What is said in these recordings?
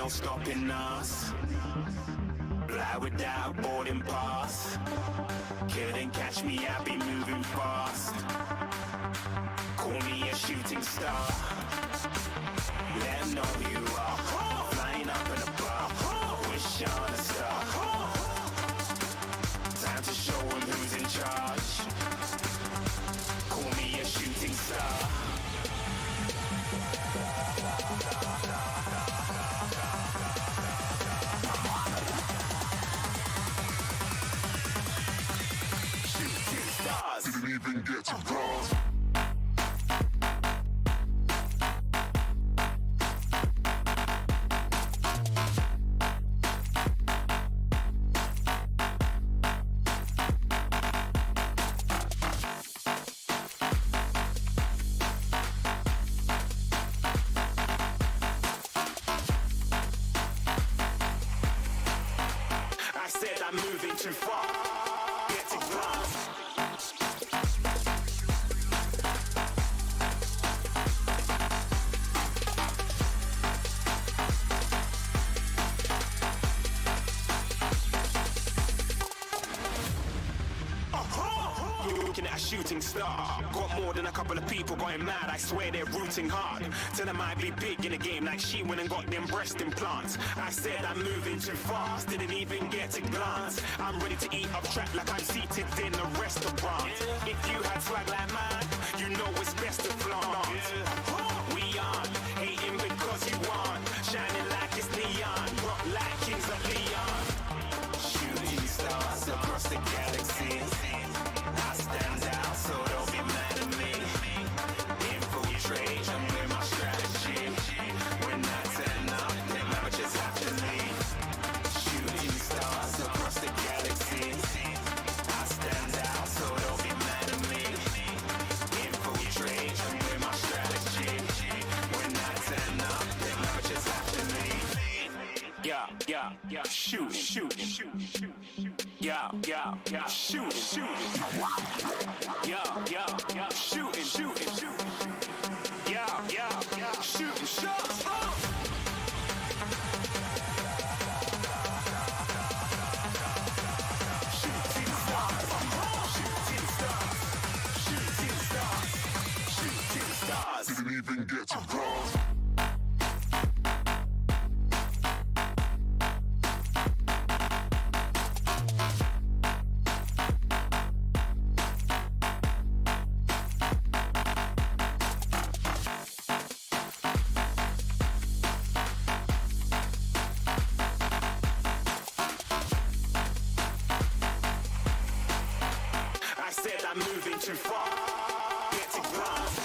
stopping us. Fly without boarding pass. Couldn't catch me, I'd be moving fast. Call me a shooting star. Let 'em know who you are. Flying up in a bar. Wish on a star. Time to show 'em who's in charge. Call me a shooting star. Didn't even get to cross. I said I'm moving too far. Get to glass. Looking at a shooting star. Got more than a couple of people going mad. I swear they're rooting hard. Tell them I'd be big in the game like she went and got them breast implants. I said I'm moving too fast. Didn't even get a glance. I'm ready to eat up track like I'm seated in a restaurant. If you had swag like mine, you know it's best to flaunt. We aren't hating because you aren't. Shining like it's neon. Rock like kings of Leon. Shooting stars across the galaxy. I stand out, so don't be mad at me. Infiltrate, I'm with my strategy. When I turn up, then never just have to leave. Shooting stars across the galaxy. I stand out, so don't be mad at me. Infiltrate, I'm with my strategy. When I turn up, then never just have to leave. Yeah, shooting. Yeah, shooting. Yeah, shooting. Yeah, shooting shots. Shooting stars. Didn't even get to cross. I said I'm moving too far. Get to glass.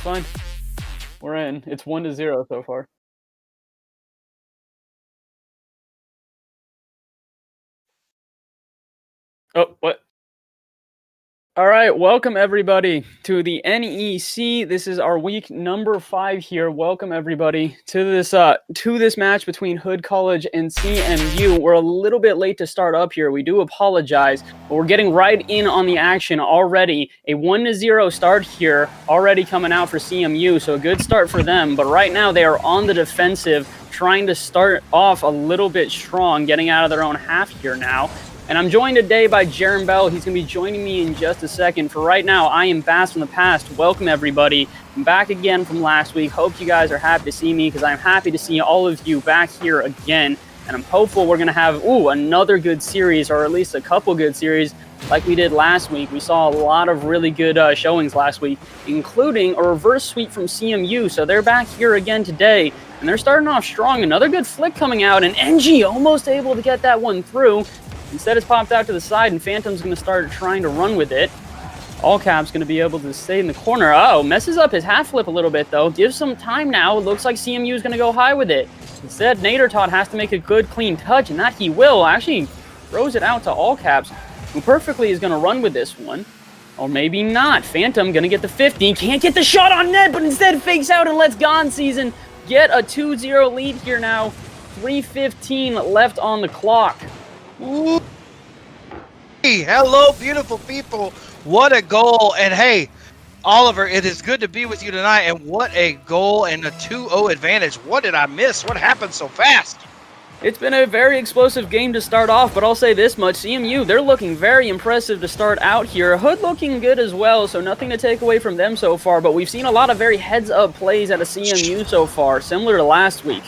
fine. We're in. It's 1-0 so far. Oh, what? All right, welcome everybody to the NEC. This is our week number 5 here. Welcome everybody to this match between Hood College and CMU. We're a little bit late to start up here. We do apologize, but we're getting right in on the action already. A 1-0 start here already coming out for CMU, so a good start for them. But right now they are on the defensive, trying to start off a little bit strong, getting out of their own half here now. And I'm joined today by Jaron Bell. He's going to be joining me in just a second. For right now, I am Bass from the past. Welcome, everybody. I'm back again from last week. Hope you guys are happy to see me because I'm happy to see all of you back here again. And I'm hopeful we're going to have, another good series, or at least a couple good series like we did last week. We saw a lot of really good showings last week, including a reverse sweep from CMU. So they're back here again today, and they're starting off strong. Another good flick coming out, and NG almost able to get that one through. Instead, it's popped out to the side, and Phantom's going to start trying to run with it. Allcap's going to be able to stay in the corner. Oh, messes up his half flip a little bit, though. Gives some time now. It looks like CMU is going to go high with it. Instead, Nadertot has to make a good, clean touch, and that he will. Actually, throws it out to Allcaps, who perfectly is going to run with this one. Or maybe not. Phantom going to get the 50. Can't get the shot on net, but instead fakes out and lets Gone Season get a 2-0 lead here now. 3:15 left on the clock. Ooh. Hey, hello, beautiful people. What a goal. And hey, Oliver, it is good to be with you tonight. And what a goal and a 2-0 advantage. What did I miss? What happened so fast? It's been a very explosive game to start off, but I'll say this much. CMU, they're looking very impressive to start out here. Hood looking good as well, so nothing to take away from them so far. But we've seen a lot of very heads-up plays out of CMU so far, similar to last week.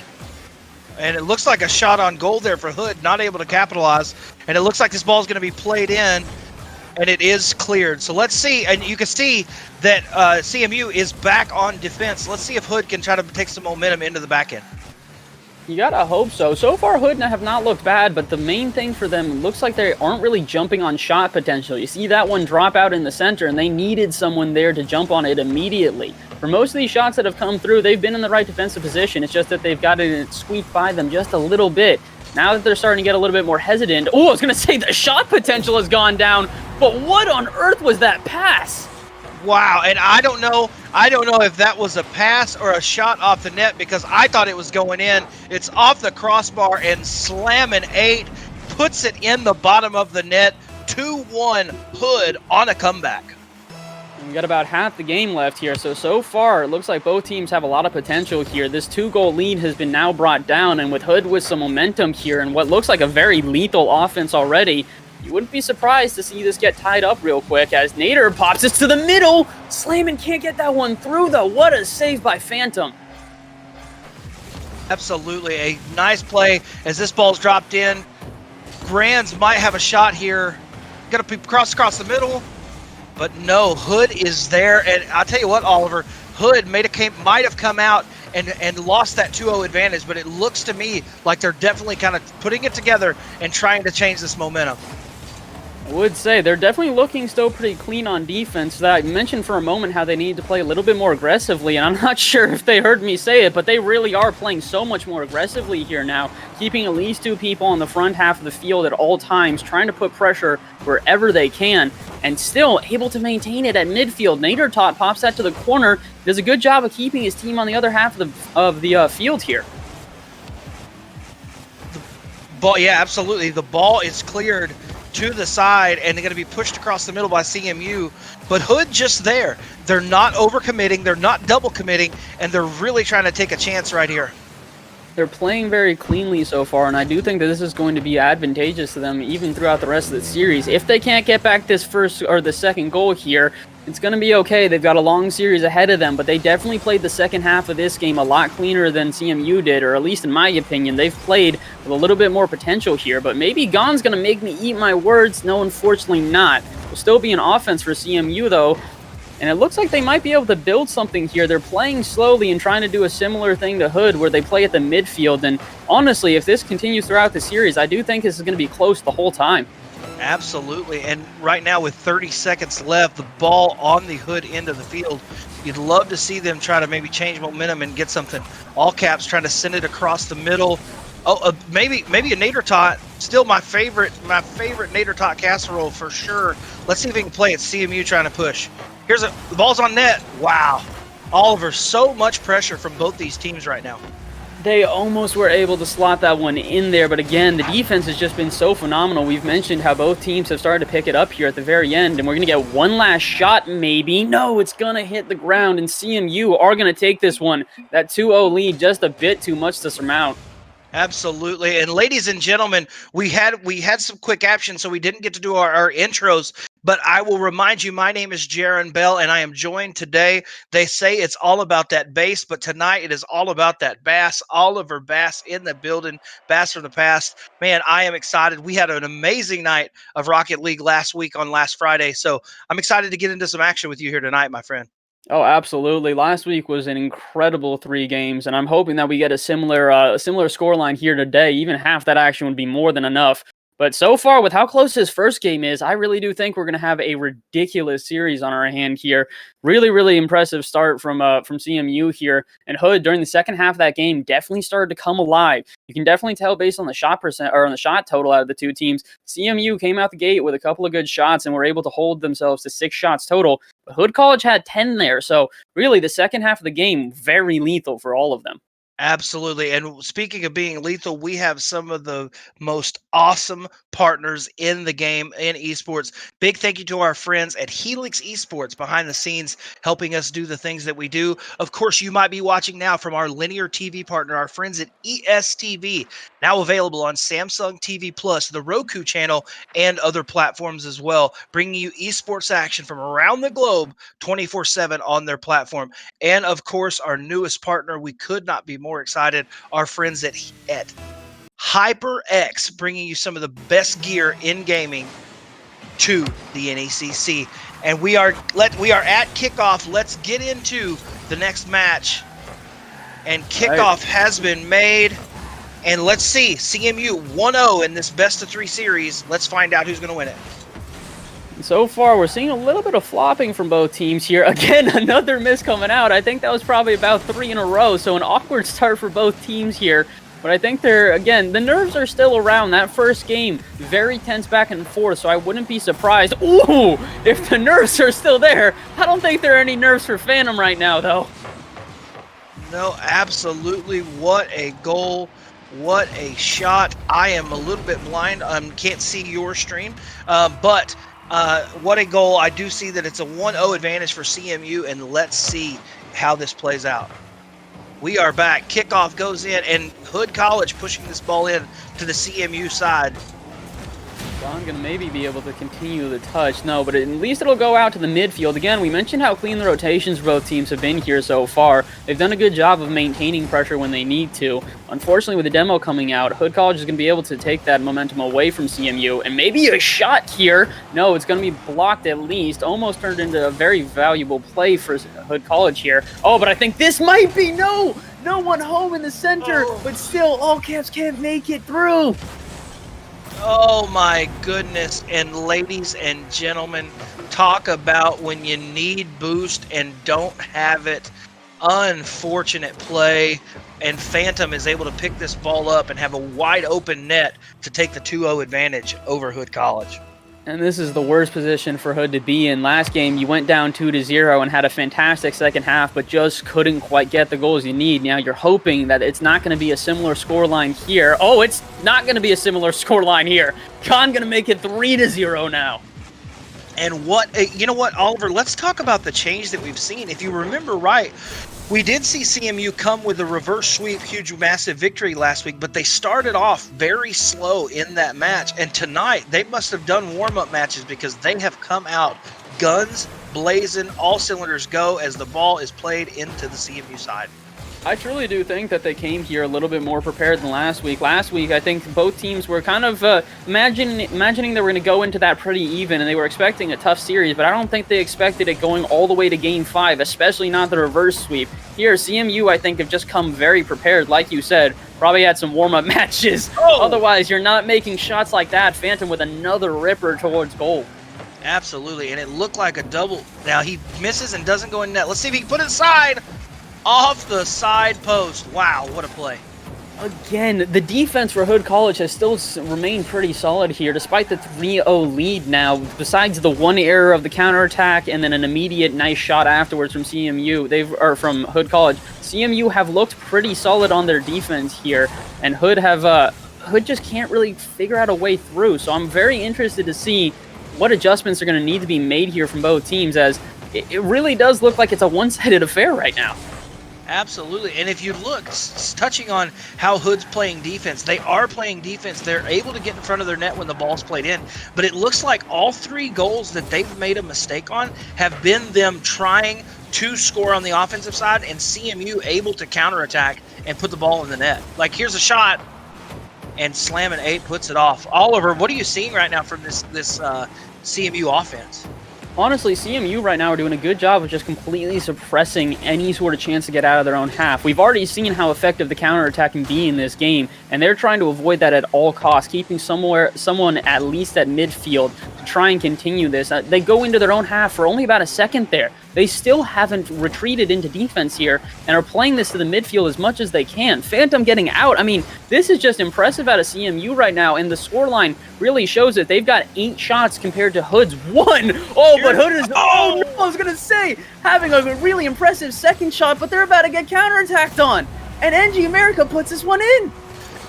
And it looks like a shot on goal there for Hood, not able to capitalize. And it looks like this ball is going to be played in, and it is cleared. So let's see. And you can see that CMU is back on defense. Let's see if Hood can try to take some momentum into the back end. You gotta hope so. So far, Hood have not looked bad, but the main thing for them looks like they aren't really jumping on shot potential. You see that one drop out in the center, and they needed someone there to jump on it immediately. For most of these shots that have come through, they've been in the right defensive position. It's just that they've gotten it squeaked by them just a little bit. Now that they're starting to get a little bit more hesitant. Oh, I was gonna say the shot potential has gone down, but what on earth was that pass? Wow, and I don't know if that was a pass or a shot off the net because I thought it was going in. It's off the crossbar and slamming 8, puts it in the bottom of the net. 2-1 Hood on a comeback. We got about half the game left here, so far it looks like both teams have a lot of potential here. This 2-goal lead has been now brought down, and with Hood with some momentum here and what looks like a very lethal offense already, you wouldn't be surprised to see this get tied up real quick as Nader pops this to the middle. Slayman can't get that one through, though. What a save by Phantom. Absolutely. A nice play as this ball's dropped in. Grands might have a shot here. Got to cross the middle. But no, Hood is there. And I'll tell you what, Oliver, Hood might have come out and lost that 2-0 advantage. But it looks to me like they're definitely kind of putting it together and trying to change this momentum. I would say they're definitely looking still pretty clean on defense. I mentioned for a moment how they need to play a little bit more aggressively, and I'm not sure if they heard me say it, but they really are playing so much more aggressively here now, keeping at least 2 people on the front half of the field at all times, trying to put pressure wherever they can, and still able to maintain it at midfield. Nadertot pops that to the corner, does a good job of keeping his team on the other half of the field here. Ball, yeah, absolutely. The ball is cleared to the side, and they're going to be pushed across the middle by CMU. But Hood just there. They're not overcommitting, they're not double committing, and they're really trying to take a chance right here. They're playing very cleanly so far, and I do think that this is going to be advantageous to them even throughout the rest of the series. If they can't get back this first or the second goal here, it's going to be okay. They've got a long series ahead of them, but they definitely played the second half of this game a lot cleaner than CMU did, or at least in my opinion. They've played with a little bit more potential here, but maybe Gon's going to make me eat my words. No, unfortunately not. Will still be an offense for CMU, though, and it looks like they might be able to build something here. They're playing slowly and trying to do a similar thing to Hood, where they play at the midfield, and honestly, if this continues throughout the series, I do think this is going to be close the whole time. Absolutely, and right now with 30 seconds left, the ball on the Hood end of the field, You'd love to see them try to maybe change momentum and get something. All Caps trying to send it across the middle. Oh, maybe a Nader Tot. Still my favorite Nader Tot casserole for sure. Let's see if we can play it. CMU trying to push. The ball's on net. Wow. Oliver, so much pressure from both these teams right now. They almost were able to slot that one in there, but again, the defense has just been so phenomenal. We've mentioned how both teams have started to pick it up here at the very end, and we're going to get one last shot, maybe. No, it's going to hit the ground, and CMU are going to take this one. That 2-0 lead, just a bit too much to surmount. Absolutely. And ladies and gentlemen, we had some quick action, so we didn't get to do our intros, but I will remind you, my name is Jaron Bell, and I am joined today. They say it's all about that bass, but tonight it is all about that bass. Oliver Bass in the building, Bass from the past. Man, I am excited. We had an amazing night of Rocket League last Friday, so I'm excited to get into some action with you here tonight, my friend. Oh, absolutely. Last week was an incredible 3 games, and I'm hoping that we get a similar scoreline here today. Even half that action would be more than enough. But so far, with how close this first game is, I really do think we're going to have a ridiculous series on our hand here. Really, really impressive start from CMU here. And Hood, during the second half of that game, definitely started to come alive. You can definitely tell based on the shot percent or on the shot total out of the two teams. CMU came out the gate with a couple of good shots and were able to hold themselves to 6 shots total. But Hood College had 10 there. So really, the second half of the game, very lethal for all of them. Absolutely. And speaking of being lethal, we have some of the most awesome partners in the game in esports. Big thank you to our friends at Helix Esports behind the scenes, helping us do the things that we do. Of course, you might be watching now from our linear TV partner, our friends at ESTV, now available on Samsung TV Plus, the Roku channel, and other platforms as well, bringing you esports action from around the globe 24/7 on their platform. And of course, our newest partner, we could not be more excited, our friends at HyperX, bringing you some of the best gear in gaming to the NECC. And we are at kickoff. Let's get into the next match. And kickoff has been made. And let's see, CMU 1-0 in this best-of-3 series. Let's find out who's going to win it. So far, we're seeing a little bit of flopping from both teams here. Again, another miss coming out. I think that was probably about 3 in a row, so an awkward start for both teams here. But I think the nerves are still around. That first game, very tense back and forth, so I wouldn't be surprised. Ooh, if the nerves are still there. I don't think there are any nerves for Phantom right now, though. No, absolutely. What a goal. What a shot. I am a little bit blind. Can't see your stream, but what a goal. I do see that it's a 1-0 advantage for CMU, and let's see how this plays out. We are back. Kickoff goes in, and Hood College pushing this ball in to the CMU side. John going to maybe be able to continue the touch. No, but at least it'll go out to the midfield. Again, we mentioned how clean the rotations for both teams have been here so far. They've done a good job of maintaining pressure when they need to. Unfortunately, with the demo coming out, Hood College is going to be able to take that momentum away from CMU. And maybe a shot here. No, it's going to be blocked at least. Almost turned into a very valuable play for Hood College here. Oh, but I think this might be no one home in the center. But still, all Caps can't make it through. Oh my goodness. And ladies and gentlemen, talk about when you need boost and don't have it. Unfortunate play, and Phantom is able to pick this ball up and have a wide open net to take the 2-0 advantage over Hood College. And this is the worst position for Hood to be in. Last game, you went down 2-0 and had a fantastic second half, but just couldn't quite get the goals you need. Now you're hoping that it's not going to be a similar scoreline here. Oh, it's not going to be a similar scoreline here. Khan going to make it 3-0 now. And you know what, Oliver, let's talk about the change that we've seen. If you remember right, we did see CMU come with a reverse sweep, huge, massive victory last week, but they started off very slow in that match. And tonight, they must have done warm-up matches because they have come out guns blazing, all cylinders go as the ball is played into the CMU side. I truly do think that they came here a little bit more prepared than last week. Last week, I think both teams were kind of imagining they were going to go into that pretty even, and they were expecting a tough series, but I don't think they expected it going all the way to Game 5, especially not the reverse sweep. Here, CMU, I think, have just come very prepared, like you said. Probably had some warm-up matches. Oh. Otherwise, you're not making shots like that. Phantom with another ripper towards goal. Absolutely, and it looked like a double. Now he misses and doesn't go in net. Let's see if he can put it inside, off the side post. Wow, what a play. Again, the defense for Hood College has still remained pretty solid here, despite the 3-0 lead now. Besides the one error of the counterattack and then an immediate nice shot afterwards from from Hood College, CMU have looked pretty solid on their defense here, and Hood just can't really figure out a way through. So I'm very interested to see what adjustments are going to need to be made here from both teams, as it really does look like it's a one-sided affair right now. Absolutely, and if you look, touching on how Hood's playing defense, they are playing defense. They're able to get in front of their net when the ball's played in, but it looks like all 3 goals that they've made a mistake on have been them trying to score on the offensive side and CMU able to counterattack and put the ball in the net. Like, here's a shot, and Slamming 8 puts it off. Oliver, what are you seeing right now from this CMU offense? Honestly, CMU right now are doing a good job of just completely suppressing any sort of chance to get out of their own half. We've already seen how effective the counterattack can be in this game, and they're trying to avoid that at all costs, keeping someone at least at midfield to try and continue this. They go into their own half for only about a second there. They still haven't retreated into defense here and are playing this to the midfield as much as they can. Phantom getting out. I mean, this is just impressive out of CMU right now, and the scoreline really shows it. They've got 8 shots compared to Hood's 1. Oh, but Hood is... Oh, no, I was going to say, having a really impressive second shot, but they're about to get counterattacked on. And NG America puts this one in.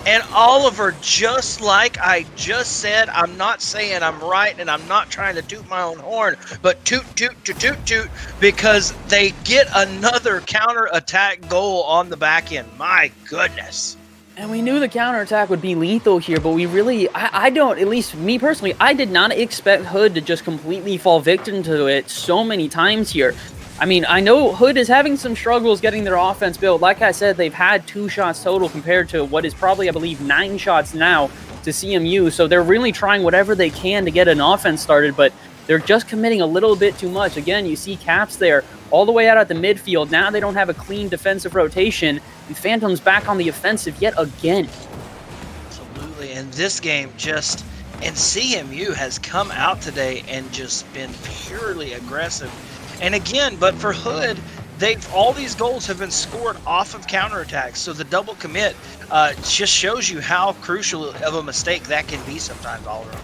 And Oliver, just like I just said, I'm not saying I'm right and I'm not trying to toot my own horn, but toot, because they get another counter-attack goal on the back end. My goodness. And we knew the counterattack would be lethal here, but we really, I don't, at least me personally, I did not expect Hood to just completely fall victim to it so many times here. I mean, I know Hood is having some struggles getting their offense built. Like I said, they've had 2 shots total compared to what is probably, I believe, 9 shots now to CMU. So they're really trying whatever they can to get an offense started, but they're just committing a little bit too much. Again, you see Caps there all the way out at the midfield. Now they don't have a clean defensive rotation, and Phantom's back on the offensive yet again. Absolutely, and this game just... And CMU has come out today and just been purely aggressive. And again, but for Hood, all these goals have been scored off of counterattacks. So the double commit just shows you how crucial of a mistake that can be sometimes, Oliver.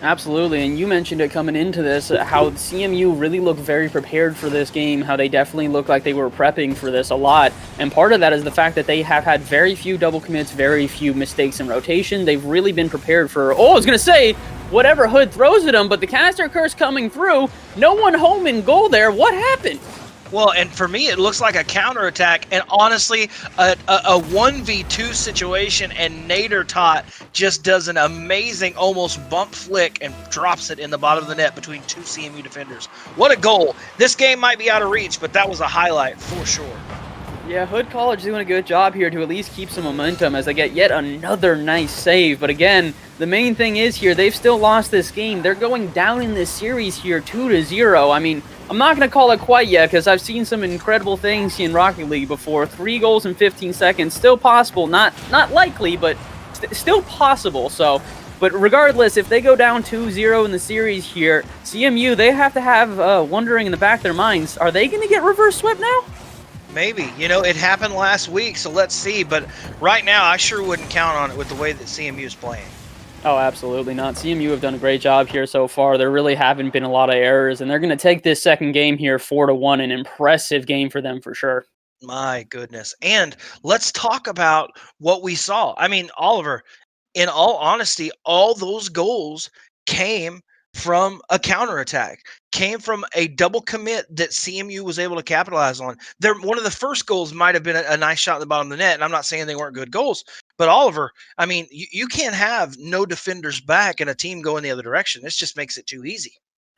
Absolutely, and you mentioned it coming into this, how CMU really looked very prepared for this game, how they definitely looked like they were prepping for this a lot. And part of that is the fact that they have had very few double commits, very few mistakes in rotation. They've really been prepared for, I was going to say, whatever Hood throws at them, but the canister curse coming through, no one home in goal there. What happened? Well, and for me, it looks like a counterattack, and honestly, a 1v2 situation, and Nader Tot just does an amazing almost bump flick and drops it in the bottom of the net between 2 CMU defenders. What a goal. This game might be out of reach, but that was a highlight for sure. Yeah, Hood College doing a good job here to at least keep some momentum as they get yet another nice save. But again, the main thing is here, they've still lost this game. They're going down in this series here 2-0. I mean, I'm not going to call it quite yet because I've seen some incredible things in Rocket League before. 3 goals in 15 seconds, still possible. Not likely, but still possible. So, but regardless, if they go down 2-0 in the series here, CMU, they have to have wondering in the back of their minds, are they going to get reverse swept now? Maybe. You know, it happened last week, so let's see. But right now, I sure wouldn't count on it with the way that CMU is playing. Oh, absolutely not. CMU have done a great job here so far. There really haven't been a lot of errors, and they're going to take this second game here 4-1, an impressive game for them for sure. My goodness. And let's talk about what we saw. I mean, Oliver, in all honesty, all those goals came from a counterattack, came from a double commit that CMU was able to capitalize on. One of the first goals might have been a nice shot in the bottom of the net, and I'm not saying they weren't good goals, but Oliver, I mean, you can't have no defenders back and a team going the other direction. This just makes it too easy.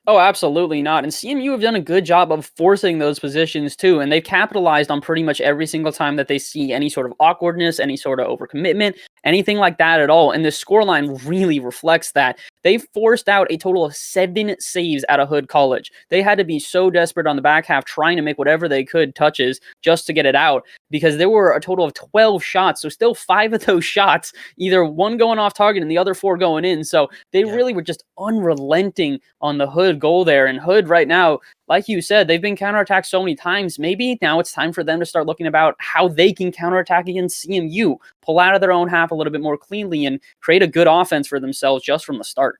Oh, absolutely not. And CMU have done a good job of forcing those positions too, and they've capitalized on pretty much every single time that they see any sort of awkwardness, any sort of overcommitment, anything like that at all. And the scoreline really reflects that. They forced out a total of 7 saves out of Hood College. They had to be so desperate on the back half, trying to make whatever they could touches just to get it out, because there were a total of 12 shots. So still 5 of those shots, either one going off target and the other 4 going in. So they really were just unrelenting on the Hood goal there. And Hood right now, like you said, they've been counterattacked so many times. Maybe now it's time for them to start looking about how they can counterattack against CMU, pull out of their own half a little bit more cleanly, and create a good offense for themselves just from the start.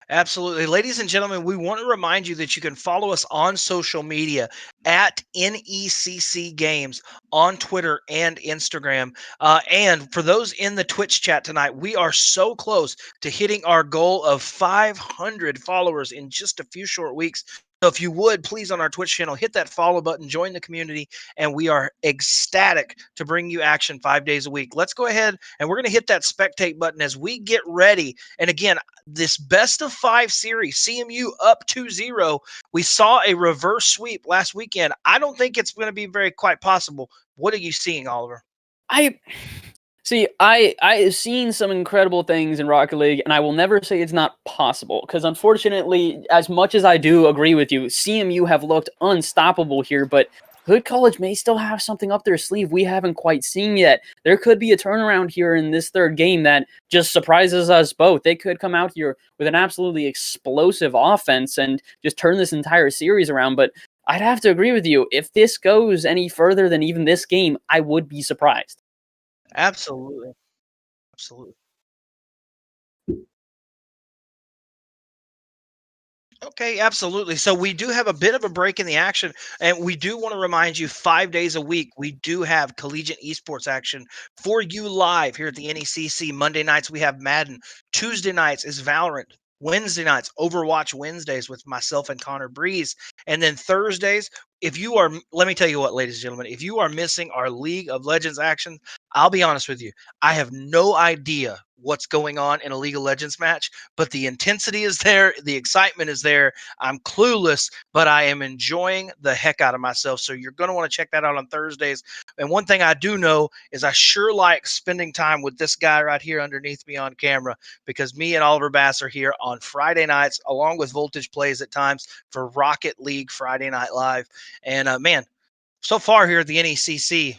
Absolutely. Ladies and gentlemen, we want to remind you that you can follow us on social media at NECC Games on Twitter and Instagram. And for those in the Twitch chat tonight, we are so close to hitting our goal of 500 followers in just a few short weeks. So if you would, please, on our Twitch channel, hit that follow button, join the community, and we are ecstatic to bring you action 5 days a week. Let's go ahead, and we're going to hit that spectate button as we get ready. And again, this best of 5 series, CMU up 2-0. We saw a reverse sweep last weekend. I don't think it's going to be very quite possible. What are you seeing, Oliver? I've seen some incredible things in Rocket League, and I will never say it's not possible, because unfortunately, as much as I do agree with you, CMU have looked unstoppable here, but Hood College may still have something up their sleeve we haven't quite seen yet. There could be a turnaround here in this third game that just surprises us both. They could come out here with an absolutely explosive offense and just turn this entire series around, but I'd have to agree with you. If this goes any further than even this game, I would be surprised. Absolutely. Absolutely. Okay, absolutely. So we do have a bit of a break in the action, and we do want to remind you 5 days a week, we do have collegiate esports action for you live here at the NECC. Monday nights, we have Madden. Tuesday nights is Valorant. Wednesday nights, Overwatch Wednesdays with myself and Connor Breeze. And then Thursdays, if you are, let me tell you what, ladies and gentlemen, if you are missing our League of Legends action, I'll be honest with you. I have no idea what's going on in a League of Legends match, but the intensity is there. The excitement is there. I'm clueless, but I am enjoying the heck out of myself. So you're going to want to check that out on Thursdays. And one thing I do know is I sure like spending time with this guy right here underneath me on camera, because me and Oliver Bass are here on Friday nights, along with Voltage Plays at times for Rocket League Friday Night Live. And man, so far here at the NECC,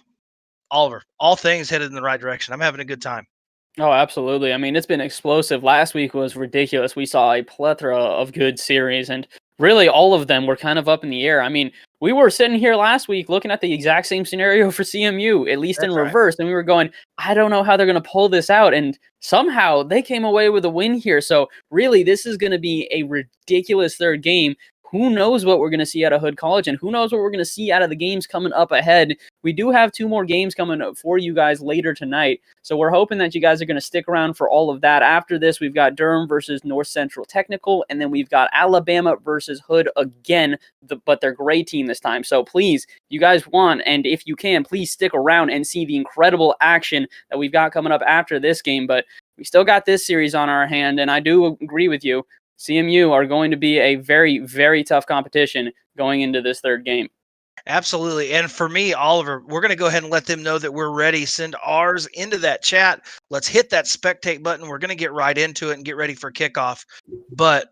Oliver, all things headed in the right direction. I'm having a good time. Oh, absolutely. I mean, it's been explosive. Last week was ridiculous. We saw a plethora of good series, and really all of them were kind of up in the air. I mean, we were sitting here last week looking at the exact same scenario for CMU, at least in reverse, and we were going, I don't know how they're going to pull this out, and somehow they came away with a win here. So really, this is going to be a ridiculous third game. Who knows what we're going to see out of Hood College, and who knows what we're going to see out of the games coming up ahead. We do have 2 more games coming up for you guys later tonight, so we're hoping that you guys are going to stick around for all of that. After this, we've got Durham versus North Central Technical, and then we've got Alabama versus Hood again, but they're great team this time. So please, you guys want, and if you can, please stick around and see the incredible action that we've got coming up after this game. But we still got this series on our hand, and I do agree with you. CMU are going to be a very, very tough competition going into this third game. Absolutely. And for me, Oliver, we're going to go ahead and let them know that we're ready. Send ours into that chat. Let's hit that spectate button. We're going to get right into it and get ready for kickoff. But,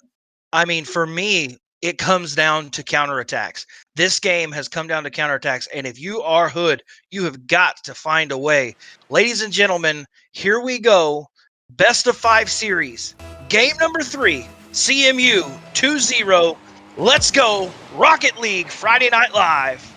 I mean, for me, it comes down to counterattacks. This game has come down to counterattacks. And if you are Hood, you have got to find a way. Ladies and gentlemen, here we go. Best of 5 series. Game number 3. CMU 2-0. Let's go. Rocket League Friday Night Live.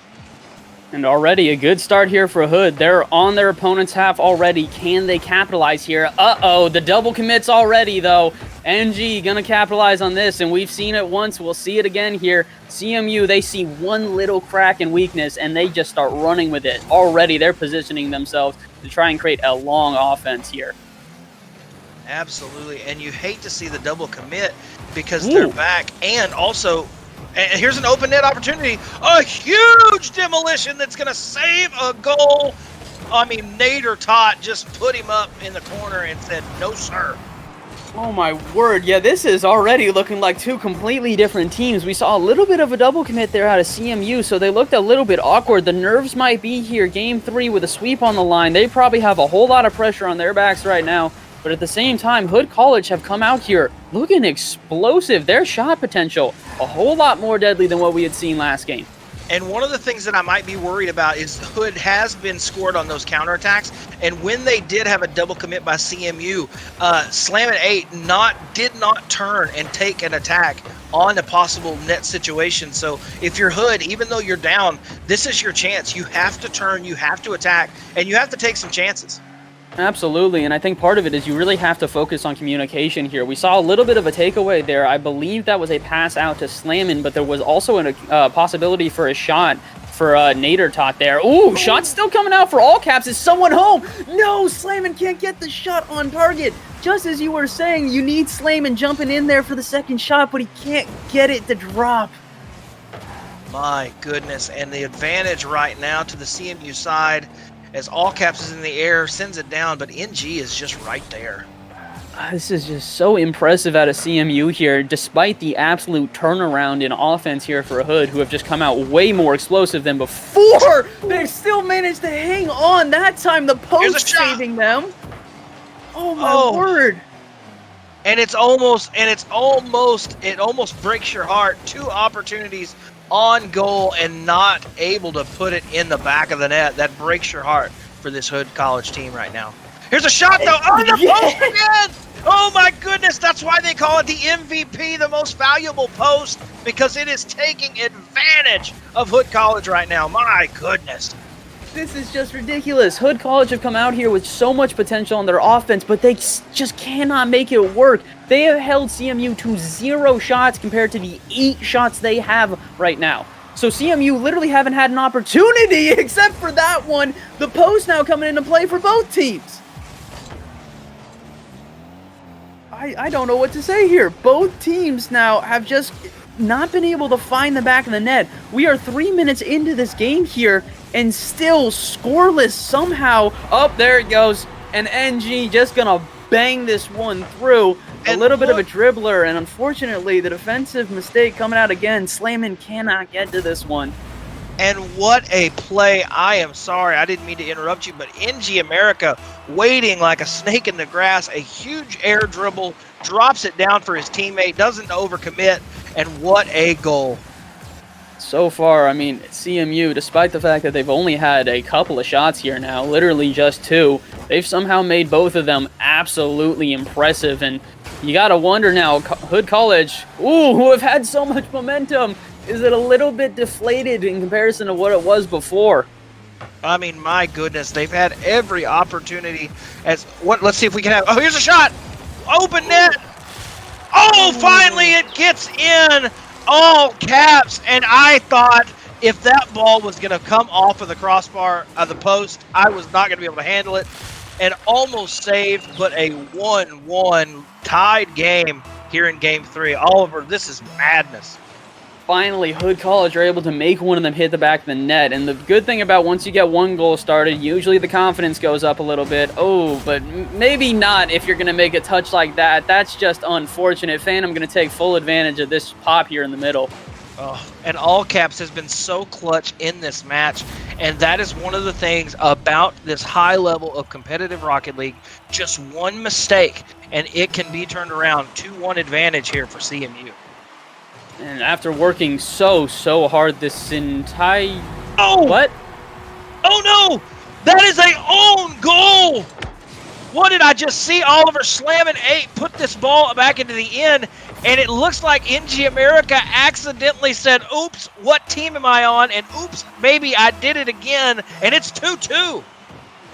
And already a good start here for Hood. They're on their opponent's half already. Can they capitalize here? Uh-oh, the double commits already, though. NG gonna capitalize on this, and we've seen it once. We'll see it again here. CMU, they see one little crack and weakness, and they just start running with it. Already, they're positioning themselves to try and create a long offense here. Absolutely, and you hate to see the double commit because they're back. And also, and here's an open net opportunity, a huge demolition that's going to save a goal. I mean, Nader Tot just put him up in the corner and said, no, sir. Oh, my word. Yeah, this is already looking like 2 completely different teams. We saw a little bit of a double commit there out of CMU, so they looked a little bit awkward. The nerves might be here. Game 3 with a sweep on the line. They probably have a whole lot of pressure on their backs right now. But at the same time, Hood College have come out here looking explosive. Their shot potential, a whole lot more deadly than what we had seen last game. And one of the things that I might be worried about is Hood has been scored on those counterattacks, and when they did have a double commit by CMU, Slam at 8 did not turn and take an attack on a possible net situation. So if you're Hood, even though you're down, this is your chance. You have to turn, you have to attack, and you have to take some chances. Absolutely, and I think part of it is you really have to focus on communication here. We saw a little bit of a takeaway there. I believe that was a pass out to Slammin, but there was also a possibility for a shot for Nader Tot there. Ooh, shot's still coming out for all caps. Is someone home? No, Slammin can't get the shot on target. Just as you were saying, you need Slammin jumping in there for the second shot, but he can't get it to drop. My goodness, and the advantage right now to the CMU side, as all caps is in the air, sends it down, but NG is just right there. This is just so impressive out of CMU here, despite the absolute turnaround in offense here for Hood, who have just come out way more explosive than before. They still managed to hang on. That time the post saving them. Oh my word. And it almost breaks your heart. 2 opportunities on goal and not able to put it in the back of the net. That breaks your heart for this Hood College team right now. Here's a shot though on the post again. Oh my goodness, that's why they call it the MVP, the most valuable post, because it is taking advantage of Hood College right now. My goodness. This is just ridiculous. Hood College have come out here with so much potential on their offense, but they just cannot make it work. They have held CMU to 0 shots compared to the 8 shots they have right now. So CMU literally haven't had an opportunity except for that one. The post now coming into play for both teams. I don't know what to say here. Both teams now have just not been able to find the back of the net. We are 3 minutes into this game here and still scoreless somehow. Oh, there it goes. And NG just gonna bang this one through. A little bit of a dribbler, and unfortunately the defensive mistake coming out again. Slammin cannot get to this one. And what a play. I am sorry, I didn't mean to interrupt you, but NG America waiting like a snake in the grass, a huge air dribble, drops it down for his teammate, doesn't overcommit, and what a goal. So far, I mean, CMU, despite the fact that they've only had a couple of shots here now, literally just 2, they've somehow made both of them absolutely impressive, and you gotta wonder now, Hood College, who have had so much momentum, is it a little bit deflated in comparison to what it was before? I mean, my goodness, they've had every opportunity. Let's see if we can have. Oh, here's a shot. Open net. Oh, finally it gets in. All caps. And I thought if that ball was going to come off of the crossbar of the post, I was not going to be able to handle it. And almost saved, but a 1-1 tied game here in Game 3. Oliver, this is madness. Finally, Hood College are able to make one of them hit the back of the net. And the good thing about once you get one goal started, usually the confidence goes up a little bit. Oh, but maybe not if you're going to make a touch like that. That's just unfortunate. Phantom going to take full advantage of this pop here in the middle. Oh, and All Caps has been so clutch in this match, and that is one of the things about this high level of competitive Rocket League. Just one mistake, and it can be turned around. 2-1 advantage here for CMU. And after working so hard this entire... Oh! What? Oh no! That is a own goal! What did I just see? Oliver slamming 8, put this ball back into the end, and it looks like NG America accidentally said, oops, what team am I on? And oops, maybe I did it again, and it's 2-2.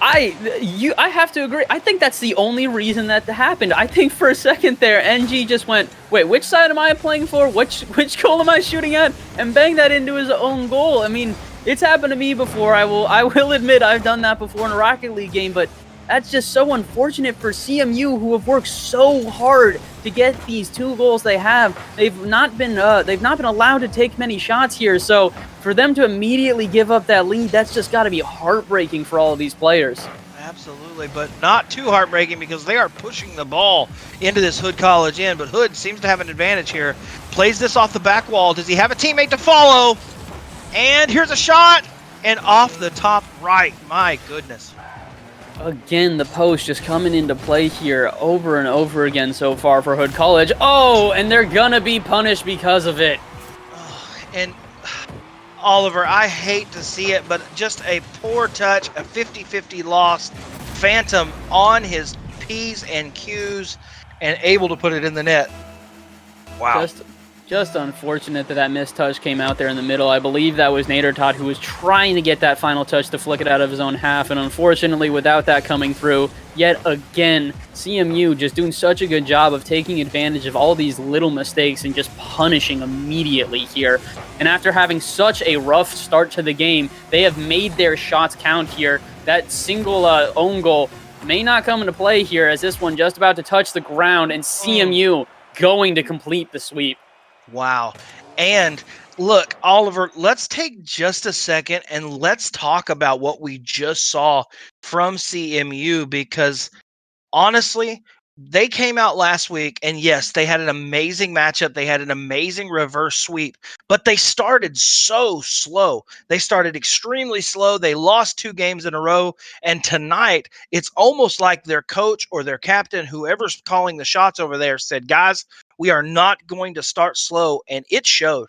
I have to agree. I think that's the only reason that happened. I think for a second there, NG just went, wait, which side am I playing for? Which goal am I shooting at? And banged that into his own goal. I mean, it's happened to me before. I will admit I've done that before in a Rocket League game, but that's just so unfortunate for CMU, who have worked so hard to get these 2 goals they have. They've not been allowed to take many shots here, so for them to immediately give up that lead, that's just got to be heartbreaking for all of these players. Absolutely, but not too heartbreaking because they are pushing the ball into this Hood College end, but Hood seems to have an advantage here. Plays this off the back wall. Does he have a teammate to follow? And here's a shot, and off the top right. My goodness. Again, the post just coming into play here over and over again so far for Hood College. Oh, and they're gonna be punished because of it. And Oliver, I hate to see it, but just a poor touch, a 50-50 loss. Phantom on his P's and Q's and able to put it in the net. Wow. Just unfortunate that missed touch came out there in the middle. I believe that was Nader Todd who was trying to get that final touch to flick it out of his own half, and unfortunately without that coming through, yet again, CMU just doing such a good job of taking advantage of all these little mistakes and just punishing immediately here. And after having such a rough start to the game, they have made their shots count here. That single own goal may not come into play here, as this one just about to touch the ground, and CMU going to complete the sweep. Wow. And look, Oliver, let's take just a second and let's talk about what we just saw from CMU, because honestly, they came out last week and yes, they had an amazing matchup. They had an amazing reverse sweep, but they started so slow. They started extremely slow. They lost 2 games in a row. And tonight, it's almost like their coach or their captain, whoever's calling the shots over there, said, guys, we are not going to start slow. And it showed.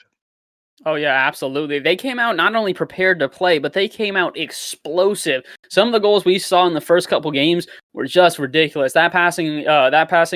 Oh, yeah, absolutely. They came out not only prepared to play, but they came out explosive. Some of the goals we saw in the first couple games were just ridiculous. That passing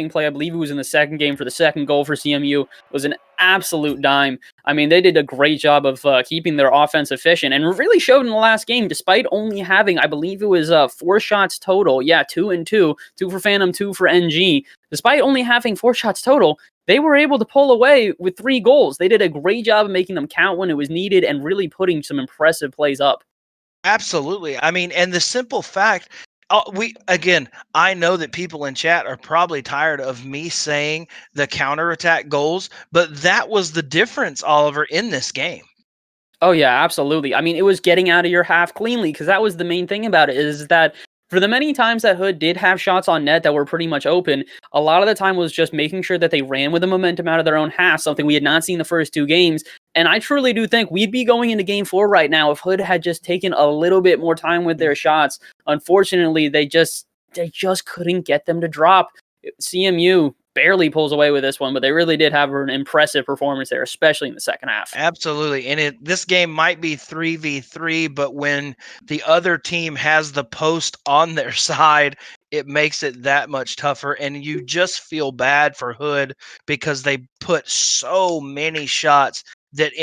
play, I believe it was in the second game for the second goal for CMU, was an absolute dime. I mean, they did a great job of keeping their offense efficient, and really showed in the last game, despite only having, I believe it was 4 shots total. Yeah, 2 and 2. 2 for Phantom, 2 for NG. Despite only having 4 shots total, they were able to pull away with 3 goals. They did a great job of making them count when it was needed and really putting some impressive plays up. Absolutely. I mean, and the simple fact, I know that people in chat are probably tired of me saying the counterattack goals, but that was the difference, Oliver, in this game. Oh, yeah, absolutely. I mean, it was getting out of your half cleanly, because that was the main thing about it, is that for the many times that Hood did have shots on net that were pretty much open, a lot of the time was just making sure that they ran with the momentum out of their own half, something we had not seen the first 2 games. And I truly do think we'd be going into game 4 right now if Hood had just taken a little bit more time with their shots. Unfortunately, they just couldn't get them to drop. CMU barely pulls away with this one, but they really did have an impressive performance there, especially in the second half. Absolutely. And this game might be 3v3, but when the other team has the post on their side, it makes it that much tougher. And you just feel bad for Hood because they put so many shots that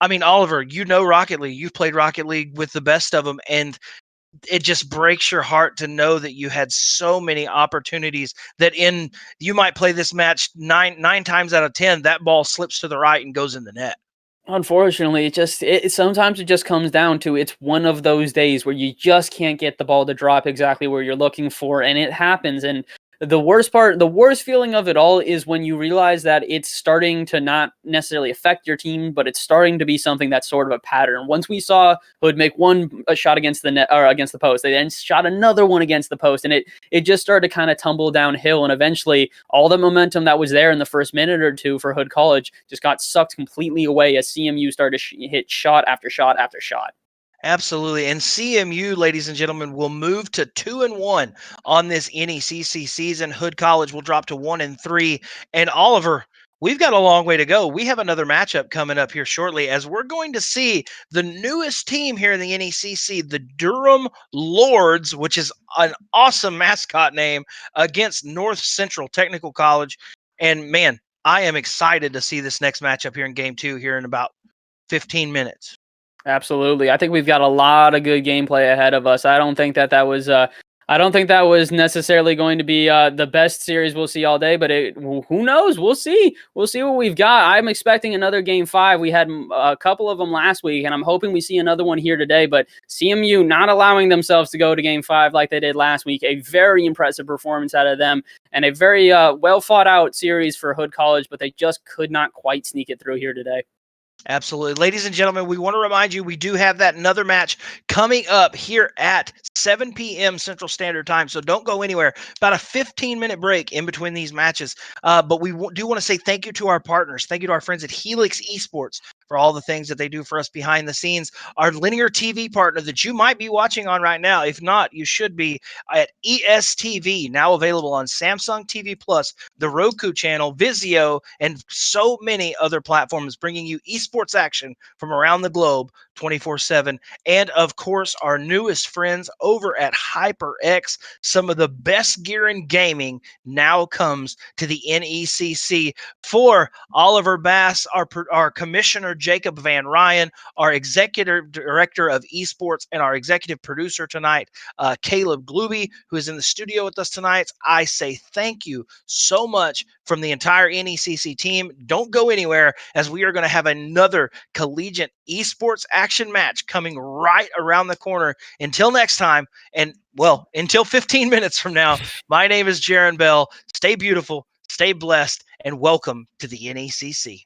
I mean, Oliver, you know Rocket League. You've played Rocket League with the best of them, and it just breaks your heart to know that you had so many opportunities that you might play this match nine times out of 10, that ball slips to the right and goes in the net. Unfortunately, sometimes it just comes down to it's one of those days where you just can't get the ball to drop exactly where you're looking for, and it happens. And the worst feeling of it all is when you realize that it's starting to not necessarily affect your team, but it's starting to be something that's sort of a pattern. Once we saw Hood make a shot against the net or against the post, they then shot another one against the post, and it just started to kind of tumble downhill. And eventually, all the momentum that was there in the first minute or 2 for Hood College just got sucked completely away as CMU started to hit shot after shot after shot. Absolutely. And CMU, ladies and gentlemen, will move to 2-1 on this NECC season. Hood College will drop to 1-3. And Oliver, we've got a long way to go. We have another matchup coming up here shortly, as we're going to see the newest team here in the NECC, the Durham Lords, which is an awesome mascot name, against North Central Technical College. And man, I am excited to see this next matchup here in game 2 here in about 15 minutes. Absolutely. I think we've got a lot of good gameplay ahead of us. I don't think that was necessarily going to be the best series we'll see all day, but who knows? We'll see. We'll see what we've got. I'm expecting another game 5. We had a couple of them last week, and I'm hoping we see another one here today, but CMU not allowing themselves to go to game 5 like they did last week. A very impressive performance out of them, and a very well thought out series for Hood College, but they just could not quite sneak it through here today. Absolutely. Ladies and gentlemen, we want to remind you we do have that another match coming up here at 7 p.m. Central Standard Time, so don't go anywhere. About a 15-minute break in between these matches. But we do want to say thank you to our partners. Thank you to our friends at Helix Esports for all the things that they do for us behind the scenes. Our linear TV partner that you might be watching on right now, if not, you should be, at ESTV, now available on Samsung TV Plus, the Roku channel, Vizio, and so many other platforms, bringing you esports action from around the globe 24/7. And of course, our newest friends over at HyperX, some of the best gear in gaming now comes to the NECC. For Oliver Bass, our commissioner Jacob Van Ryan, our executive director of esports, and our executive producer tonight, Caleb Gluby, who is in the studio with us tonight, I say thank you so much from the entire NECC team. Don't go anywhere, as we are going to have another collegiate esports action match coming right around the corner. Until next time, and well, until 15 minutes from now, my name is Jaron Bell. Stay beautiful, stay blessed, and welcome to the NECC.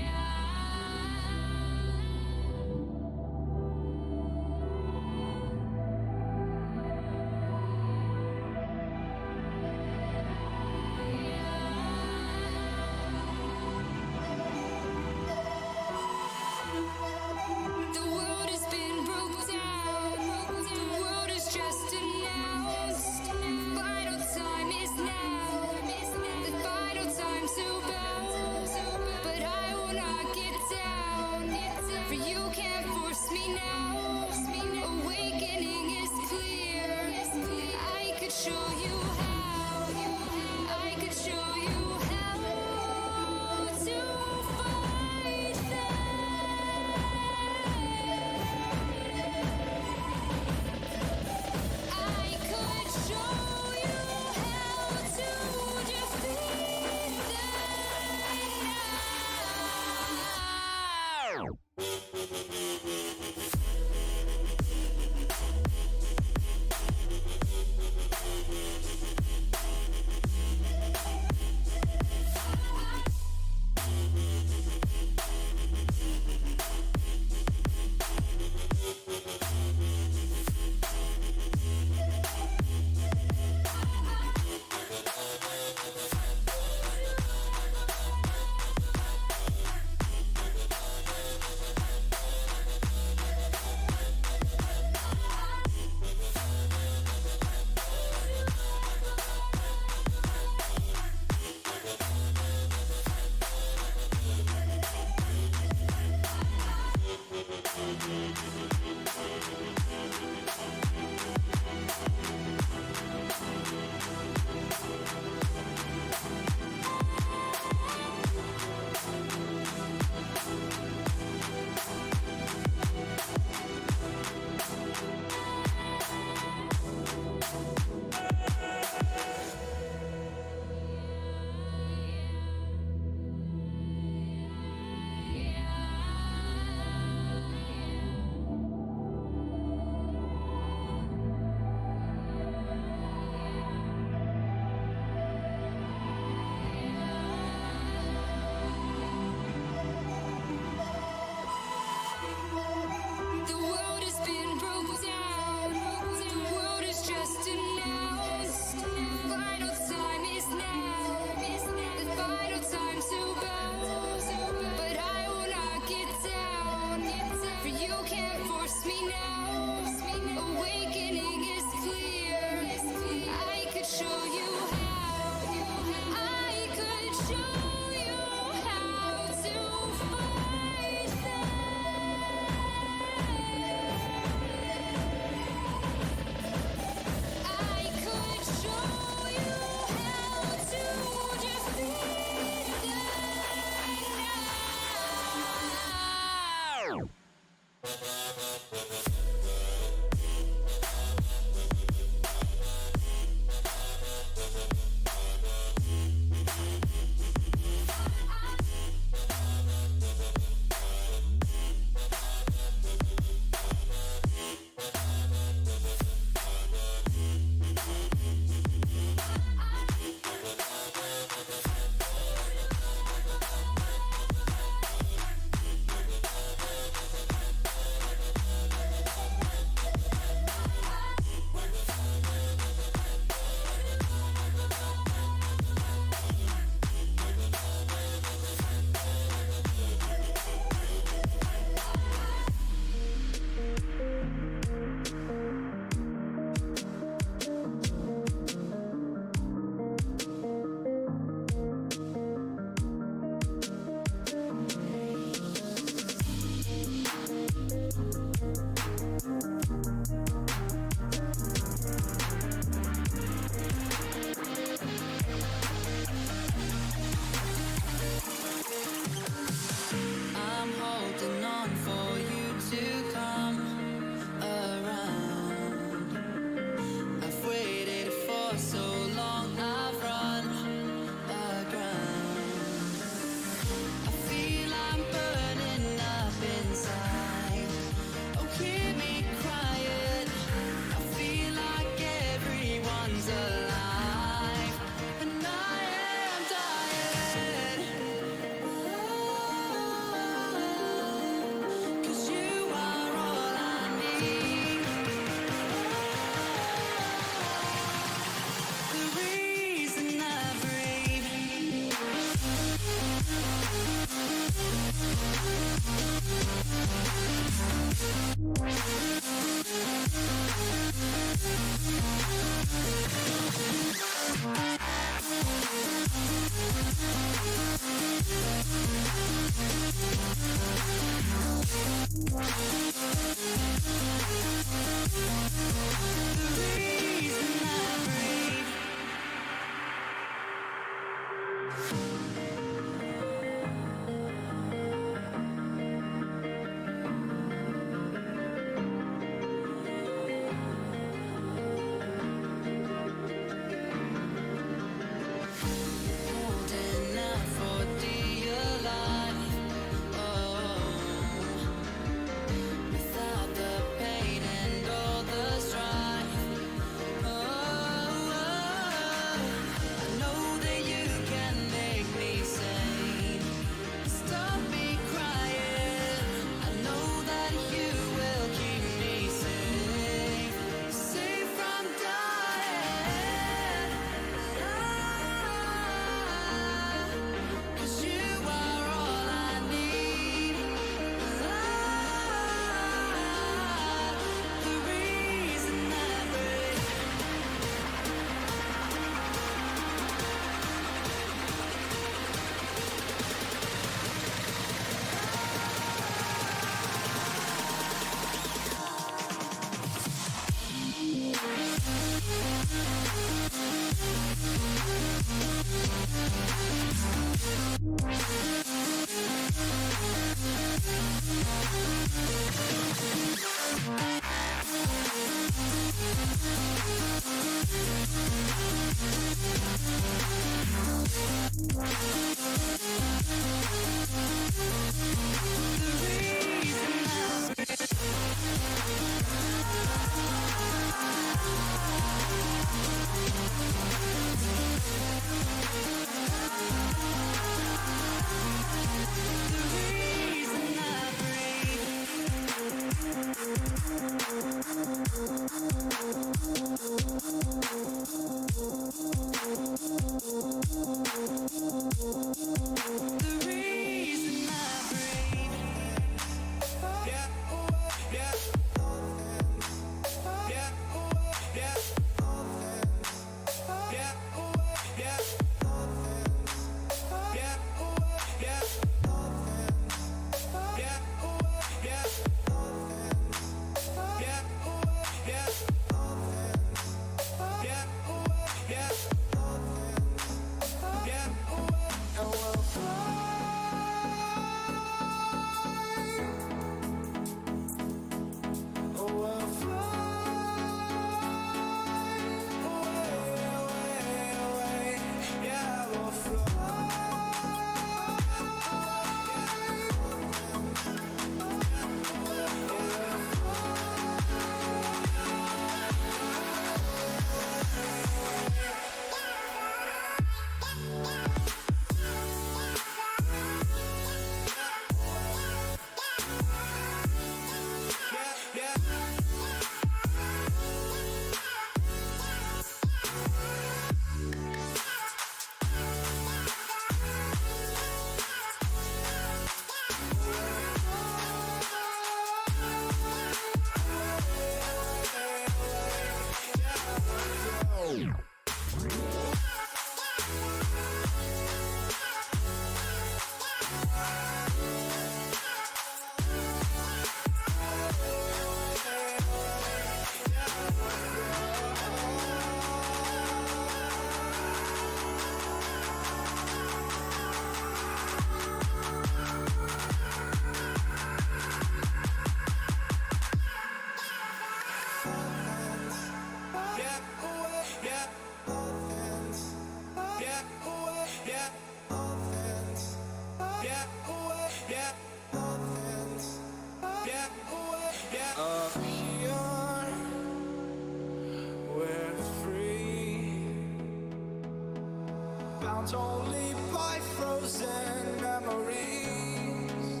bound only by frozen memories.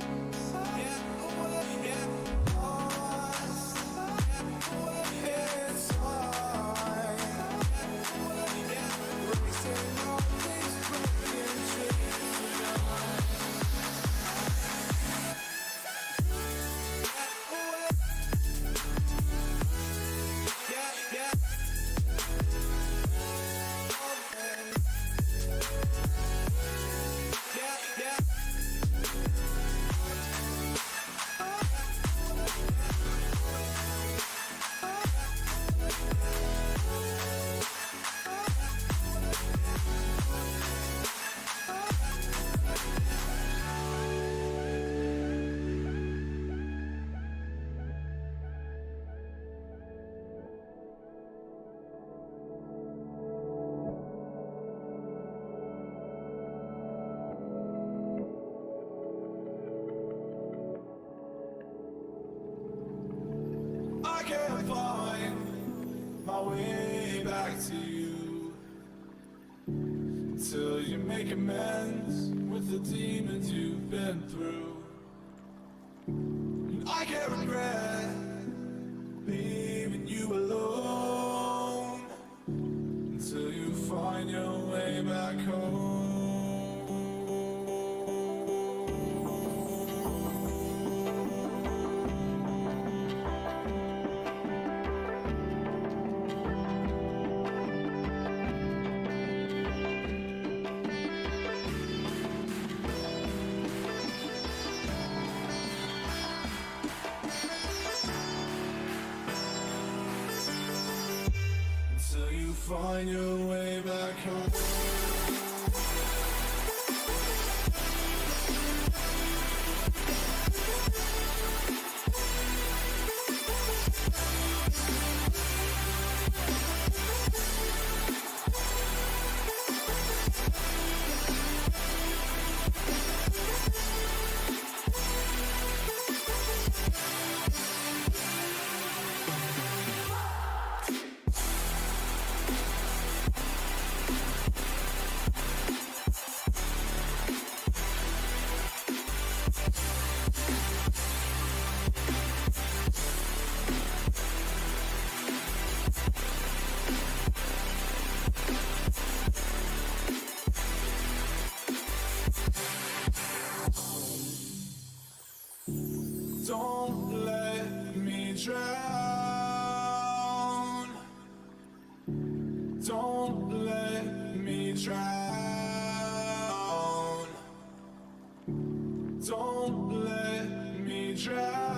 Get away, get lost, get away in time. Get away, get racing all these broken dreams tonight. I can't find my way back to you until you make amends with the demons you've been through. And I can't regret leaving you alone until you find your way back home. Until you find your way back home. Don't let me drown. Don't let me drown. Don't let me drown.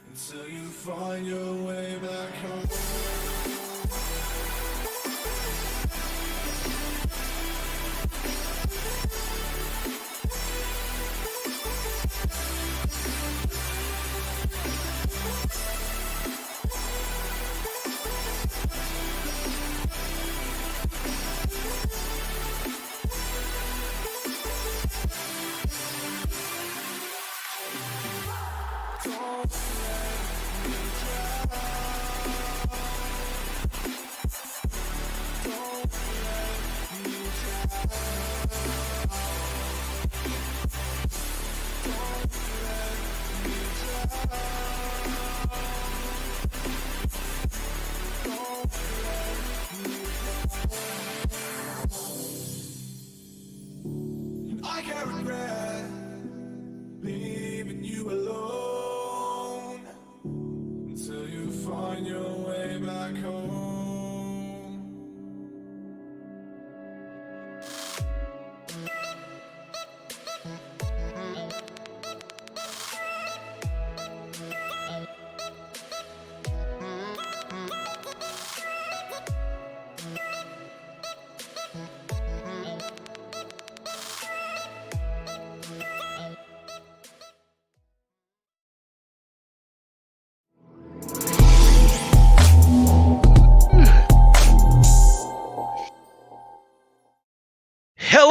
Until you find your way back home. I can't regret leaving you alone until you find your way back home.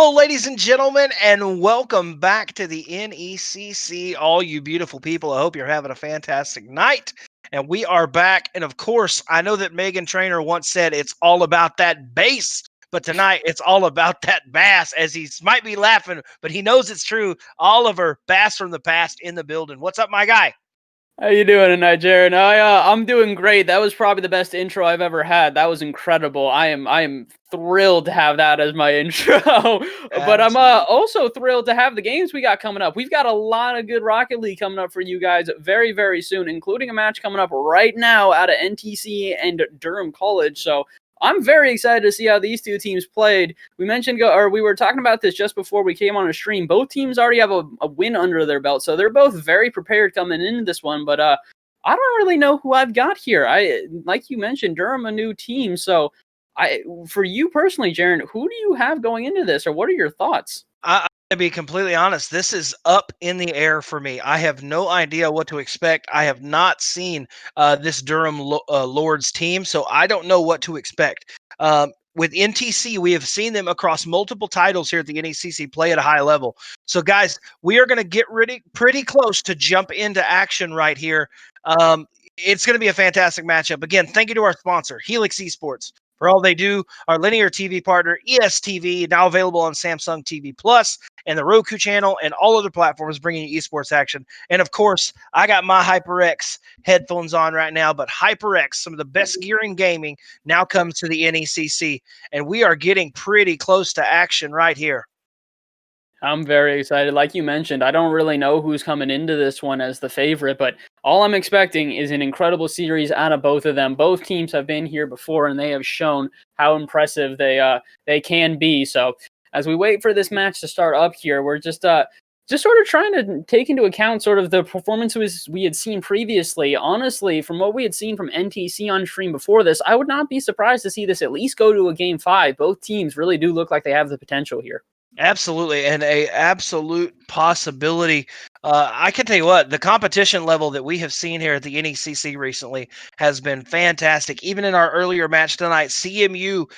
Hello, ladies and gentlemen, and welcome back to the NECC, all you beautiful people. I hope you're having a fantastic night, and we are back. And of course, I know that Megan Trainor once said it's all about that bass, but tonight it's all about that bass, as he might be laughing, but he knows it's true. Oliver, Bass from the Past in the building. What's up, my guy? How you doing tonight, Jaron? I'm doing great. That was probably the best intro I've ever had. That was incredible. I am thrilled to have that as my intro. But I'm also thrilled to have the games we got coming up. We've got a lot of good Rocket League coming up for you guys very, very soon, including a match coming up right now out of NTC and Durham College. So I'm very excited to see how these two teams played. We were talking about this just before we came on a stream. Both teams already have a win under their belt, so they're both very prepared coming into this one. But I don't really know who I've got here. Like you mentioned, Durham, a new team. So for you personally, Jaron, who do you have going into this, or what are your thoughts? To be completely honest, this is up in the air for me. I have no idea what to expect. I have not seen this Durham Lords team, so I don't know what to expect. With NTC, we have seen them across multiple titles here at the NECC play at a high level. So, guys, we are going to get pretty close to jump into action right here. It's going to be a fantastic matchup. Again, thank you to our sponsor, Helix Esports, for all they do. Our linear TV partner, ESTV, now available on Samsung TV Plus and the Roku channel and all other platforms, bringing you esports action. And of course, I got my HyperX headphones on right now, but HyperX, some of the best gear in gaming, now comes to the NECC, and we are getting pretty close to action right here. I'm very excited. Like you mentioned, I don't really know who's coming into this one as the favorite, but all I'm expecting is an incredible series out of both of them. Both teams have been here before, and they have shown how impressive they can be. So as we wait for this match to start up here, we're just sort of trying to take into account sort of the performances we had seen previously. Honestly, from what we had seen from NTC on stream before this, I would not be surprised to see this at least go to a Game 5. Both teams really do look like they have the potential here. Absolutely, and a absolute possibility. I can tell you what, the competition level that we have seen here at the NECC recently has been fantastic. Even in our earlier match tonight, CMU,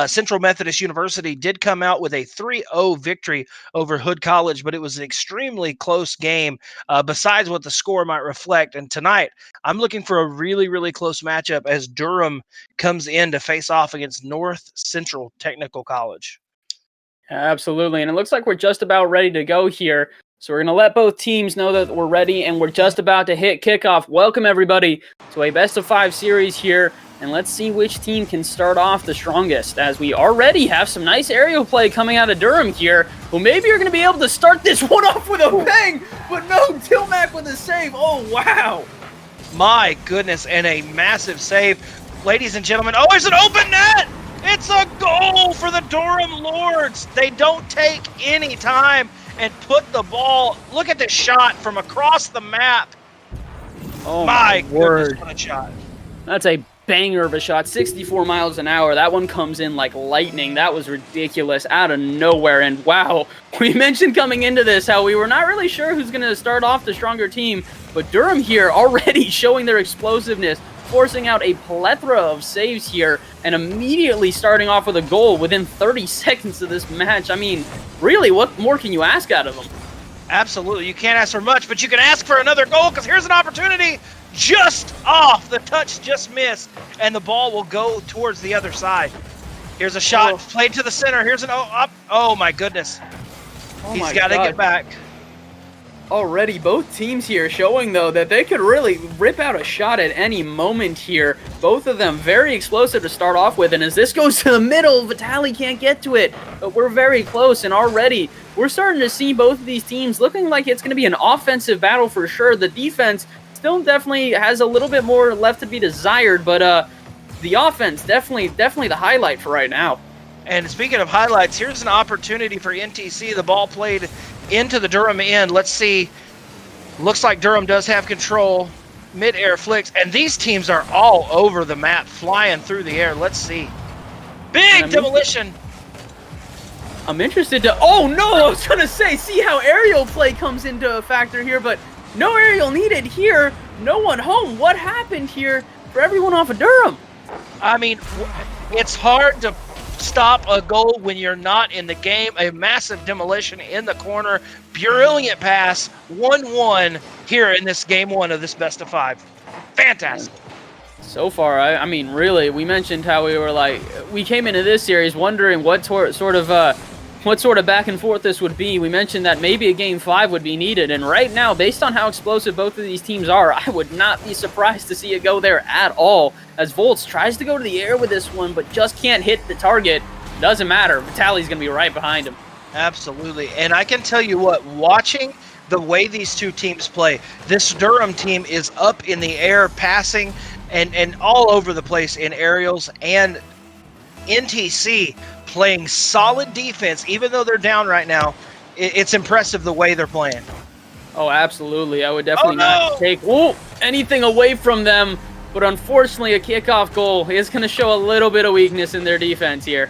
Central Methodist University, did come out with a 3-0 victory over Hood College, but it was an extremely close game, besides what the score might reflect. And tonight, I'm looking for a really, really close matchup as Durham comes in to face off against North Central Technical College. Absolutely, and it looks like we're just about ready to go here. So we're going to let both teams know that we're ready, and we're just about to hit kickoff. Welcome, everybody, to a best-of-5 series here, and let's see which team can start off the strongest, as we already have some nice aerial play coming out of Durham here, who maybe are going to be able to start this one off with a bang, but no, Tilmac with a save. Oh, wow. My goodness, and a massive save. Ladies and gentlemen, oh, it's an open net! It's a goal for the Durham Lords. They don't take any time and put the ball. Look at this shot from across the map. Oh my word. Goodness, what a shot. That's a banger of a shot, 64 miles an hour. That one comes in like lightning. That was ridiculous, out of nowhere. And wow, we mentioned coming into this how we were not really sure who's going to start off the stronger team, but Durham here already showing their explosiveness, forcing out a plethora of saves here, and immediately starting off with a goal within 30 seconds of this match. I mean, really, what more can you ask out of them? Absolutely. You can't ask for much, but you can ask for another goal, because here's an opportunity just off. The touch just missed, and the ball will go towards the other side. Here's a shot played to the center. Here's an up. Oh, my goodness. He's got to get back. Already both teams here showing, though, that they could really rip out a shot at any moment here. Both of them very explosive to start off with, and as this goes to the middle, Vitali can't get to it, but we're very close, and already we're starting to see both of these teams looking like it's going to be an offensive battle for sure. The defense still definitely has a little bit more left to be desired, but the offense definitely the highlight for right now. And speaking of highlights, here's an opportunity for NTC. The ball played into the Durham end. Let's see. Looks like Durham does have control. Mid-air flicks. And these teams are all over the map, flying through the air. Let's see. Big demolition. I'm interested to... Oh, no! I was going to say, see how aerial play comes into a factor here, but no aerial needed here. No one home. What happened here for everyone off of Durham? I mean, it's hard to stop a goal when you're not in the game. A massive demolition in the corner. Brilliant pass. 1-1 here in this game 1 of this best of 5. Fantastic. So far, I mean, really, we mentioned how we came into this series wondering what sort of back and forth this would be. We mentioned that maybe a game 5 would be needed, and right now, based on how explosive both of these teams are, I would not be surprised to see it go there at all, as Volts tries to go to the air with this one, but just can't hit the target. Doesn't matter. Vitaly's going to be right behind him. Absolutely, and I can tell you what, watching the way these two teams play, this Durham team is up in the air, passing, and all over the place in aerials, and NTC playing solid defense, even though they're down right now. It's impressive the way they're playing. Oh, absolutely. I would definitely not take anything away from them, but unfortunately a kickoff goal is going to show a little bit of weakness in their defense here.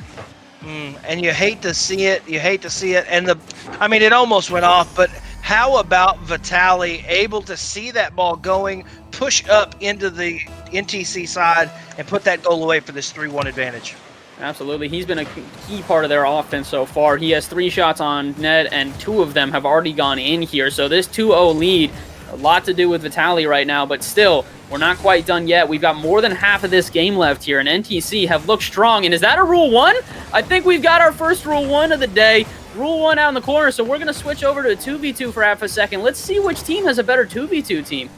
And you hate to see it. You hate to see it. And it almost went off, but how about Vitaly able to see that ball going, push up into the NTC side, and put that goal away for this 3-1 advantage? Absolutely. He's been a key part of their offense so far. He has 3 shots on net, and 2 of them have already gone in here. So this 2-0 lead, a lot to do with Vitaly right now, but still, we're not quite done yet. We've got more than half of this game left here, and NTC have looked strong. And is that a Rule 1? I think we've got our first Rule 1 of the day. Rule 1 out in the corner, so we're going to switch over to a 2v2 for half a second. Let's see which team has a better 2v2 team.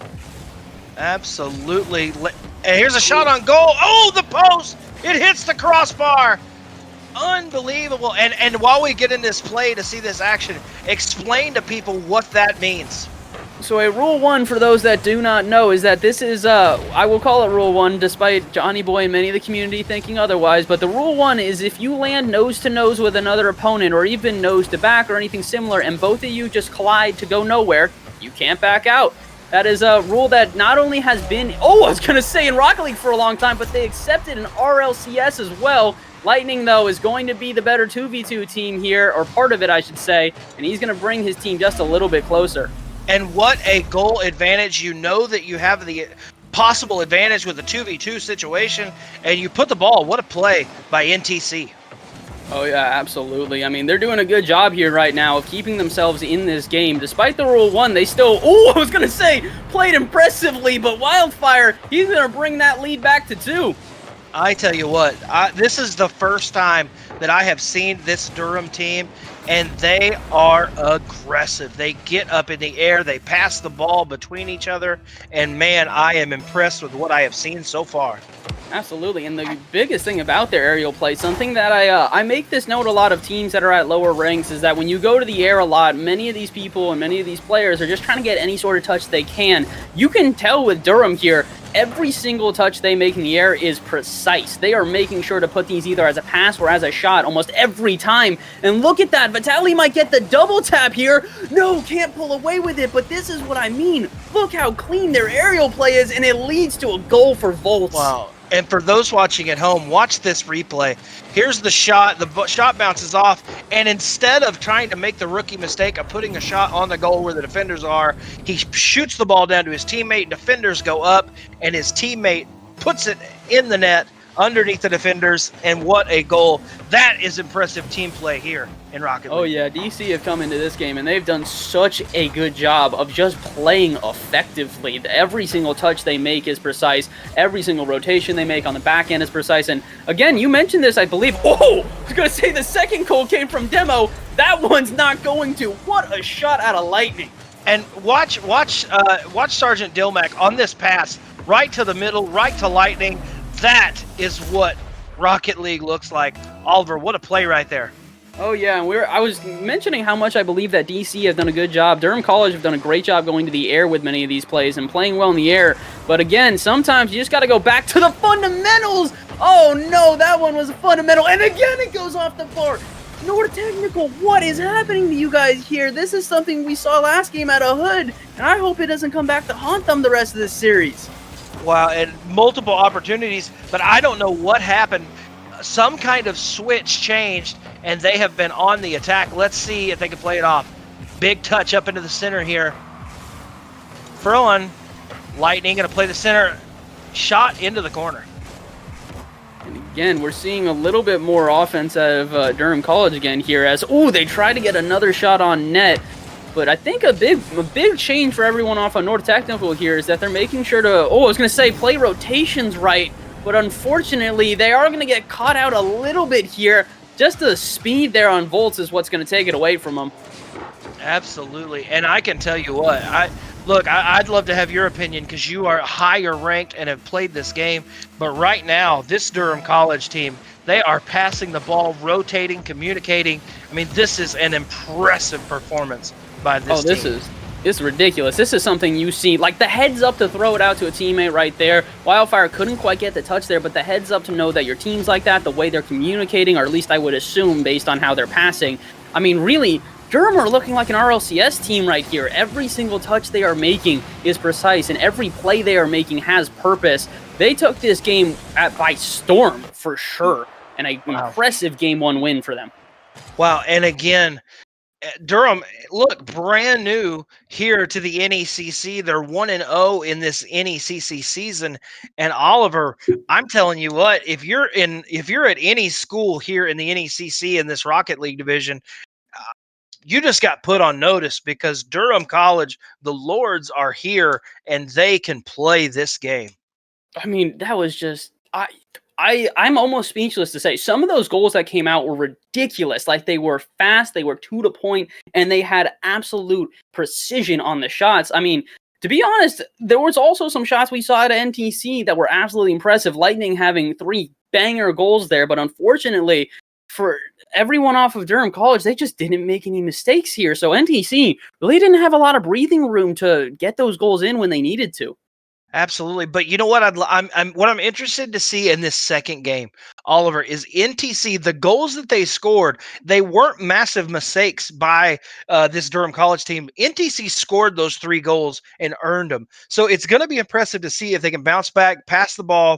Absolutely. And here's a shot on goal. Oh, the post! It hits the crossbar. Unbelievable. And while we get in this play to see this action, explain to people what that means. So a Rule 1, for those that do not know, is that this is, I will call it Rule 1, despite Johnny Boy and many of the community thinking otherwise, but the Rule 1 is if you land nose-to-nose with another opponent, or even nose-to-back or anything similar, and both of you just collide to go nowhere, you can't back out. That is a rule that not only has been, I was going to say in Rocket League for a long time, but they accepted in RLCS as well. Lightning, though, is going to be the better 2v2 team here, or part of it, I should say, and he's going to bring his team just a little bit closer. And what a goal advantage. You know that you have the possible advantage with the 2v2 situation, and you put the ball. What a play by NTC. Oh, yeah, absolutely. I mean, they're doing a good job here right now of keeping themselves in this game. Despite the Rule 1, they still, I was going to say, played impressively, but Wildfire, he's going to bring that lead back to 2. I tell you what, this is the first time that I have seen this Durham team, and they are aggressive. They get up in the air, they pass the ball between each other, and man, I am impressed with what I have seen so far. Absolutely, and the biggest thing about their aerial play, something that I make this note a lot of teams that are at lower ranks, is that when you go to the air a lot, many of these people and many of these players are just trying to get any sort of touch they can. You can tell with Durham here, every single touch they make in the air is precise. They are making sure to put these either as a pass or as a shot almost every time. And look at that, Vitaly might get the double tap here. No, can't pull away with it, but this is what I mean. Look how clean their aerial play is, and it leads to a goal for Volts. Wow. And for those watching at home, watch this replay. Here's the shot bounces off, and instead of trying to make the rookie mistake of putting a shot on the goal where the defenders are, he shoots the ball down to his teammate, and defenders go up, and his teammate puts it in the net underneath the defenders, and what a goal. That is impressive team play here in Rocket League. Oh yeah, DC have come into this game and they've done such a good job of just playing effectively. Every single touch they make is precise. Every single rotation they make on the back end is precise. And again, you mentioned this, I believe. I was going to say the second goal came from Demo. That one's not going to. What a shot out of Lightning. And watch Sergeant Dilmac on this pass, right to the middle, right to Lightning. That is what Rocket League looks like. Oliver, what a play right there. Oh yeah, and I was mentioning how much I believe that DC have done a good job. Durham College have done a great job going to the air with many of these plays and playing well in the air. But again, sometimes you just got to go back to the fundamentals. Oh no, that one was a fundamental. And again, it goes off the bar. Nord Technical, what is happening to you guys here? This is something we saw last game out of Hood, and I hope it doesn't come back to haunt them the rest of this series. Wow, and multiple opportunities, but I don't know what happened. Some kind of switch changed, and they have been on the attack. Let's see if they can play it off. Big touch up into the center here. Furlan, Lightning going to play the center. Shot into the corner. And Again, we're seeing a little bit more offense out of Durham College again here as, they try to get another shot on net. But I think a big change for everyone off on North Technical here is that they're making sure to, I was going to say play rotations right. But unfortunately, they are going to get caught out a little bit here. Just the speed there on Volts is what's going to take it away from them. Absolutely. And I can tell you what, I'd love to have your opinion because you are higher ranked and have played this game. But right now, this Durham College team, they are passing the ball, rotating, communicating. I mean, this is an impressive performance by this team. This is ridiculous. This is something you see, like the heads up to throw it out to a teammate right there. Wildfire couldn't quite get the touch there, but the heads up to know that your team's like that, the way they're communicating, or at least I would assume based on how they're passing. I mean, really, Durham are looking like an RLCS team right here. Every single touch they are making is precise, and every play they are making has purpose. They took this game by storm, for sure, and an impressive Game 1 win for them. Wow, and again, Durham, look, brand new here to the NECC. They're 1-0 in this NECC season. And Oliver, I'm telling you what, if you're at any school here in the NECC in this Rocket League division, you just got put on notice because Durham College, the Lords are here and they can play this game. I mean, that was just I'm almost speechless to say some of those goals that came out were ridiculous. Like, they were fast, they were to the point, and they had absolute precision on the shots. I mean, to be honest, there was also some shots we saw at NTC that were absolutely impressive. Lightning having 3 banger goals there, but unfortunately for everyone off of Durham College, they just didn't make any mistakes here. So NTC really didn't have a lot of breathing room to get those goals in when they needed to. Absolutely, but you know what? I'm interested to see in this second game, Oliver, is NTC. The goals that they scored, they weren't massive mistakes by this Durham College team. NTC scored those 3 goals and earned them. So it's going to be impressive to see if they can bounce back, pass the ball,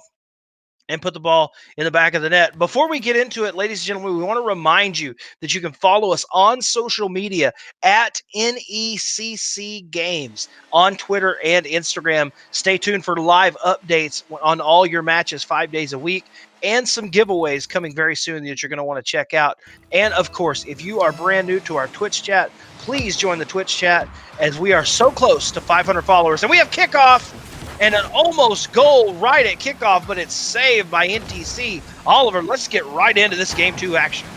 and put the ball in the back of the net. Before we get into it, ladies and gentlemen, we want to remind you that you can follow us on social media at NECC Games on Twitter and Instagram. Stay tuned for live updates on all your matches 5 days a week and some giveaways coming very soon that you're going to want to check out. And of course, if you are brand new to our Twitch chat, please join the Twitch chat as we are so close to 500 followers. And we have kickoff. And an almost goal right at kickoff, but it's saved by NTC. Oliver, let's get right into this Game 2 action.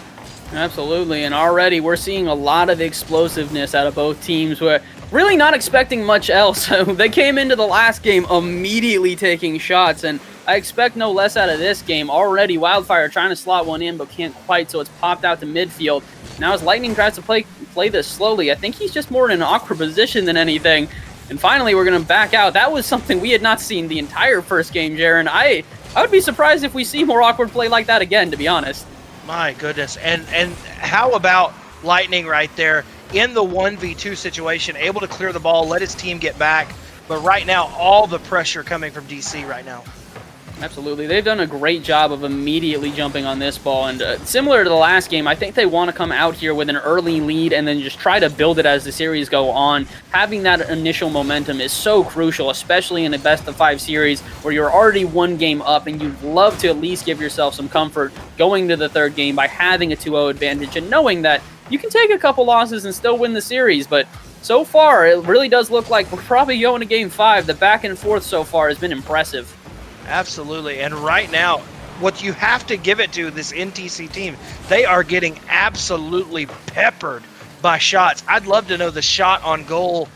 Absolutely, and already we're seeing a lot of explosiveness out of both teams. We're really not expecting much else. They came into the last game immediately taking shots, and I expect no less out of this game. Already, Wildfire trying to slot one in, but can't quite, so it's popped out to midfield. Now as Lightning tries to play this slowly, I think he's just more in an awkward position than anything. And finally, we're going to back out. That was something we had not seen the entire first game, Jaron. I would be surprised if we see more awkward play like that again, to be honest. My goodness. And how about Lightning right there in the 1v2 situation, able to clear the ball, let his team get back. But right now, all the pressure coming from DC right now. Absolutely. They've done a great job of immediately jumping on this ball. And similar to the last game, I think they want to come out here with an early lead and then just try to build it as the series go on. Having that initial momentum is so crucial, especially in a best-of-5 series where you're already 1 game up and you'd love to at least give yourself some comfort going to the 3rd game by having a 2-0 advantage and knowing that you can take a couple losses and still win the series. But so far, it really does look like we're probably going to Game 5. The back and forth so far has been impressive. Absolutely. And right now, what you have to give it to this NTC team, they are getting absolutely peppered by shots. I'd love to know the shot on goal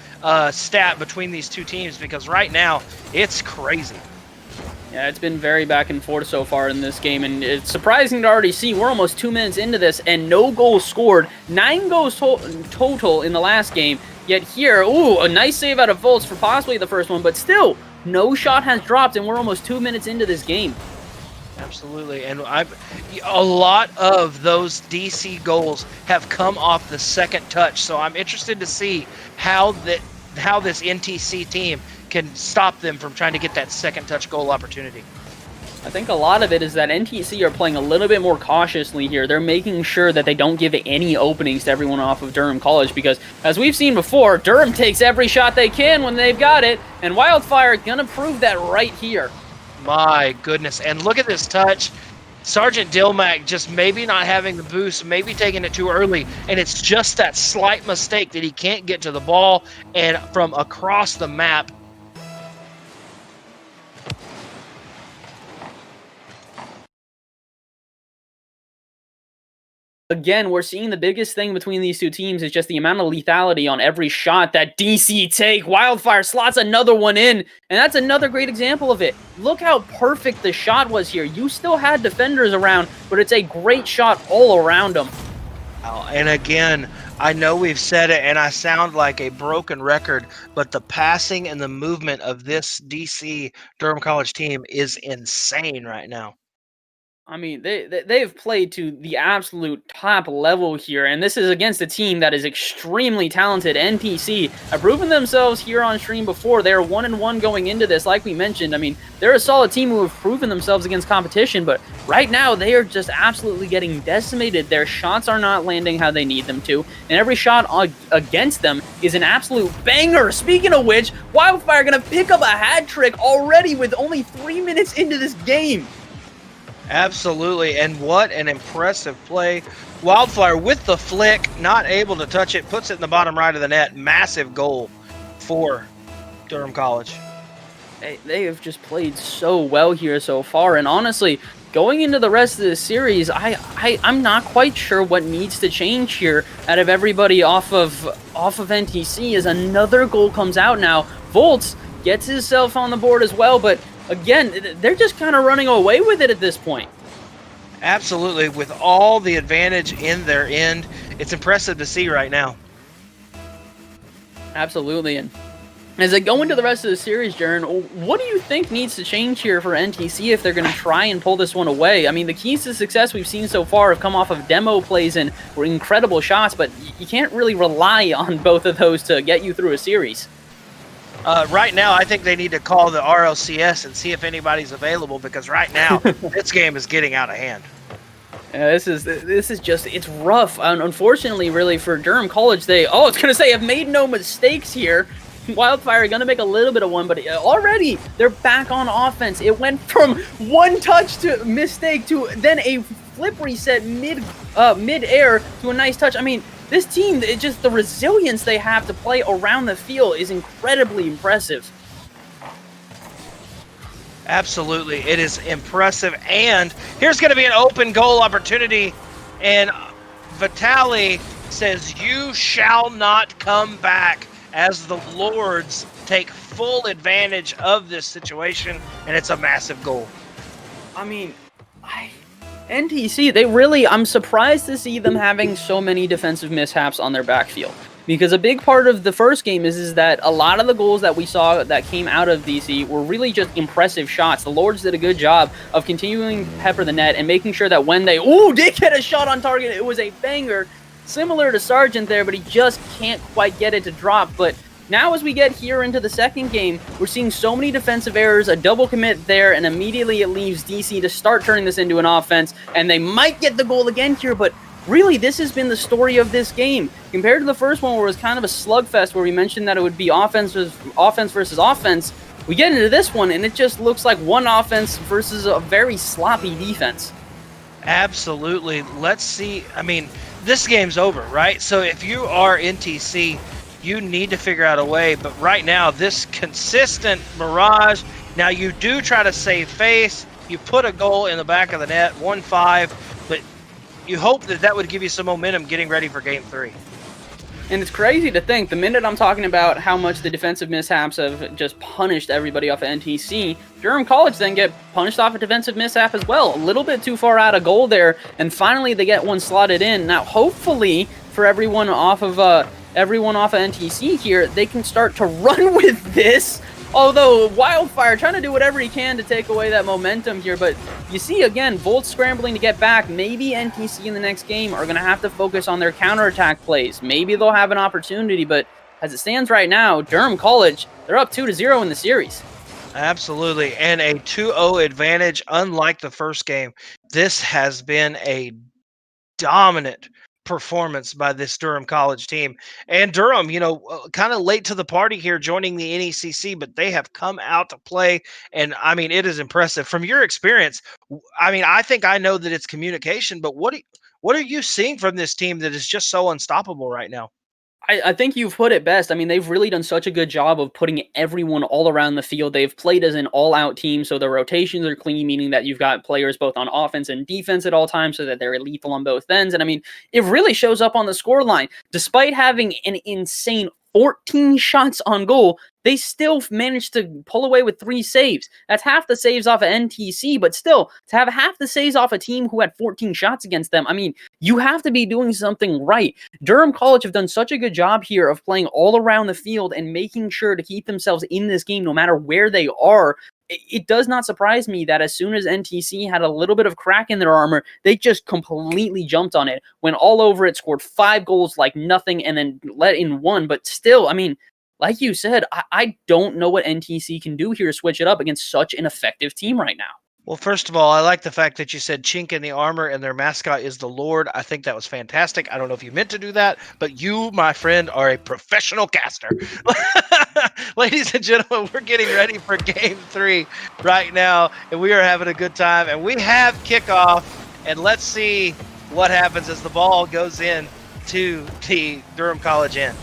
stat between these two teams because right now it's crazy. Yeah, it's been very back and forth so far in this game, and it's surprising to already see we're almost 2 minutes into this and no goals scored. 9 goals total in the last game, yet here, a nice save out of Volts for possibly the first one, but still, no shot has dropped, and we're almost 2 minutes into this game. Absolutely, and a lot of those DC goals have come off the second touch, so I'm interested to see how this NTC team can stop them from trying to get that second touch goal opportunity. I think a lot of it is that NTC are playing a little bit more cautiously here. They're making sure that they don't give any openings to everyone off of Durham College because, as we've seen before, Durham takes every shot they can when they've got it, and Wildfire gonna prove that right here. My goodness, and look at this touch. Sergeant Dilmac just maybe not having the boost, maybe taking it too early, and it's just that slight mistake that he can't get to the ball and from across the map. Again, we're seeing the biggest thing between these two teams is just the amount of lethality on every shot that DC take. Wildfire slots another one in, and that's another great example of it. Look how perfect the shot was here. You still had defenders around, but it's a great shot all around them. And again, I know we've said it, and I sound like a broken record, but the passing and the movement of this DC Durham College team is insane right now. I mean, they've played to the absolute top level here, and this is against a team that is extremely talented. NPC have proven themselves here on stream before. They're 1-1 going into this, like we mentioned. I mean, they're a solid team who have proven themselves against competition, but right now they are just absolutely getting decimated. Their shots are not landing how they need them to, and every shot against them is an absolute banger. Speaking of which, Wildfire gonna pick up a hat trick already with only 3 minutes into this game. Absolutely, and what an impressive play. Wildfire with the flick, not able to touch it, puts it in the bottom right of the net. Massive goal for Durham College. They have just played so well here so far, and honestly, going into the rest of the series, I'm not quite sure what needs to change here out of everybody off of NTC as another goal comes out now. Volts gets himself on the board as well, but again, they're just kind of running away with it at this point. Absolutely, with all the advantage in their end, it's impressive to see right now. Absolutely, and as they go into the rest of the series, Jaron, what do you think needs to change here for NTC if they're going to try and pull this one away? I mean, the keys to success we've seen so far have come off of demo plays and were incredible shots, but you can't really rely on both of those to get you through a series. Right now, I think they need to call the RLCS and see if anybody's available, because right now, this game is getting out of hand. This is just, it's rough. Unfortunately, really, for Durham College, have made no mistakes here. Wildfire are going to make a little bit of one, but already they're back on offense. It went from one touch to mistake to then a flip reset mid-air to a nice touch. I mean, this team, just the resilience they have to play around the field is incredibly impressive. Absolutely, it is impressive. And here's going to be an open goal opportunity. And Vitali says, "You shall not come back," as the Lords take full advantage of this situation. And it's a massive goal. I mean, NTC, I'm surprised to see them having so many defensive mishaps on their backfield. Because a big part of the first game is that a lot of the goals that we saw that came out of DC were really just impressive shots. The Lords did a good job of continuing to pepper the net and making sure that when they did get a shot on target, it was a banger. Similar to Sargent there, but he just can't quite get it to drop. But now as we get here into the second game, we're seeing so many defensive errors, a double commit there, and immediately it leaves DC to start turning this into an offense, and they might get the goal again here, but really this has been the story of this game. Compared to the first one where it was kind of a slugfest where we mentioned that it would be offense versus offense, we get into this one and it just looks like one offense versus a very sloppy defense. Absolutely. Let's see. I mean, this game's over, right? So if you are NTC, you need to figure out a way, but right now, this consistent barrage, now you do try to save face, you put a goal in the back of the net, 1-5, but you hope that would give you some momentum getting ready for Game 3. And it's crazy to think, the minute I'm talking about how much the defensive mishaps have just punished everybody off of NTC, Durham College then get punished off a defensive mishap as well. A little bit too far out of goal there, and finally they get one slotted in. Now, hopefully, for everyone off of NTC here, they can start to run with this. Although Wildfire trying to do whatever he can to take away that momentum here, but you see again, Volt scrambling to get back. Maybe NTC in the next game are going to have to focus on their counterattack plays. Maybe they'll have an opportunity, but as it stands right now, Durham College, they're up 2-0 in the series. Absolutely, and a 2-0 advantage, unlike the first game. This has been a dominant performance by this Durham College team. And Durham, kind of late to the party here, joining the NECC, but they have come out to play. And I mean, it is impressive. From your experience, I mean, I think I know that it's communication, but what are you seeing from this team that is just so unstoppable right now? I think you've put it best. I mean, they've really done such a good job of putting everyone all around the field. They've played as an all-out team, so the rotations are clean, meaning that you've got players both on offense and defense at all times so that they're lethal on both ends. And I mean, it really shows up on the scoreline. Despite having an insane 14 shots on goal, they still managed to pull away with 3 saves. That's half the saves off of NTC, but still, to have half the saves off a team who had 14 shots against them, I mean, you have to be doing something right. Durham College have done such a good job here of playing all around the field and making sure to keep themselves in this game no matter where they are. It does not surprise me that as soon as NTC had a little bit of crack in their armor, they just completely jumped on it, went all over it, scored 5 goals like nothing, and then let in 1. But still, I mean, like you said, I don't know what NTC can do here to switch it up against such an effective team right now. Well, first of all, I like the fact that you said chink in the armor and their mascot is the Lord. I think that was fantastic. I don't know if you meant to do that, but you, my friend, are a professional caster. Ladies and gentlemen, we're getting ready for Game 3 right now, and we are having a good time. And we have kickoff, and let's see what happens as the ball goes in to the Durham College end.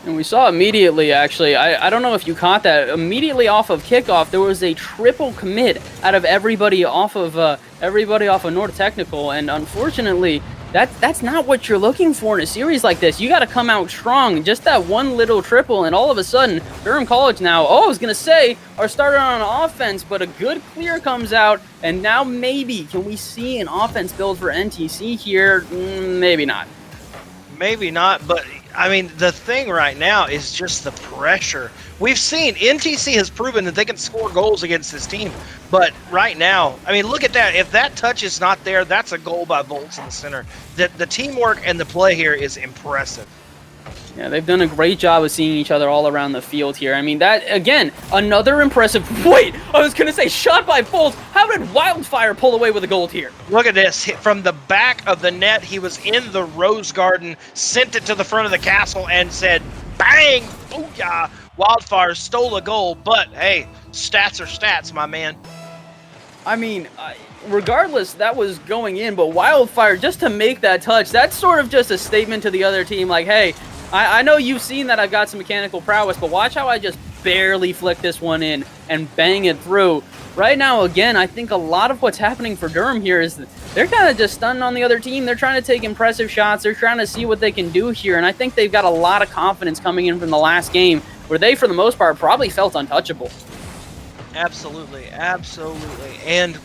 And we saw immediately, actually, I don't know if you caught that, immediately off of kickoff, there was a triple commit out of everybody off of North Technical, and unfortunately, that's not what you're looking for in a series like this. You got to come out strong. Just that one little triple, and all of a sudden, Durham College now, I was going to say, are starting on offense, but a good clear comes out, and now maybe, can we see an offense build for NTC here? Maybe not. Maybe not, but I mean, the thing right now is just the pressure. We've seen NTC has proven that they can score goals against this team, but right now, I mean, look at that. If that touch is not there, that's a goal by Volts in the center. The teamwork and the play here is impressive. Yeah, they've done a great job of seeing each other all around the field here. I mean, that, again, another impressive... Wait, I was going to say shot by Volts. How did Wildfire pull away with a goal here? Look at this. From the back of the net, he was in the Rose Garden, sent it to the front of the castle, and said, bang, booyah. Wildfire stole a goal, but, hey, stats are stats, my man. I mean... regardless, that was going in, but Wildfire, just to make that touch, that's sort of just a statement to the other team, like, hey, I know you've seen that I've got some mechanical prowess, but watch how I just barely flick this one in and bang it through. Right now, again, I think a lot of what's happening for Durham here is that they're kind of just stunned on the other team. They're trying to take impressive shots. They're trying to see what they can do here, and I think they've got a lot of confidence coming in from the last game, where they, for the most part, probably felt untouchable. Absolutely, absolutely. And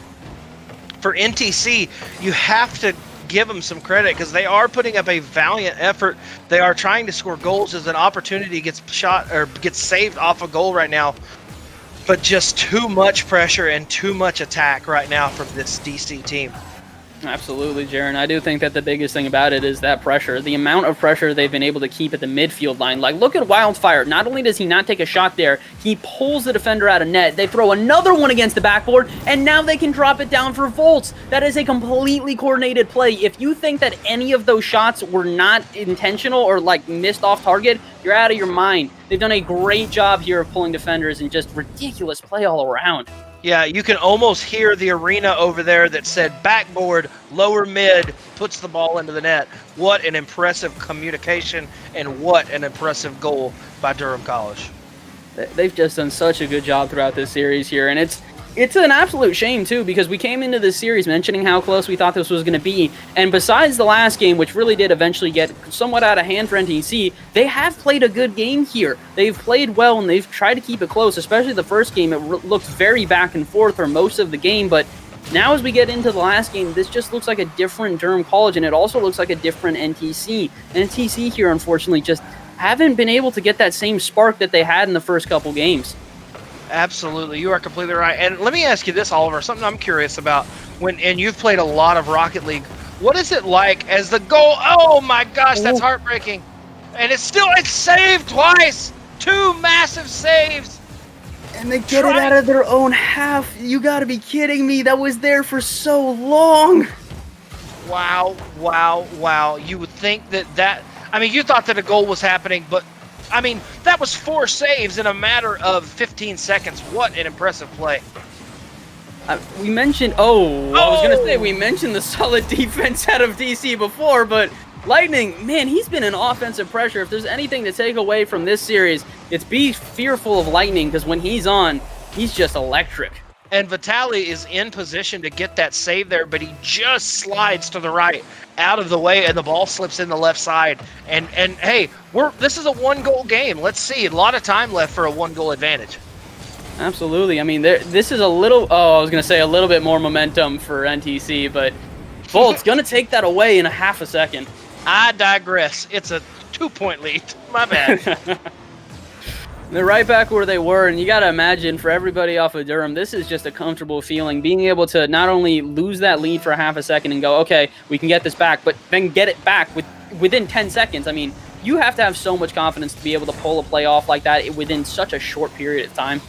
for NTC, you have to give them some credit because they are putting up a valiant effort. They are trying to score goals as an opportunity gets shot or gets saved off a goal right now. But just too much pressure and too much attack right now from this DC team. Absolutely, Jaron. I do think that the biggest thing about it is that pressure. The amount of pressure they've been able to keep at the midfield line. Like, look at Wildfire. Not only does he not take a shot there, he pulls the defender out of net. They throw another one against the backboard, and now they can drop it down for Volts. That is a completely coordinated play. If you think that any of those shots were not intentional or, like, missed off target, you're out of your mind. They've done a great job here of pulling defenders and just ridiculous play all around. Yeah, you can almost hear the arena over there that said backboard, lower mid, puts the ball into the net. What an impressive communication and what an impressive goal by Durham College. They've just done such a good job throughout this series here, and it's an absolute shame, too, because we came into this series mentioning how close we thought this was going to be, and besides the last game, which really did eventually get somewhat out of hand for NTC, they have played a good game here. They've played well, and they've tried to keep it close, especially the first game. It looked very back and forth for most of the game, but now as we get into the last game, this just looks like a different Durham College, and it also looks like a different NTC. NTC here, unfortunately, just haven't been able to get that same spark that they had in the first couple games. Absolutely, you are completely right. And let me ask you this, Oliver, something I'm curious about. And you've played a lot of Rocket League. What is it like as the goal? Oh my gosh, that's heartbreaking. And it's saved twice. 2 massive saves. And they get it out of their own half. You gotta be kidding me. That was there for so long. Wow, wow, wow. You would think that I mean, you thought that a goal was happening, but I mean, that was 4 saves in a matter of 15 seconds. What an impressive play. We mentioned, I was going to say, we mentioned the solid defense out of DC before, but Lightning, man, he's been an offensive pressure. If there's anything to take away from this series, it's be fearful of Lightning, because when he's on, he's just electric. And Vitali is in position to get that save there, but he just slides to the right, out of the way, and the ball slips in the left side. And hey, this is a 1-goal game. Let's see, a lot of time left for a 1-goal advantage. Absolutely. I mean, this is a little, I was going to say a little bit more momentum for NTC, but Volt's going to take that away in a half a second. I digress. It's a 2-point lead. My bad. They're right back where they were, and you got to imagine for everybody off of Durham, this is just a comfortable feeling, being able to not only lose that lead for a half a second and go, okay, we can get this back, but then get it back within 10 seconds. I mean, you have to have so much confidence to be able to pull a play off like that within such a short period of time.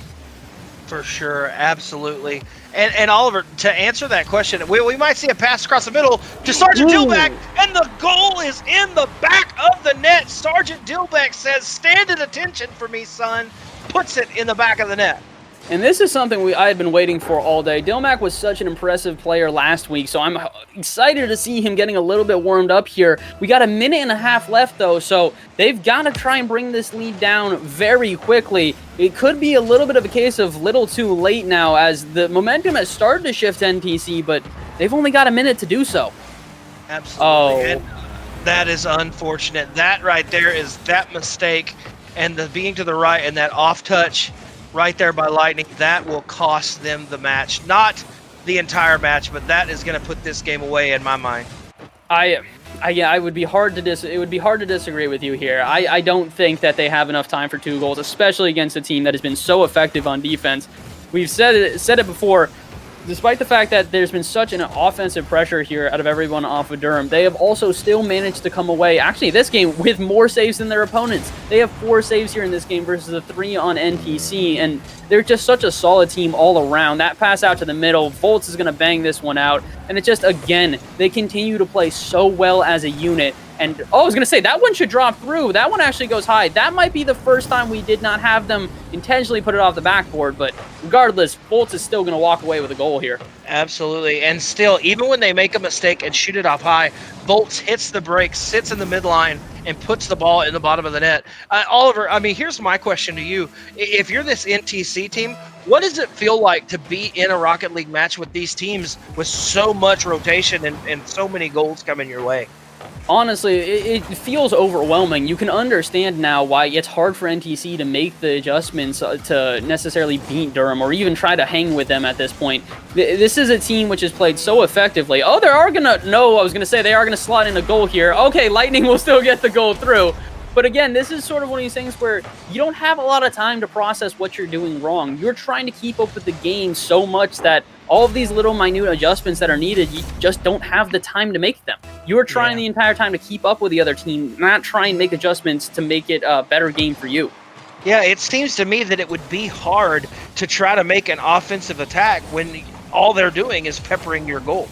For sure, absolutely. And Oliver, to answer that question, we might see a pass across the middle to Sergeant Dillbeck, and the goal is in the back of the net. Sergeant Dillbeck says, stand at attention for me, son. Puts it in the back of the net. And this is something I had been waiting for all day. Dilmac was such an impressive player last week, so I'm excited to see him getting a little bit warmed up here. We got a minute and a half left, though, so they've got to try and bring this lead down very quickly. It could be a little bit of a case of little too late now, as the momentum has started to shift to NTC, but they've only got a minute to do so. Absolutely. And that is unfortunate. That right there is that mistake, and the being to the right and that off touch right there by Lightning, that will cost them the match. Not the entire match, but that is going to put this game away in my mind. It would be hard to disagree with you here. I don't think that they have enough time for 2 goals, especially against a team that has been so effective on defense. We've said it before. Despite the fact that there's been such an offensive pressure here out of everyone off of Durham, they have also still managed to come away, actually this game, with more saves than their opponents. They have 4 saves here in this game versus the 3 on NTC, and they're just such a solid team all around. That pass out to the middle, Volts is going to bang this one out, and it just, again, they continue to play so well as a unit. And, I was going to say, that one should drop through. That one actually goes high. That might be the first time we did not have them intentionally put it off the backboard, but regardless, Volts is still going to walk away with a goal here. Absolutely. And still, even when they make a mistake and shoot it off high, Volts hits the brakes, sits in the midline, and puts the ball in the bottom of the net. Oliver, I mean, here's my question to you. If you're this NTC team, what does it feel like to be in a Rocket League match with these teams with so much rotation and so many goals coming your way? Honestly, it feels overwhelming. You can understand now why it's hard for NTC to make the adjustments to necessarily beat Durham or even try to hang with them at this point. This is a team which has played so effectively. Oh, they are going to slot in a goal here. Okay, Lightning will still get the goal through. But again, this is sort of one of these things where you don't have a lot of time to process what you're doing wrong. You're trying to keep up with the game so much that all of these little minute adjustments that are needed, you just don't have the time to make them. You're trying the entire time to keep up with the other team, not try and make adjustments to make it a better game for you. Yeah, it seems to me that it would be hard to try to make an offensive attack when all they're doing is peppering your goal.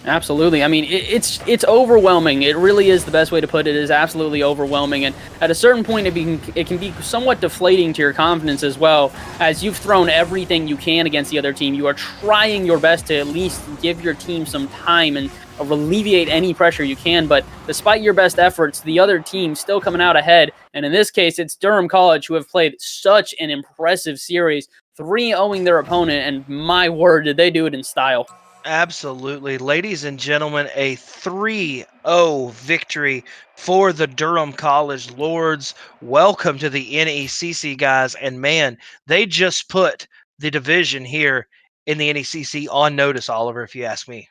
Absolutely. I mean, it's overwhelming. It really is the best way to put it. It is absolutely overwhelming. And at a certain point, it can be somewhat deflating to your confidence as well, as you've thrown everything you can against the other team. You are trying your best to at least give your team some time and alleviate any pressure you can. But despite your best efforts, the other team still coming out ahead. And in this case, it's Durham College, who have played such an impressive series, 3-0ing their opponent. And my word, did they do it in style. Absolutely. Ladies and gentlemen, a 3-0 victory for the Durham College Lords. Welcome to the NECC, guys. And man, they just put the division here in the NECC on notice, Oliver, if you ask me.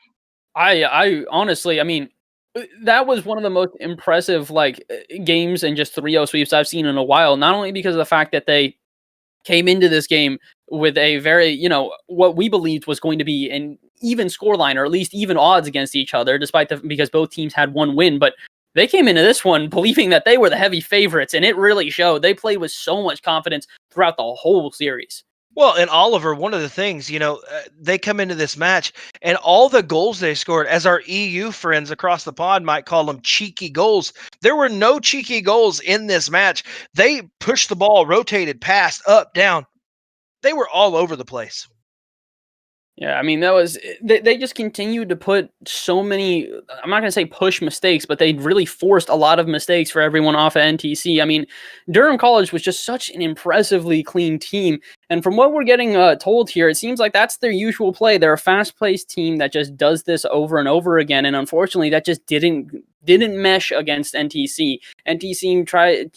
I honestly, I mean, that was one of the most impressive games and just 3-0 sweeps I've seen in a while. Not only because of the fact that they came into this game with a very, what we believed was going to be an even scoreline, or at least even odds against each other, because both teams had one win, but they came into this one believing that they were the heavy favorites, and it really showed. They played with so much confidence throughout the whole series. Well, and Oliver, one of the things, they come into this match and all the goals they scored, as our EU friends across the pond might call them cheeky goals, there were no cheeky goals in this match. They pushed the ball, rotated, passed, up, down. They were all over the place. Yeah, I mean, they just continued to put so many, I'm not going to say push mistakes, but they really forced a lot of mistakes for everyone off of NTC. I mean, Durham College was just such an impressively clean team. And from what we're getting told here, it seems like that's their usual play. They're a fast-paced team that just does this over and over again. And unfortunately, that just didn't mesh against NTC. NTC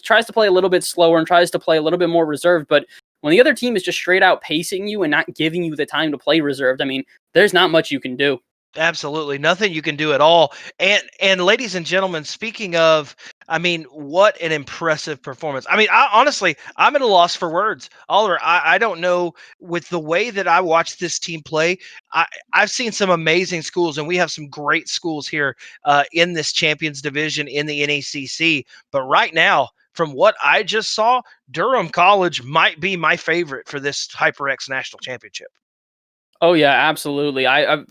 tries to play a little bit slower and tries to play a little bit more reserved, but when the other team is just straight out pacing you and not giving you the time to play reserved, I mean, there's not much you can do. Absolutely nothing you can do at all. And ladies and gentlemen, speaking of, I mean, what an impressive performance. I mean, honestly, I'm at a loss for words. Oliver, I don't know, with the way that I watch this team play, I've seen some amazing schools, and we have some great schools here in this Champions Division in the NECC. But right now, from what I just saw, Durham College might be my favorite for this HyperX National Championship. Oh yeah, absolutely. I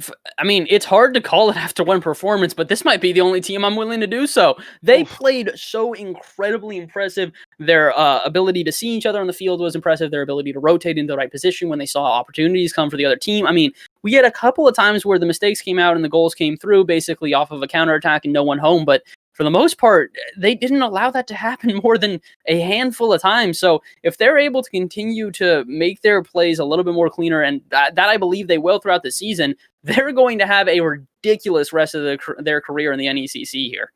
mean, it's hard to call it after one performance, but this might be the only team I'm willing to do so. They played so incredibly impressive. Their ability to see each other on the field was impressive. Their ability to rotate into the right position when they saw opportunities come for the other team. I mean, we had a couple of times where the mistakes came out and the goals came through basically off of a counterattack and no one home, but for the most part, they didn't allow that to happen more than a handful of times. So if they're able to continue to make their plays a little bit more cleaner, and that I believe they will throughout the season, they're going to have a ridiculous rest of their career in the NECC here.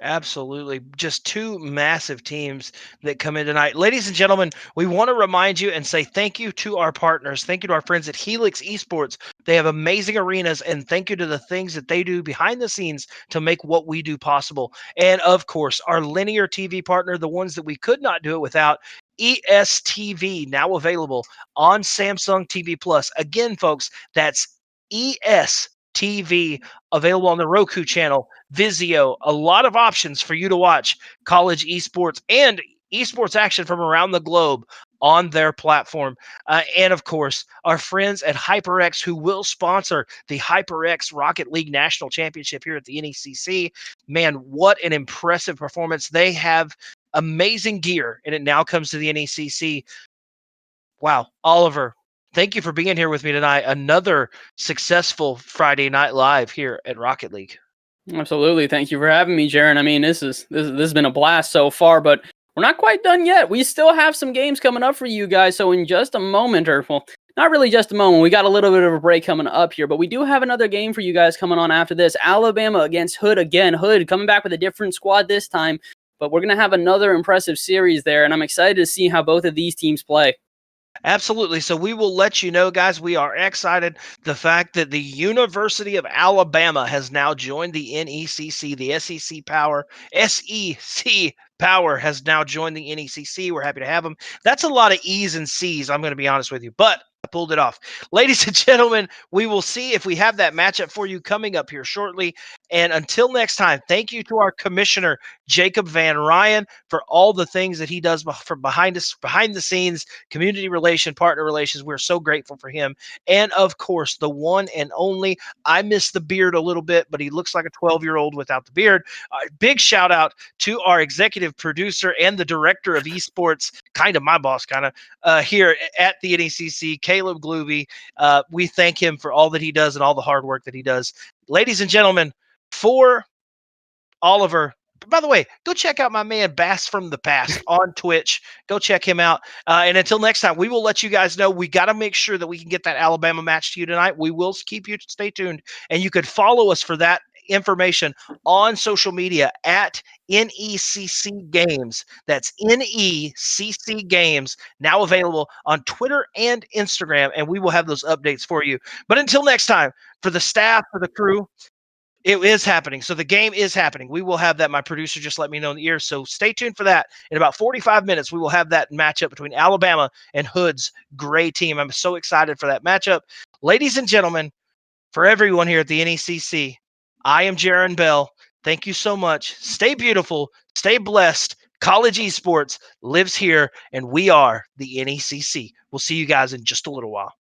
Absolutely. Just two massive teams that come in tonight. Ladies and gentlemen, we want to remind you and say thank you to our partners. Thank you to our friends at Helix Esports. They have amazing arenas, and thank you to the things that they do behind the scenes to make what we do possible. And of course, our linear TV partner, the ones that we could not do it without, ESTV, now available on Samsung TV Plus. Again, folks, that's ESTV, available on the Roku channel, Vizio, a lot of options for you to watch college esports and esports action from around the globe on their platform. And of course, our friends at HyperX, who will sponsor the HyperX Rocket League National Championship here at the NECC. Man, what an impressive performance. They have amazing gear, and it now comes to the NECC. Wow, Oliver, thank you for being here with me tonight. Another successful Friday Night Live here at Rocket League. Absolutely. Thank you for having me, Jaron. I mean, this has been a blast so far, but we're not quite done yet. We still have some games coming up for you guys. So in just a moment, or well, not really just a moment, we got a little bit of a break coming up here, but we do have another game for you guys coming on after this. Alabama against Hood again. Hood coming back with a different squad this time, but we're going to have another impressive series there, and I'm excited to see how both of these teams play. Absolutely. So we will let you know, guys, we are excited. The fact that the University of Alabama has now joined the NECC, the SEC Power has now joined the NECC. We're happy to have them. That's a lot of E's and C's, I'm going to be honest with you, but I pulled it off. Ladies and gentlemen, we will see if we have that matchup for you coming up here shortly. And until next time, thank you to our commissioner, Jacob Van Ryan, for all the things that he does from behind the scenes, community relation, partner relations. We're so grateful for him. And of course, the one and only, I miss the beard a little bit, but he looks like a 12-year-old without the beard. Big shout out to our executive producer and the director of esports, kind of my boss, here at the NECC, Caleb Glooby. We thank him for all that he does and all the hard work that he does. Ladies and gentlemen, for Oliver, by the way, go check out my man Bass from the Past on Twitch. Go check him out. And until next time, we will let you guys know. We got to make sure that we can get that Alabama match to you tonight. We will keep you stay tuned, and you could follow us for that information on social media at NECC Games. That's NECC Games, now available on Twitter and Instagram, and we will have those updates for you. But until next time, for the staff, for the crew, it is happening. So the game is happening. We will have that. My producer just let me know in the ear. So stay tuned for that. In about 45 minutes, we will have that matchup between Alabama and Hood's Gray team. I'm so excited for that matchup. Ladies and gentlemen, for everyone here at the NECC, I am Jaron Bell. Thank you so much. Stay beautiful. Stay blessed. College esports lives here, and we are the NECC. We'll see you guys in just a little while.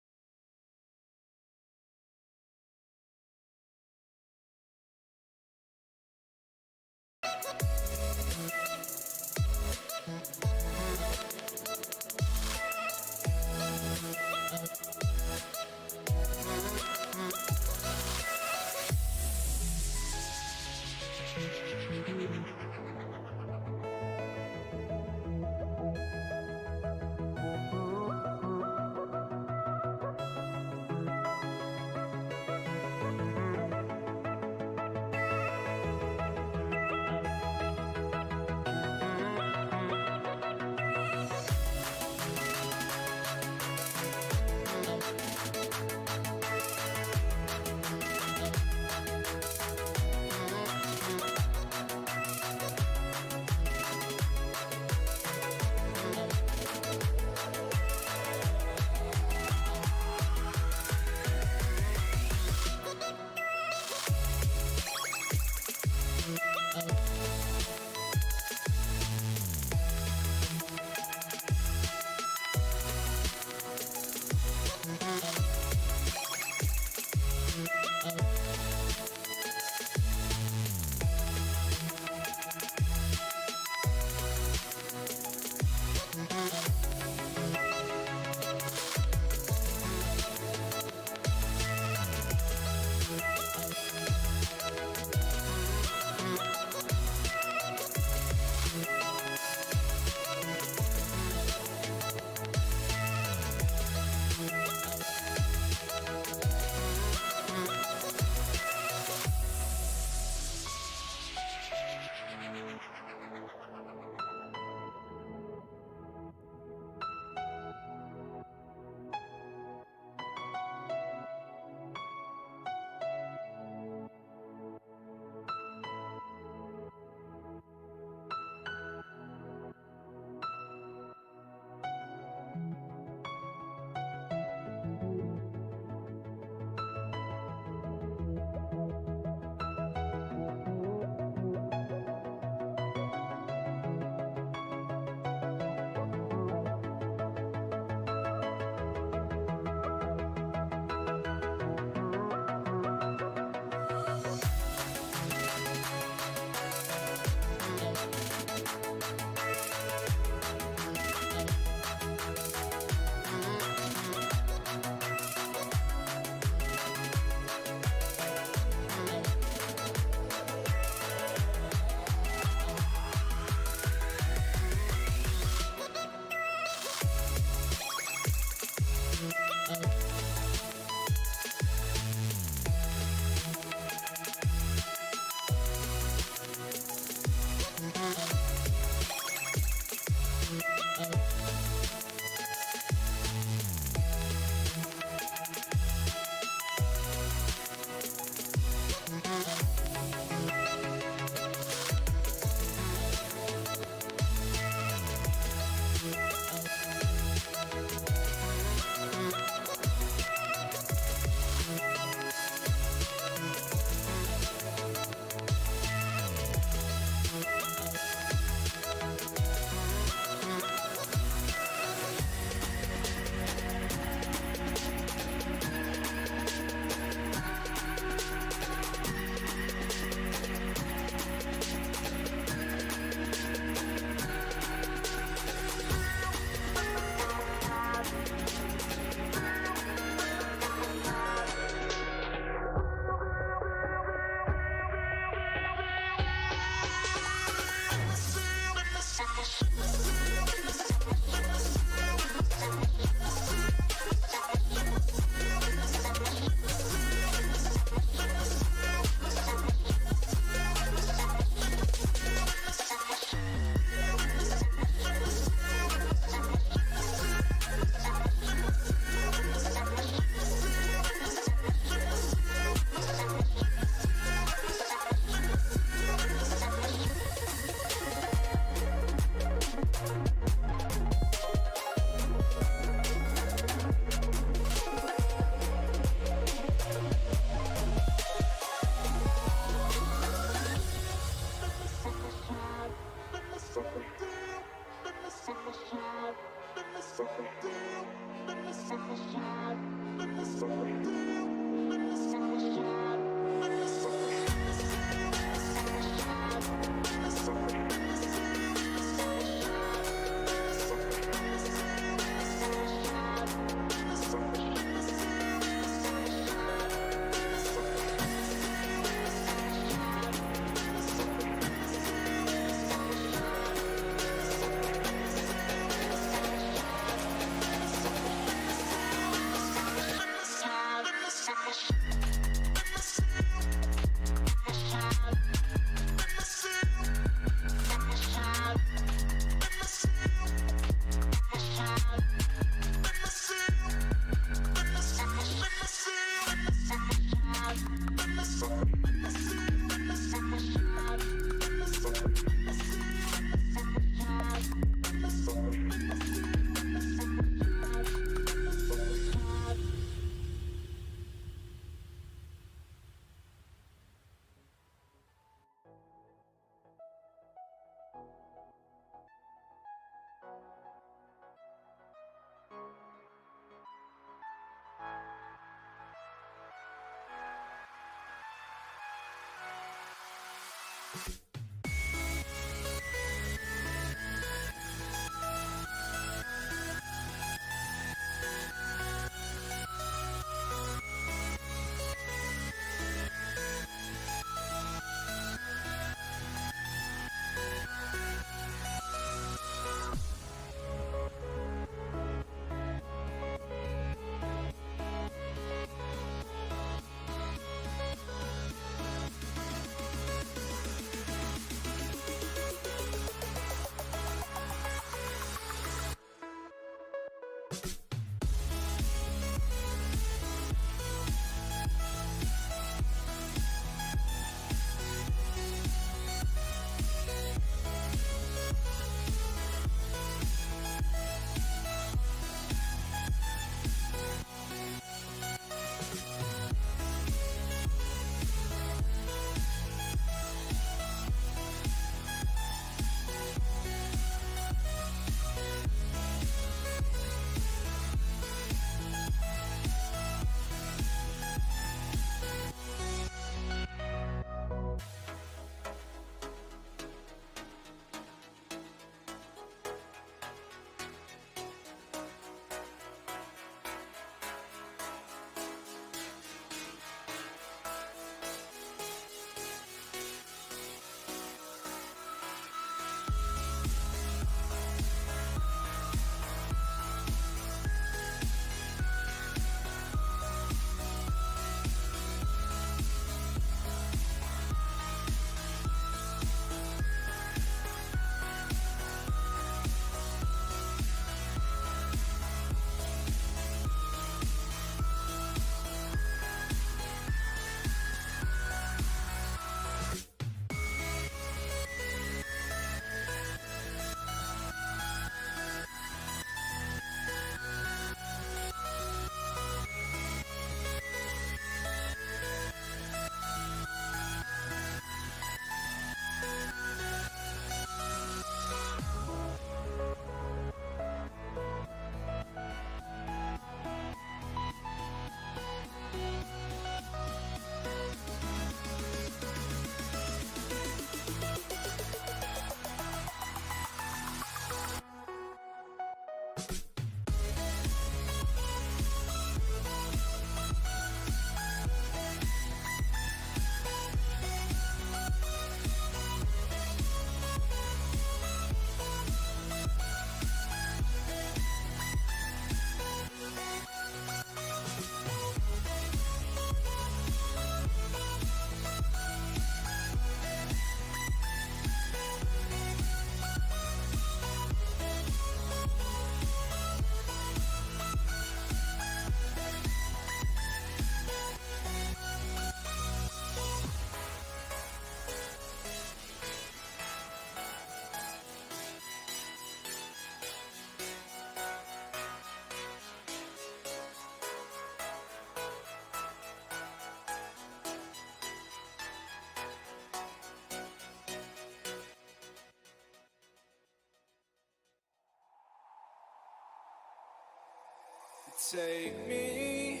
Take me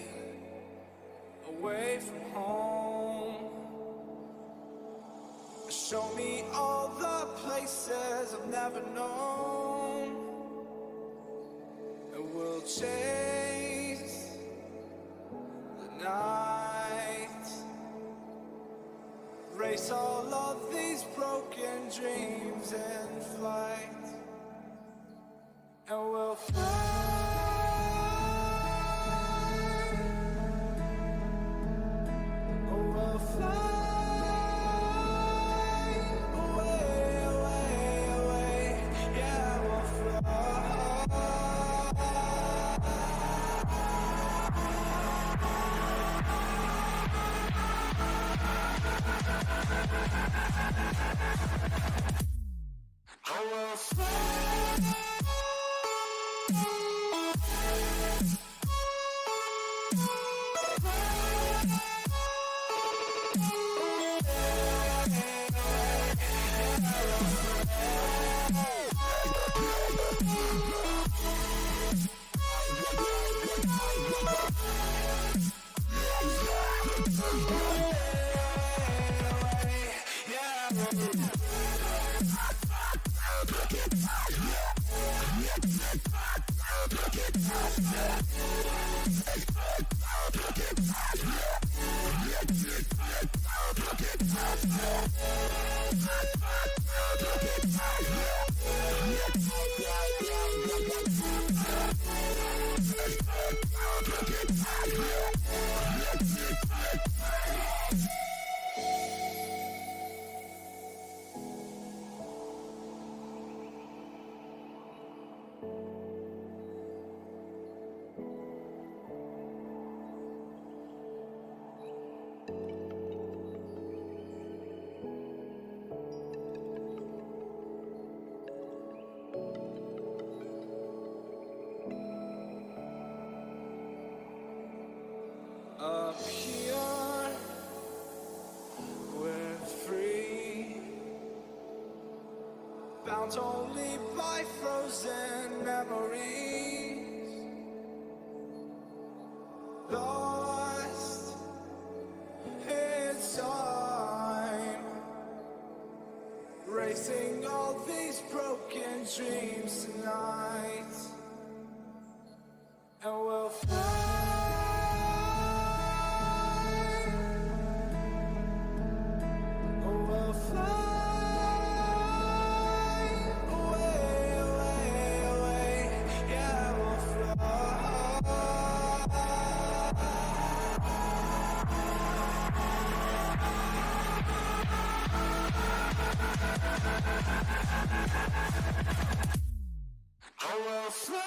away from home. Show me all the places I've never known. And we'll chase the night, race all of these broken dreams in flight. And we'll fly. Yeah. Up here, we're free, bound only by frozen memories, lost in time, racing all these broken dreams tonight, and we'll fly. We'll fly away, away, away. Yeah, we'll fly. Oh, we'll fly.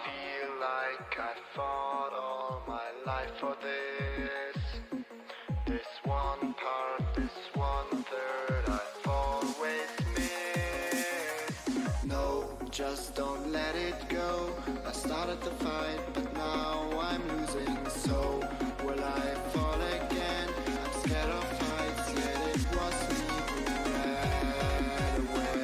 feel like I fought all my life for this. This one part, this 1/3 I've always missed. No, just don't let it go. I started the fight, but now I'm losing. So will I fall again? I'm scared of heights, yet it was me who ran away.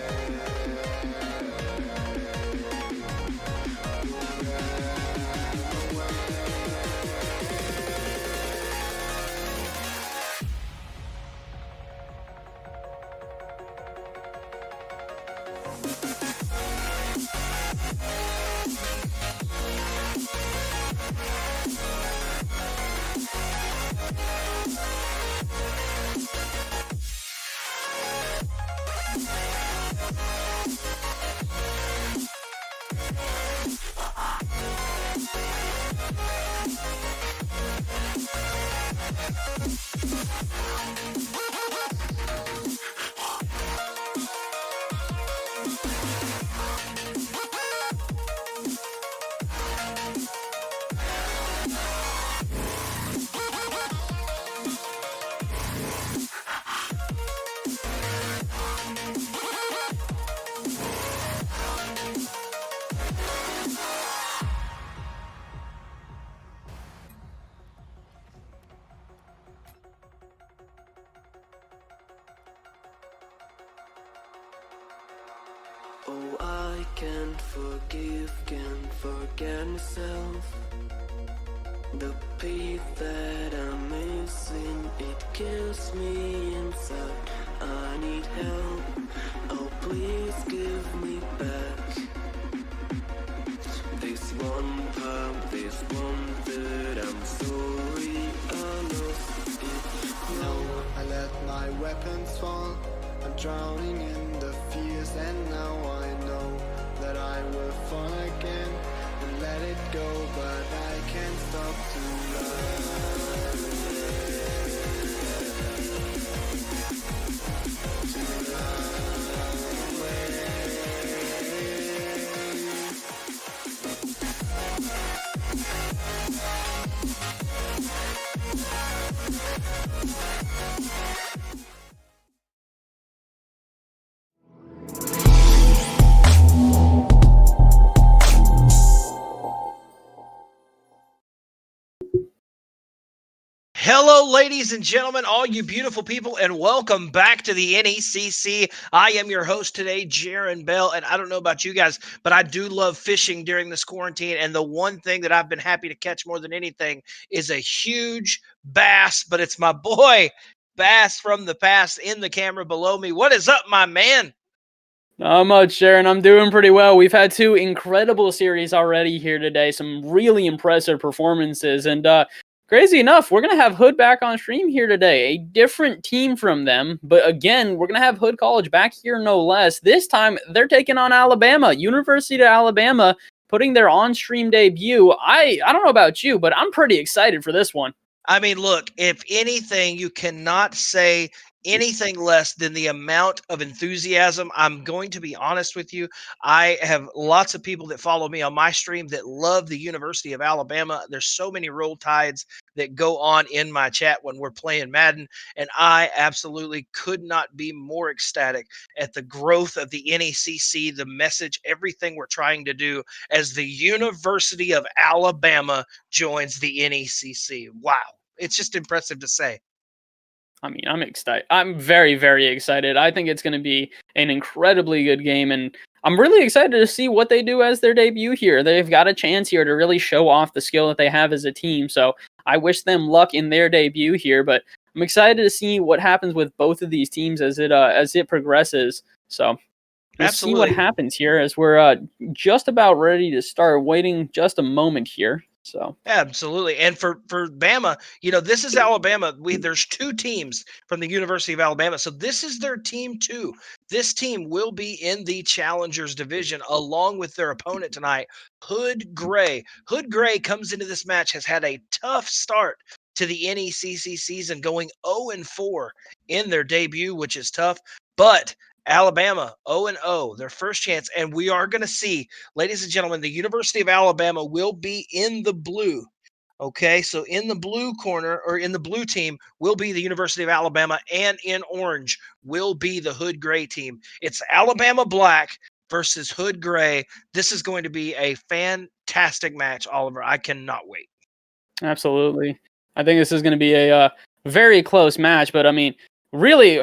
Oh, I can't forget myself. The peace that I'm missing, it kills me inside. I need help, oh please give me back. This one part, this 1/3, I'm sorry I lost it. No, I let my weapons fall. I'm drowning in the fears, and now I know that I will fall again and let it go, but I can't stop to run away. Hello, ladies and gentlemen, all you beautiful people, and welcome back to the NECC. I am your host today, Jaron Bell, and I don't know about you guys, but I do love fishing during this quarantine, and the one thing that I've been happy to catch more than anything is a huge bass, but it's my boy, Bass from the Past, in the camera below me. What is up, my man? Not much, Sharon. I'm doing pretty well. We've had two incredible series already here today, some really impressive performances, and crazy enough, we're going to have Hood back on stream here today. A different team from them, but again, we're going to have Hood College back here no less. This time, they're taking on Alabama. University of Alabama putting their on-stream debut. I don't know about you, but I'm pretty excited for this one. I mean, look, if anything, you cannot say anything less than the amount of enthusiasm. I'm going to be honest with you. I have lots of people that follow me on my stream that love the University of Alabama. There's so many Roll Tides that go on in my chat when we're playing Madden, and I absolutely could not be more ecstatic at the growth of the NECC, the message, everything we're trying to do as the University of Alabama joins the NECC. Wow. It's just impressive to say. I mean, I'm excited. I'm very, very excited. I think it's going to be an incredibly good game, and I'm really excited to see what they do as their debut here. They've got a chance here to really show off the skill that they have as a team, so I wish them luck in their debut here, but I'm excited to see what happens with both of these teams as it progresses. So we'll see what happens here as we're just about ready to start. Waiting just a moment here. So absolutely. And for Bama, this is Alabama. There's two teams from the University of Alabama. So this is their team too. This team will be in the Challengers division along with their opponent tonight, Hood Gray. Hood Gray comes into this match, has had a tough start to the NECC season, going 0-4 in their debut, which is tough. But Alabama 0-0, their first chance, and we are going to see, ladies and gentlemen, the University of Alabama will be in the blue. Okay, so in the blue corner, or in the blue team, will be the University of Alabama, and in orange will be the Hood Gray team. It's Alabama Black versus Hood Gray. This is going to be a fantastic match, Oliver. I cannot wait. Absolutely. I think this is going to be a very close match, but I mean, really,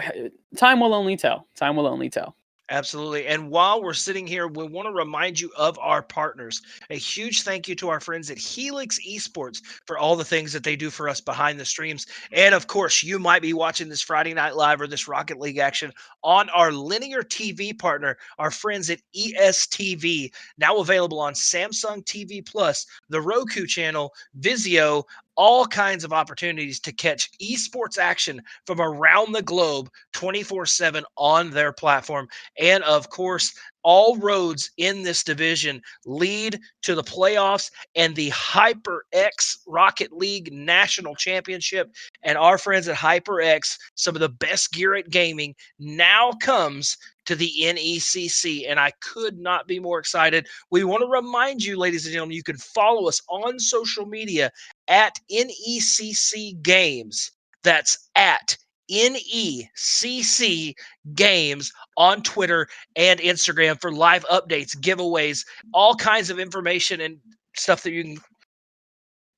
time will only tell. Time will only tell. Absolutely. And while we're sitting here, we want to remind you of our partners. A huge thank you to our friends at Helix Esports for all the things that they do for us behind the streams. And of course, you might be watching this Friday Night Live or this Rocket League action on our linear TV partner, our friends at ESTV, now available on Samsung TV Plus, the Roku channel, Vizio, all kinds of opportunities to catch esports action from around the globe 24/7 on their platform. And of course, all roads in this division lead to the playoffs and the HyperX Rocket League National Championship. And our friends at HyperX, some of the best gear at gaming, now comes to the NECC, and I could not be more excited. We want to remind you, ladies and gentlemen, you can follow us on social media at NECC Games. That's at NECC Games on Twitter and Instagram for live updates, giveaways, all kinds of information and stuff that you can.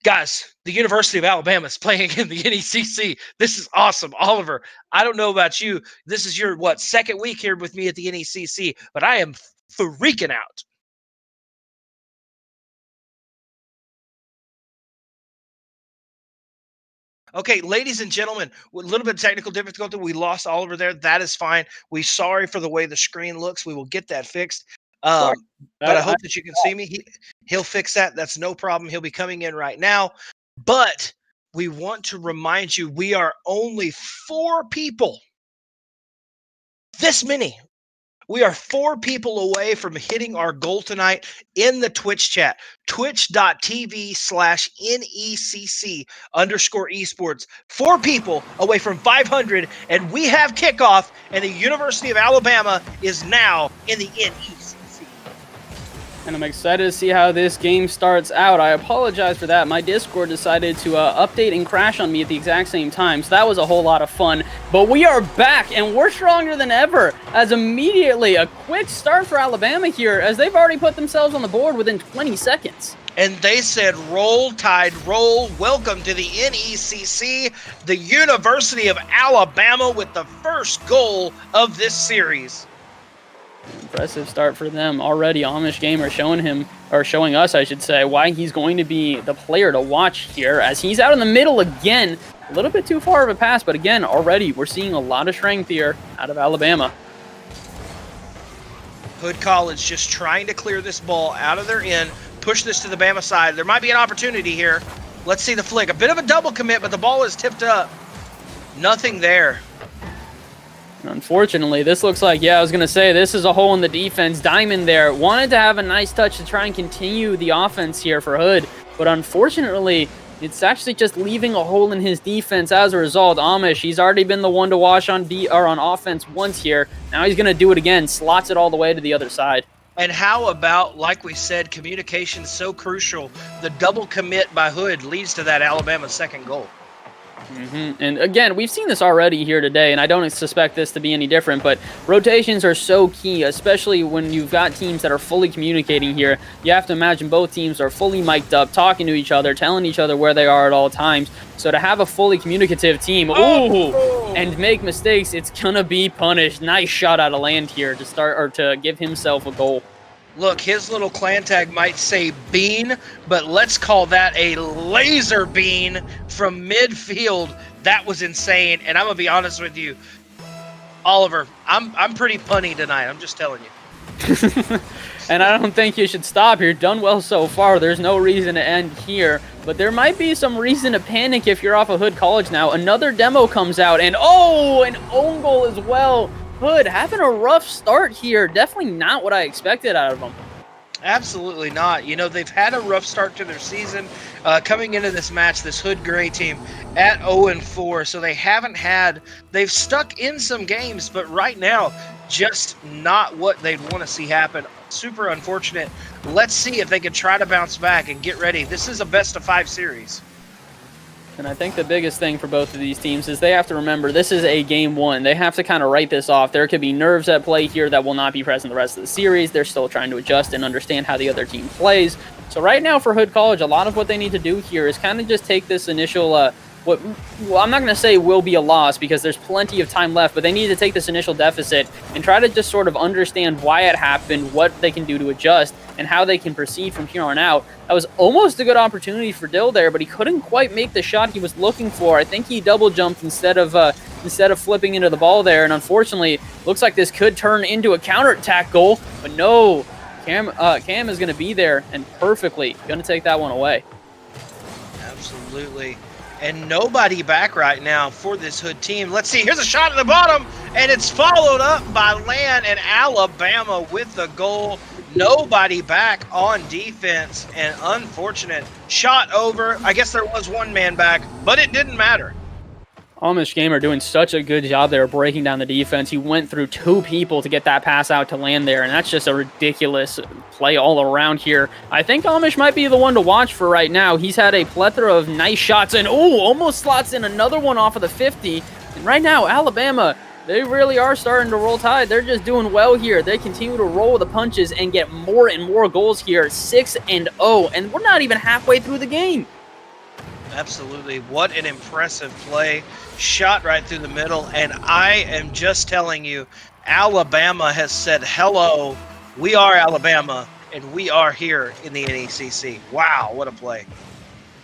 Guys, the University of Alabama is playing in the NECC. This is awesome. Oliver, I don't know about you. This is your, second week here with me at the NECC, but I am freaking out. Okay, ladies and gentlemen, with a little bit of technical difficulty, we lost Oliver there. That is fine. We're sorry for the way the screen looks. We will get that fixed. But I hope that you can see me. He'll fix that. That's no problem. He'll be coming in right now. But we want to remind you, we are only 4 people. This many. We are 4 people away from hitting our goal tonight in the Twitch chat. Twitch.tv/NECC_esports. 4 people away from 500, and we have kickoff, and the University of Alabama is now in the NECC. And I'm excited to see how this game starts out. I apologize for that. My Discord decided to update and crash on me at the exact same time, so that was a whole lot of fun. But we are back, and we're stronger than ever, as immediately a quick start for Alabama here, as they've already put themselves on the board within 20 seconds. And they said, roll, Tide, roll. Welcome to the NECC, the University of Alabama, with the first goal of this series. Impressive start for them already. Amish Gamer showing us, I should say, why he's going to be the player to watch here, as he's out in the middle again. A little bit too far of a pass, but again, already we're seeing a lot of strength here out of Alabama. Hood College just trying to clear this ball out of their end, push this to the Bama side. There might be an opportunity here. Let's see the flick. A bit of a double commit, but the ball is tipped up. Nothing there. Unfortunately, this looks like, I was going to say, this is a hole in the defense. Diamond there wanted to have a nice touch to try and continue the offense here for Hood, but unfortunately, it's actually just leaving a hole in his defense as a result. Amish, he's already been the one to watch on offense once here. Now he's going to do it again, slots it all the way to the other side. And how about, like we said, communication so crucial. The double commit by Hood leads to that Alabama second goal. And again, we've seen this already here today, and I don't suspect this to be any different, but rotations are so key, especially when you've got teams that are fully communicating here. You have to imagine both teams are fully mic'd up, talking to each other, telling each other where they are at all times. So to have a fully communicative team, and make mistakes, it's going to be punished. Nice shot out of land here to start, or to give himself a goal. Look, his little clan tag might say bean, but let's call that a laser bean from midfield. That was insane, and I'm going to be honest with you, Oliver, I'm pretty punny tonight. I'm just telling you. And I don't think you should stop here. Done well so far. There's no reason to end here, but there might be some reason to panic if you're off of Hood College now. Another demo comes out, and an own goal as well. Hood having a rough start here. Definitely not what I expected out of them. Absolutely not. You know, they've had a rough start to their season. Coming into this match, this Hood Gray team at 0-4, so they've stuck in some games, but right now, just not what they'd want to see happen. Super unfortunate. Let's see if they can try to bounce back and get ready. This is a best-of-5 series. And I think the biggest thing for both of these teams is they have to remember this is a game one. They have to kind of write this off. There could be nerves at play here that will not be present the rest of the series. They're still trying to adjust and understand how the other team plays. So right now for Hood College, a lot of what they need to do here is kind of just take this initial, well, I'm not going to say will be a loss because there's plenty of time left, but they need to take this initial deficit and try to just sort of understand why it happened, what they can do to adjust, and how they can proceed from here on out. That was almost a good opportunity for Dill there, but he couldn't quite make the shot he was looking for. I think he double jumped instead of flipping into the ball there, and unfortunately, looks like this could turn into a counterattack goal, but no. Cam is going to be there and perfectly going to take that one away. Absolutely. And nobody back right now for this Hood team. Let's see. Here's a shot at the bottom, and it's followed up by Land and Alabama with the goal. Nobody back on defense, and unfortunate shot over. I guess there was one man back, but it didn't matter. Amish Gamer doing such a good job there breaking down the defense. He went through 2 people to get that pass out to Land there, and that's just a ridiculous play all around here. I think Amish might be the one to watch for right now. He's had a plethora of nice shots, and almost slots in another one off of the 50. And right now, Alabama, they really are starting to roll tide. They're just doing well here. They continue to roll with the punches and get more and more goals here. 6-0, and we're not even halfway through the game. Absolutely. What an impressive play. Shot right through the middle. And I am just telling you, Alabama has said, hello, we are Alabama, and we are here in the NECC. Wow, what a play.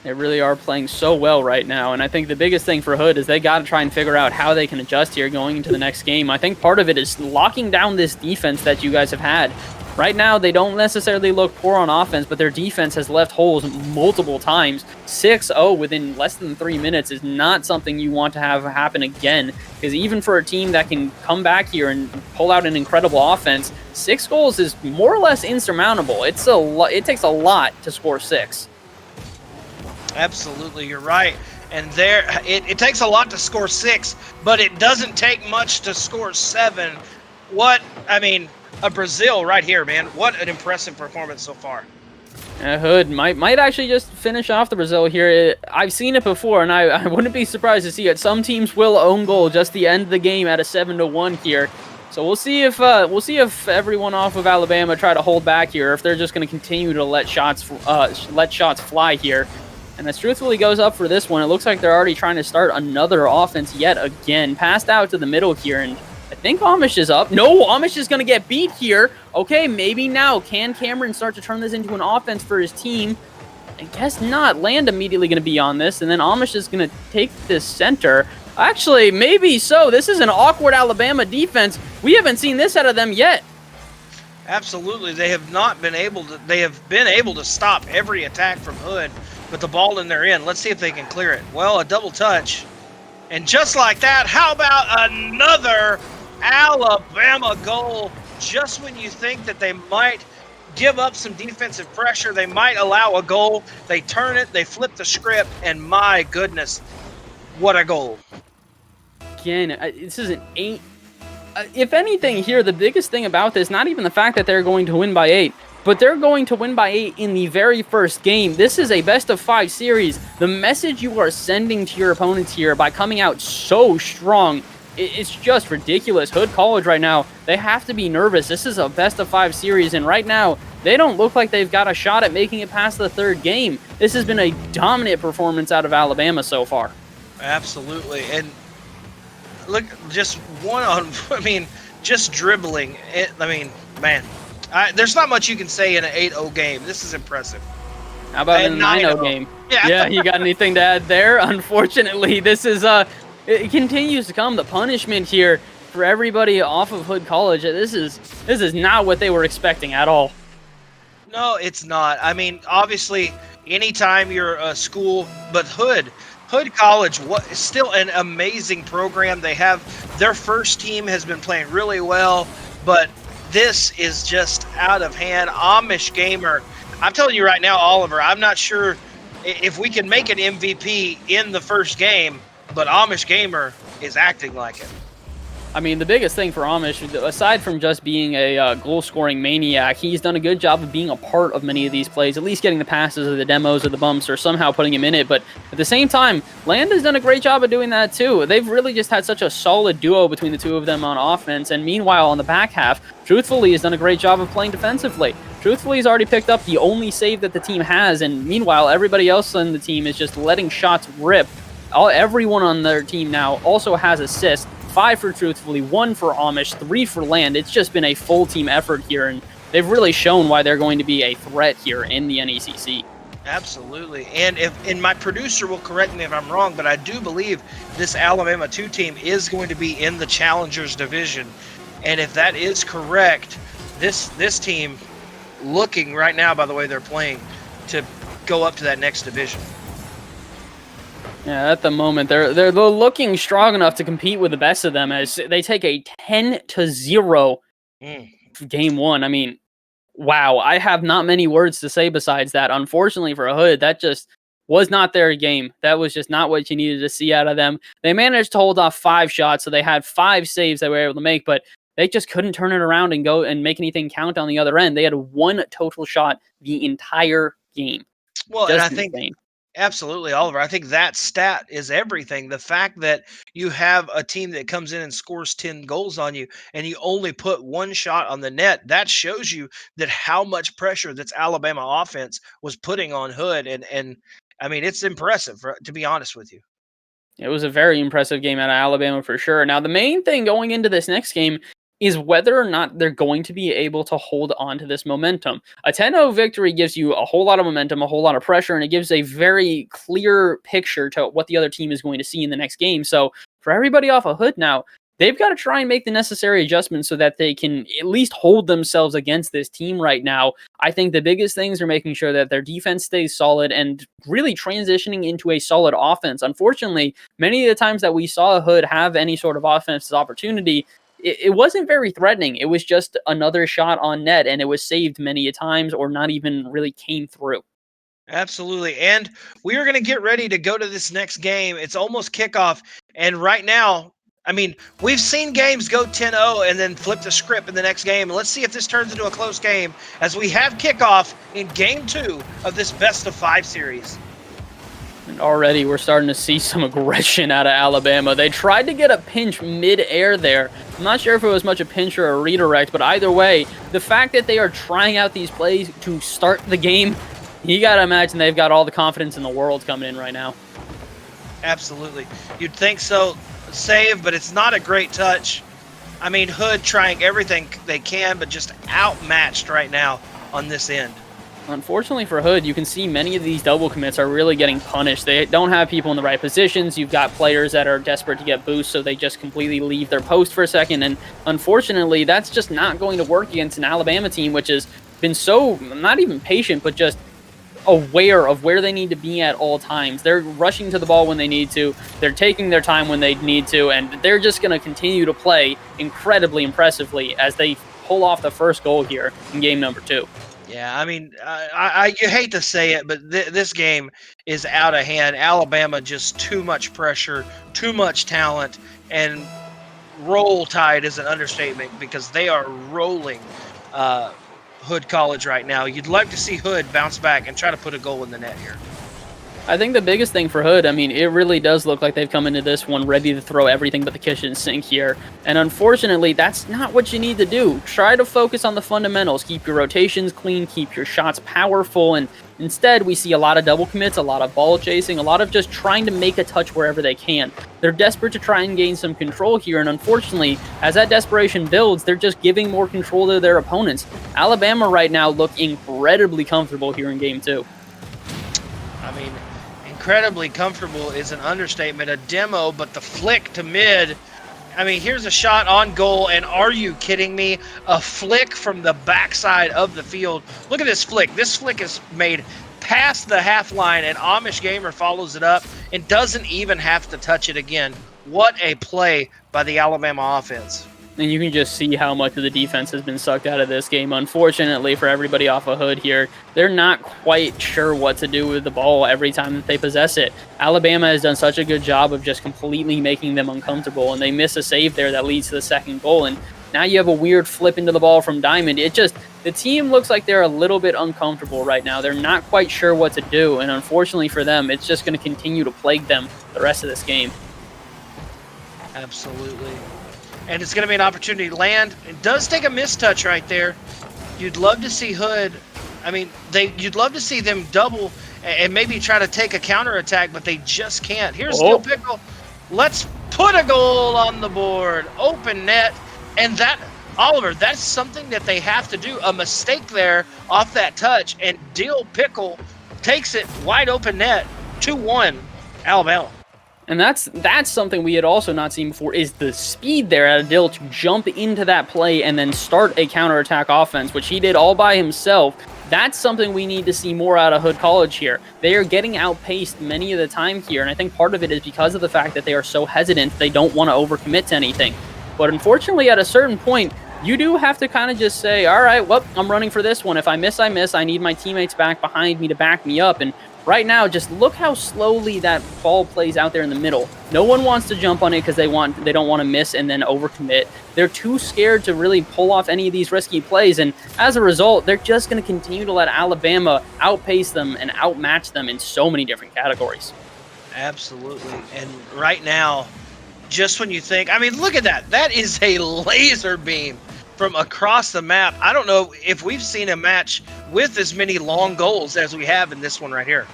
They really are playing so well right now, and I think the biggest thing for Hood is they got to try and figure out how they can adjust here going into the next game. I think part of it is locking down this defense that you guys have had. Right now, they don't necessarily look poor on offense, but their defense has left holes multiple times. 6-0 within less than 3 minutes is not something you want to have happen again, because even for a team that can come back here and pull out an incredible offense, 6 goals is more or less insurmountable. It takes a lot to score 6. Absolutely, you're right. And there, it takes a lot to score 6, but it doesn't take much to score 7. A Brazil right here, man. What an impressive performance so far. Hood might actually just finish off the Brazil here. I've seen it before, and I wouldn't be surprised to see it. Some teams will own goal just the end of the game at a 7-1 here. So we'll see if everyone off of Alabama try to hold back here, or if they're just going to continue to let shots fly here. And as truthfully goes up for this one, it looks like they're already trying to start another offense yet again. Passed out to the middle here, and I think Amish is up. No, Amish is going to get beat here. Okay, maybe now. Can Cameron start to turn this into an offense for his team? I guess not. Land immediately going to be on this, and then Amish is going to take this center. Actually, maybe so. This is an awkward Alabama defense. We haven't seen this out of them yet. Absolutely. They have been able to stop every attack from Hood, but the ball in their end. Let's see if they can clear it. Well, a double touch. And just like that, how about another Alabama goal? Just when you think that they might give up some defensive pressure, they might allow a goal, they turn it, they flip the script, and my goodness, what a goal. Again, this is an 8. If anything here, the biggest thing about this, not even the fact that they're going to win by 8, but they're going to win by 8 in the very first game. This is a best-of-5 series. The message you are sending to your opponents here by coming out so strong, it's just ridiculous. Hood College right now, they have to be nervous. This is a best-of-5 series, and right now, they don't look like they've got a shot at making it past the 3rd game. This has been a dominant performance out of Alabama so far. Absolutely, and look, just just dribbling. Man. There's not much you can say in an 8-0 game. This is impressive. How about in a 9-0 game? Yeah, you got anything to add there? Unfortunately, this is it continues to come. The punishment here for everybody off of Hood College. This is not what they were expecting at all. No, it's not. I mean, obviously, anytime you're a school, but Hood College is still an amazing program. They have their first team has been playing really well, but this is just out of hand. Amish Gamer, I'm telling you right now, Oliver, I'm not sure if we can make an MVP in the first game, but Amish Gamer is acting like it. I mean, the biggest thing for Amish, aside from just being a goal-scoring maniac, he's done a good job of being a part of many of these plays, at least getting the passes or the demos or the bumps or somehow putting him in it. But at the same time, Land has done a great job of doing that too. They've really just had such a solid duo between the two of them on offense, and meanwhile, on the back half, Truthfully has done a great job of playing defensively. Truthfully, he's already picked up the only save that the team has, and meanwhile, everybody else on the team is just letting shots rip. Everyone on their team now also has assists. 5 for Truthfully, 1 for Amish, 3 for Land. It's just been a full team effort here, and they've really shown why they're going to be a threat here in the NECC. Absolutely. And my producer will correct me if I'm wrong, but I do believe this Alabama 2 team is going to be in the Challengers division. And if that is correct, this team looking right now, by the way they're playing, to go up to that next division. Yeah, at the moment, they're looking strong enough to compete with the best of them as they take a 10-0 game 1. I mean, wow, I have not many words to say besides that. Unfortunately for Hood, that just was not their game. That was just not what you needed to see out of them. They managed to hold off 5 shots, so they had 5 saves they were able to make, but they just couldn't turn it around and go and make anything count on the other end. They had 1 total shot the entire game. Well, just and I think insane. Absolutely, Oliver. I think that stat is everything. The fact that you have a team that comes in and scores 10 goals on you and you only put 1 shot on the net, that shows you that how much pressure this Alabama offense was putting on Hood. And I mean, it's impressive, to be honest with you. It was a very impressive game out of Alabama for sure. Now, the main thing going into this next game is whether or not they're going to be able to hold on to this momentum. A 10-0 victory gives you a whole lot of momentum, a whole lot of pressure, and it gives a very clear picture to what the other team is going to see in the next game. So for everybody off of Hood now, they've got to try and make the necessary adjustments so that they can at least hold themselves against this team right now. I think the biggest things are making sure that their defense stays solid and really transitioning into a solid offense. Unfortunately, many of the times that we saw Hood have any sort of offensive opportunity, it wasn't very threatening. It was just another shot on net, and it was saved many a times or not even really came through. Absolutely. And we are going to get ready to go to this next game. It's almost kickoff. And right now, I mean, we've seen games go 10-0 and then flip the script in the next game. And let's see if this turns into a close game as we have kickoff in game 2 of this best-of-5 series. And already we're starting to see some aggression out of Alabama. They tried to get a pinch mid-air there. I'm not sure if it was much a pinch or a redirect, but either way, the fact that they are trying out these plays to start the game, you got to imagine they've got all the confidence in the world coming in right now. Absolutely. You'd think so. Save, but it's not a great touch. I mean, Hood trying everything they can, but just outmatched right now on this end. Unfortunately for Hood, you can see many of these double commits are really getting punished. They don't have people in the right positions. You've got players that are desperate to get boosts, so they just completely leave their post for a second. And unfortunately, that's just not going to work against an Alabama team, which has been so, not even patient, but just aware of where they need to be at all times. They're rushing to the ball when they need to. They're taking their time when they need to, and they're just going to continue to play incredibly impressively as they pull off the first goal here in game number 2. Yeah, I mean, you hate to say it, but this game is out of hand. Alabama just too much pressure, too much talent, and roll tide is an understatement because they are rolling Hood College right now. You'd like to see Hood bounce back and try to put a goal in the net here. I think the biggest thing for Hood, I mean, it really does look like they've come into this one ready to throw everything but the kitchen sink here. And unfortunately, that's not what you need to do. Try to focus on the fundamentals. Keep your rotations clean, keep your shots powerful, and instead we see a lot of double commits, a lot of ball chasing, a lot of just trying to make a touch wherever they can. They're desperate to try and gain some control here, and unfortunately, as that desperation builds, they're just giving more control to their opponents. Alabama right now look incredibly comfortable here in game 2. I mean, incredibly comfortable is an understatement. A demo, but the flick to mid. I mean, here's a shot on goal, and are you kidding me? A flick from the backside of the field. Look at this flick. This flick is made past the half line, and Amish Gamer follows it up and doesn't even have to touch it again. What a play by the Alabama offense. And you can just see how much of the defense has been sucked out of this game. Unfortunately for everybody off of Hood here, they're not quite sure what to do with the ball every time that they possess it. Alabama has done such a good job of just completely making them uncomfortable, and they miss a save there that leads to the second goal. And now you have a weird flip into the ball from Diamond. The team looks like they're a little bit uncomfortable right now. They're not quite sure what to do, and unfortunately for them, it's just going to continue to plague them the rest of this game. Absolutely. And it's going to be an opportunity to land. It does take a mistouch right there. You'd love to see Hood. I mean, you'd love to see them double and maybe try to take a counterattack, but they just can't. Here's Steel Pickle. Let's put a goal on the board. Open net. And that, Oliver, that's something that they have to do. A mistake there off that touch, and Steel Pickle takes it wide open net. 2-1, Alabama. And that's something we had also not seen before, is the speed there at Adil to jump into that play and then start a counterattack offense, which he did all by himself. That's something we need to see more out of Hood College here. They are getting outpaced many of the time here, and I think part of it is because of the fact that they are so hesitant. They don't want to overcommit to anything. But unfortunately, at a certain point, you do have to kind of just say, all right, well, I'm running for this one. If I miss, I miss. I need my teammates back behind me to back me up. And right now, just look how slowly that ball plays out there in the middle. No one wants to jump on it because they don't want to miss and then overcommit. They're too scared to really pull off any of these risky plays, and as a result, they're just going to continue to let Alabama outpace them and outmatch them in so many different categories. Absolutely. And right now, just when you think, I mean, look at that. That is a laser beam from across the map. I don't know if we've seen a match with as many long goals as we have in this one right here.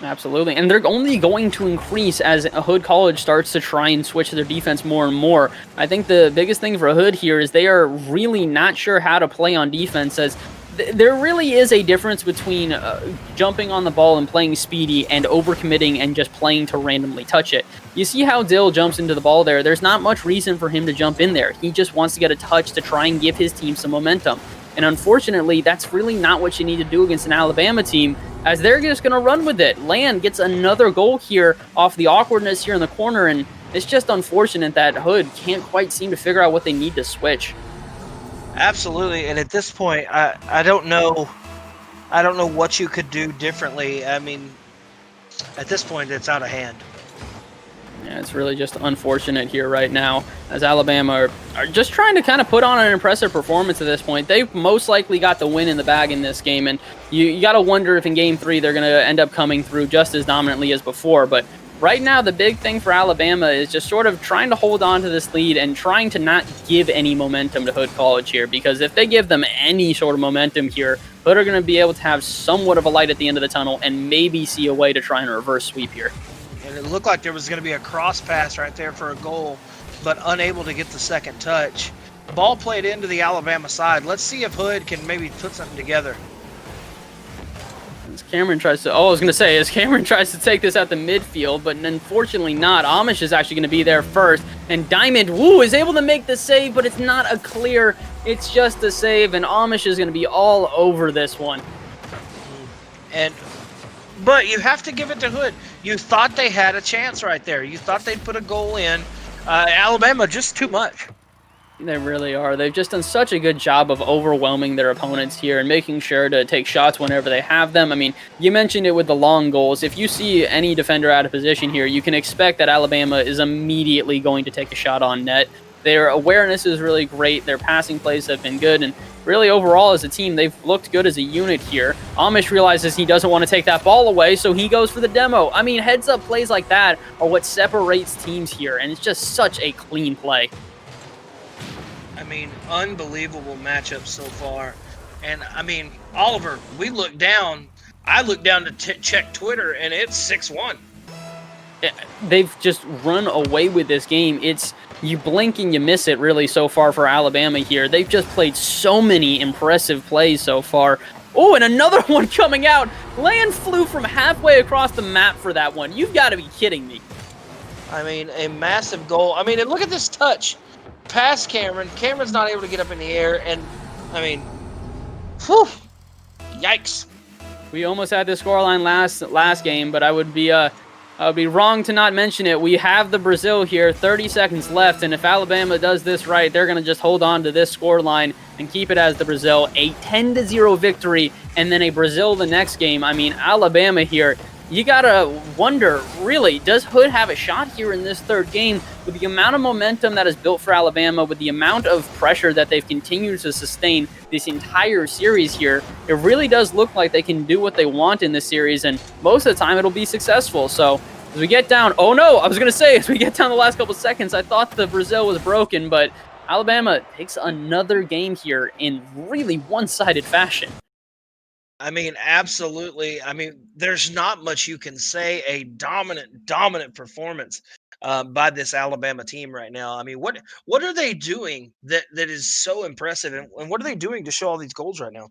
Absolutely, and they're only going to increase as Hood College starts to try and switch their defense more and more. I think the biggest thing for Hood here is they are really not sure how to play on defense, as there really is a difference between jumping on the ball and playing speedy and overcommitting and just playing to randomly touch it. You see how Dill jumps into the ball there. There's not much reason for him to jump in there. He just wants to get a touch to try and give his team some momentum. And unfortunately, that's really not what you need to do against an Alabama team, as they're just going to run with it. Land gets another goal here off the awkwardness here in the corner, and it's just unfortunate that Hood can't quite seem to figure out what they need to switch. Absolutely, and at this point, I don't know what you could do differently. I mean, at this point, it's out of hand. Yeah, it's really just unfortunate here right now, as Alabama are just trying to kind of put on an impressive performance at this point. They've most likely got the win in the bag in this game, and you got to wonder if in Game 3 they're going to end up coming through just as dominantly as before. But right now, the big thing for Alabama is just sort of trying to hold on to this lead and trying to not give any momentum to Hood College here, because if they give them any sort of momentum here, Hood are going to be able to have somewhat of a light at the end of the tunnel and maybe see a way to try and reverse sweep here. And it looked like there was going to be a cross pass right there for a goal, but unable to get the second touch. Ball played into the Alabama side. Let's see if Hood can maybe put something together. As Cameron tries to take this out the midfield, but unfortunately not. Amish is actually going to be there first, and Diamond, is able to make the save, but it's not a clear. It's just a save, and Amish is going to be all over this one. But you have to give it to Hood. You thought they had a chance right there. You thought they'd put a goal in. Alabama, just too much. They really are. They've just done such a good job of overwhelming their opponents here and making sure to take shots whenever they have them. I mean, you mentioned it with the long goals. If you see any defender out of position here, you can expect that Alabama is immediately going to take a shot on net. Their awareness is really great. Their passing plays have been good. And really, overall, as a team, they've looked good as a unit here. Amish realizes he doesn't want to take that ball away, so he goes for the demo. I mean, heads-up plays like that are what separates teams here, and it's just such a clean play. I mean, unbelievable matchup so far. And, I mean, Oliver, I look down to check Twitter, and it's 6-1. They've just run away with this game. It's you blink and you miss it, really, so far for Alabama here. They've just played so many impressive plays so far. Oh, and another one coming out. Land flew from halfway across the map for that one. You've got to be kidding me. I mean, a massive goal. I mean, and look at this touch. Past Cameron. Cameron's not able to get up in the air, and, I mean, whew, yikes. We almost had the scoreline last game, but I would be I would be wrong to not mention it. We have the Brazil here, 30 seconds left, and if Alabama does this right, they're going to just hold on to this scoreline and keep it as the Brazil. A 10-0 victory, and then a Brazil the next game. I mean, Alabama here, you got to wonder, really, does Hood have a shot here in this third game? With the amount of momentum that is built for Alabama, with the amount of pressure that they've continued to sustain this entire series here, it really does look like they can do what they want in this series, and most of the time it'll be successful. So as we get down, oh no, I was going to say, as we get down the last couple seconds, I thought the Brazil was broken, but Alabama takes another game here in really one-sided fashion. I mean, absolutely. I mean, there's not much you can say. A dominant performance by this Alabama team right now. I mean, what are they doing that is so impressive, and what are they doing to show all these goals right now?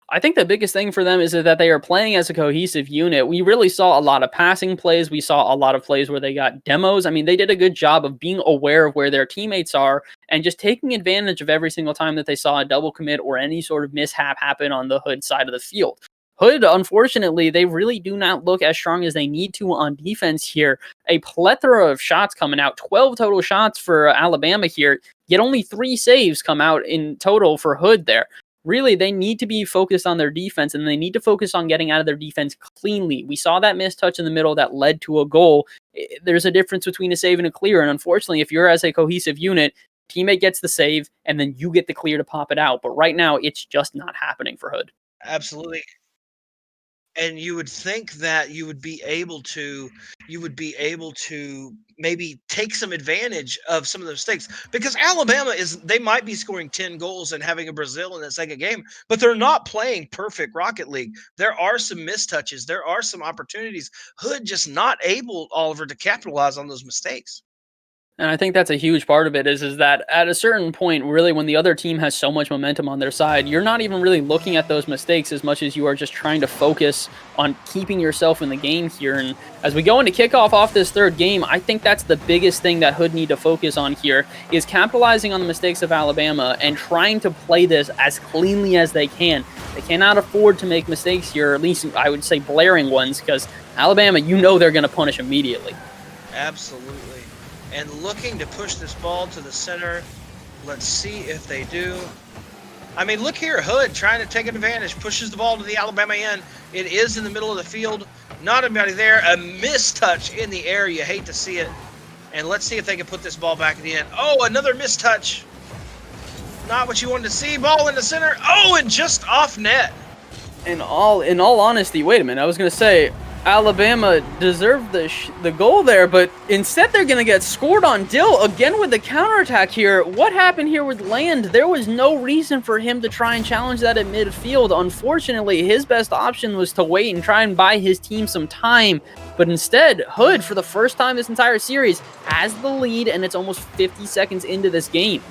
I think the biggest thing for them is that they are playing as a cohesive unit. We really saw a lot of passing plays. We saw a lot of plays where they got demos. I mean, they did a good job of being aware of where their teammates are and just taking advantage of every single time that they saw a double commit or any sort of mishap happen on the Hood side of the field. Hood, unfortunately, they really do not look as strong as they need to on defense here. A plethora of shots coming out, 12 total shots for Alabama here, yet only 3 saves come out in total for Hood there. Really, they need to be focused on their defense, and they need to focus on getting out of their defense cleanly. We saw that missed touch in the middle that led to a goal. There's a difference between a save and a clear, and unfortunately, if you're as a cohesive unit, teammate gets the save, and then you get the clear to pop it out. But right now, it's just not happening for Hood. Absolutely. And you would think that you would be able to maybe take some advantage of some of the mistakes, because Alabama they might be scoring 10 goals and having a Brazil in the second game, but they're not playing perfect Rocket League. There are some mistouches. There are some opportunities. Hood just not able, Oliver, to capitalize on those mistakes. And I think that's a huge part of it is that at a certain point, really, when the other team has so much momentum on their side, you're not even really looking at those mistakes as much as you are just trying to focus on keeping yourself in the game here. And as we go into kickoff off this third game, I think that's the biggest thing that Hood need to focus on here is capitalizing on the mistakes of Alabama and trying to play this as cleanly as they can. They cannot afford to make mistakes here, or at least I would say blaring ones, because Alabama, you know they're going to punish immediately. Absolutely. And looking to push this ball to the center. Let's see if they do. I mean, look here, Hood trying to take advantage, pushes the ball to the Alabama end. It is in the middle of the field. Not anybody there. A mistouch in the air. You hate to see it. And let's see if they can put this ball back in the end. Oh, another mistouch. Not what you wanted to see. Ball in the center. Oh, and just off net. In all honesty, wait a minute. I was going to say, Alabama deserved the goal there, but instead they're going to get scored on. Dill again with the counterattack here. What happened here with Land? There was no reason for him to try and challenge that at midfield. Unfortunately, his best option was to wait and try and buy his team some time. But instead, Hood, for the first time this entire series, has the lead, and it's almost 50 seconds into this game.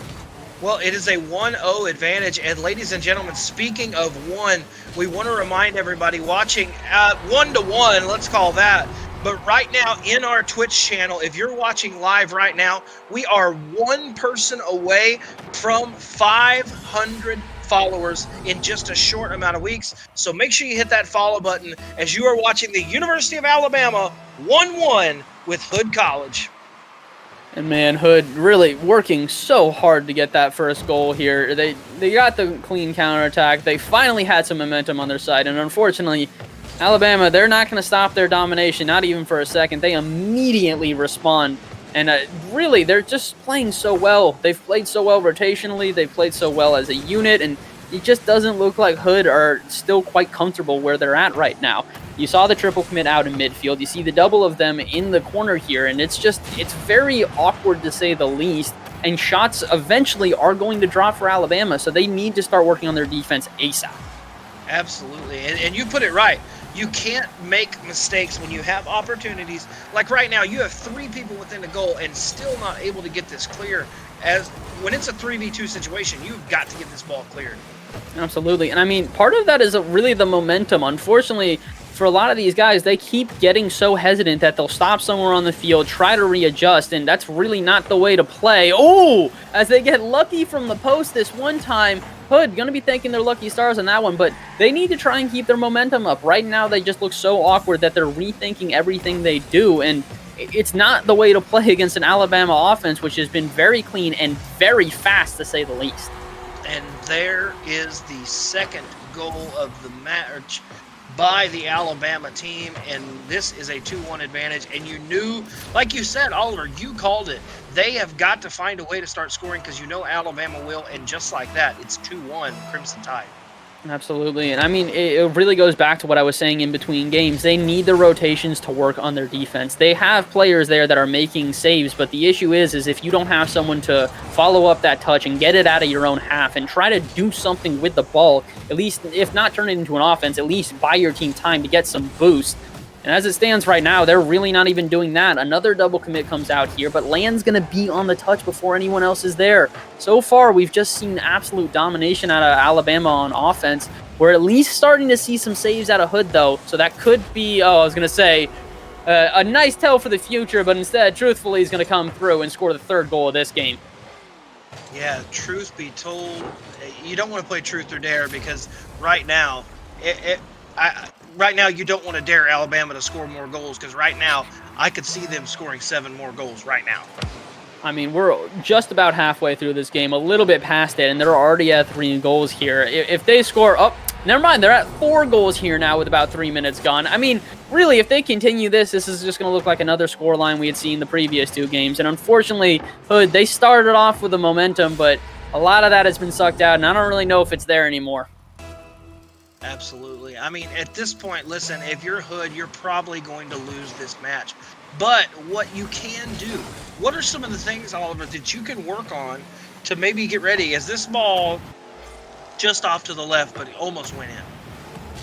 Well, it is a 1-0 advantage. And ladies and gentlemen, speaking of one, we want to remind everybody watching 1-1, let's call that. But right now in our Twitch channel, if you're watching live right now, we are one person away from 500 followers in just a short amount of weeks. So make sure you hit that follow button as you are watching the University of Alabama 1-1 with Hood College. And man, Hood really working so hard to get that first goal here. They got the clean counterattack. They finally had some momentum on their side. And unfortunately, Alabama, they're not going to stop their domination, not even for a second. They immediately respond. And really, they're just playing so well. They've played so well rotationally. They've played so well as a unit. And it just doesn't look like Hood are still quite comfortable where they're at right now. You saw the triple commit out in midfield. You see the double of them in the corner here, and it's very awkward to say the least. And shots eventually are going to drop for Alabama, so they need to start working on their defense ASAP. Absolutely, and you put it right. You can't make mistakes when you have opportunities. Like right now, you have 3 people within the goal and still not able to get this clear. As when it's a 3v2 situation, you've got to get this ball cleared. Absolutely, and I mean, part of that is really the momentum. Unfortunately, for a lot of these guys, they keep getting so hesitant that they'll stop somewhere on the field, try to readjust, and that's really not the way to play. Oh, as they get lucky from the post this one time, Hood going to be thanking their lucky stars on that one, but they need to try and keep their momentum up. Right now, they just look so awkward that they're rethinking everything they do, and it's not the way to play against an Alabama offense, which has been very clean and very fast, to say the least. And there is the second goal of the match by the Alabama team, and this is a 2-1 advantage. And you knew, like you said, Oliver, you called it. They have got to find a way to start scoring because you know Alabama will, and just like that, it's 2-1 Crimson Tide. Absolutely. And I mean, it really goes back to what I was saying in between games. They need the rotations to work on their defense. They have players there that are making saves, but the issue is if you don't have someone to follow up that touch and get it out of your own half and try to do something with the ball, at least if not turn it into an offense, at least buy your team time to get some boost. And as it stands right now, they're really not even doing that. Another double commit comes out here, but Land's going to be on the touch before anyone else is there. So far, we've just seen absolute domination out of Alabama on offense. We're at least starting to see some saves out of Hood, though, so that could be, I was going to say, a nice tell for the future, but instead, truthfully, he's going to come through and score the third goal of this game. Yeah, truth be told, you don't want to play truth or dare because right now, right now, you don't want to dare Alabama to score more goals because right now, I could see them scoring 7 more goals right now. I mean, we're just about halfway through this game, a little bit past it, and they're already at 3 goals here. If they score, never mind, they're at 4 goals here now with about 3 minutes gone. I mean, really, if they continue this is just going to look like another scoreline we had seen the previous 2 games. And unfortunately, Hood, they started off with the momentum, but a lot of that has been sucked out, and I don't really know if it's there anymore. Absolutely. I mean, at this point, listen, if you're Hood, you're probably going to lose this match. But what you can do, what are some of the things, Oliver, that you can work on to maybe get ready? As this ball just off to the left, but it almost went in.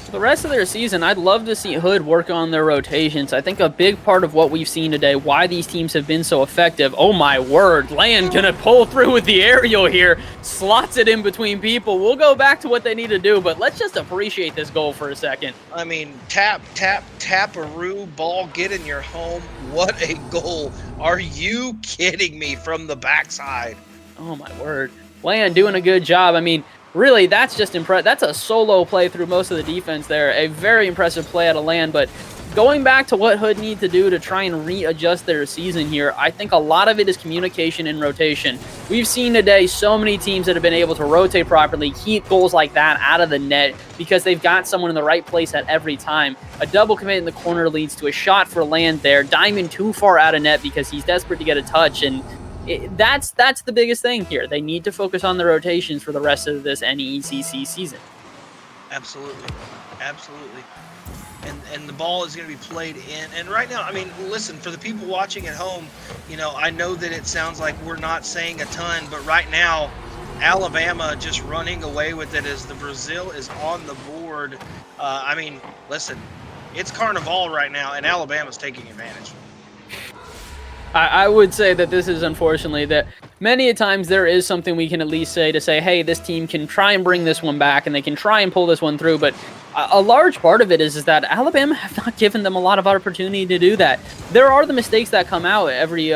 For the rest of their season, I'd love to see Hood work on their rotations. I think a big part of what we've seen today, why these teams have been so effective. Oh my word, Land gonna pull through with the aerial here, slots it in between people. We'll go back to what they need to do, but let's just appreciate this goal for a second. I mean, tap-a-roo, ball, get in your home. What a goal. Are you kidding me from the backside? Oh my word. Land doing a good job. I mean, really, that's just impressive. That's a solo play through most of the defense there. A very impressive play out of Land, but going back to what Hood need to do to try and readjust their season here, I think a lot of it is communication and rotation. We've seen today so many teams that have been able to rotate properly, keep goals like that out of the net because they've got someone in the right place at every time. A double commit in the corner leads to a shot for Land there. Diamond too far out of net because he's desperate to get a touch, and that's the biggest thing here. They need to focus on the rotations for the rest of this NECC season. Absolutely. And the ball is going to be played in. And right now, I mean, listen, for the people watching at home, you know, I know that it sounds like we're not saying a ton, but right now, Alabama just running away with it as the Brazil is on the board. I mean, listen, it's Carnival right now, and Alabama's taking advantage. I would say that this is unfortunately that many a times there is something we can at least say to say, hey, this team can try and bring this one back and they can try and pull this one through. But a large part of it is that Alabama have not given them a lot of opportunity to do that. There are the mistakes that come out every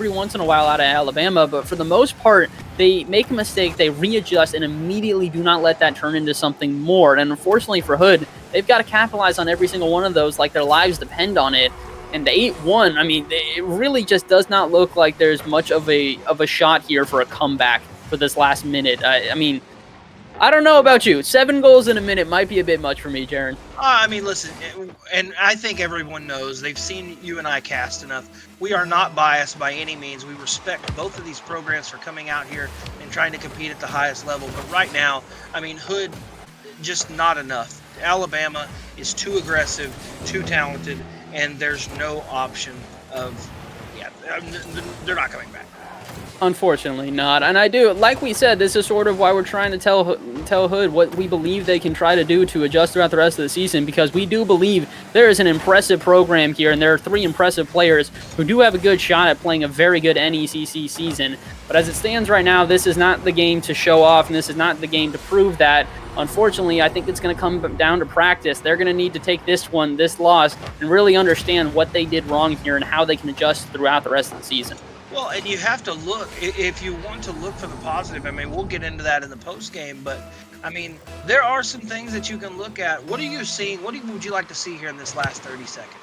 once in a while out of Alabama, but for the most part, they make a mistake, they readjust, and immediately do not let that turn into something more. And unfortunately for Hood, they've got to capitalize on every single one of those like their lives depend on it. And the 8-1, I mean, it really just does not look like there's much of a shot here for a comeback for this last minute. I mean, I don't know about you. 7 goals in a minute might be a bit much for me, Jaron. I mean, listen, and I think everyone knows, they've seen you and I cast enough. We are not biased by any means. We respect both of these programs for coming out here and trying to compete at the highest level. But right now, I mean, Hood, just not enough. Alabama is too aggressive, too talented, and there's no option of, they're not coming back. Unfortunately not. And I do, like we said, this is sort of why we're trying to tell Hood what we believe they can try to do to adjust throughout the rest of the season, because we do believe there is an impressive program here, and there are 3 impressive players who do have a good shot at playing a very good NECC season. But as it stands right now, this is not the game to show off, and this is not the game to prove that. Unfortunately, I think it's going to come down to practice. They're going to need to take this loss, and really understand what they did wrong here and how they can adjust throughout the rest of the season. Well, and you have to look, if you want to look for the positive, I mean, we'll get into that in the post game, but I mean, there are some things that you can look at. What are you seeing? What would you like to see here in this last 30 seconds?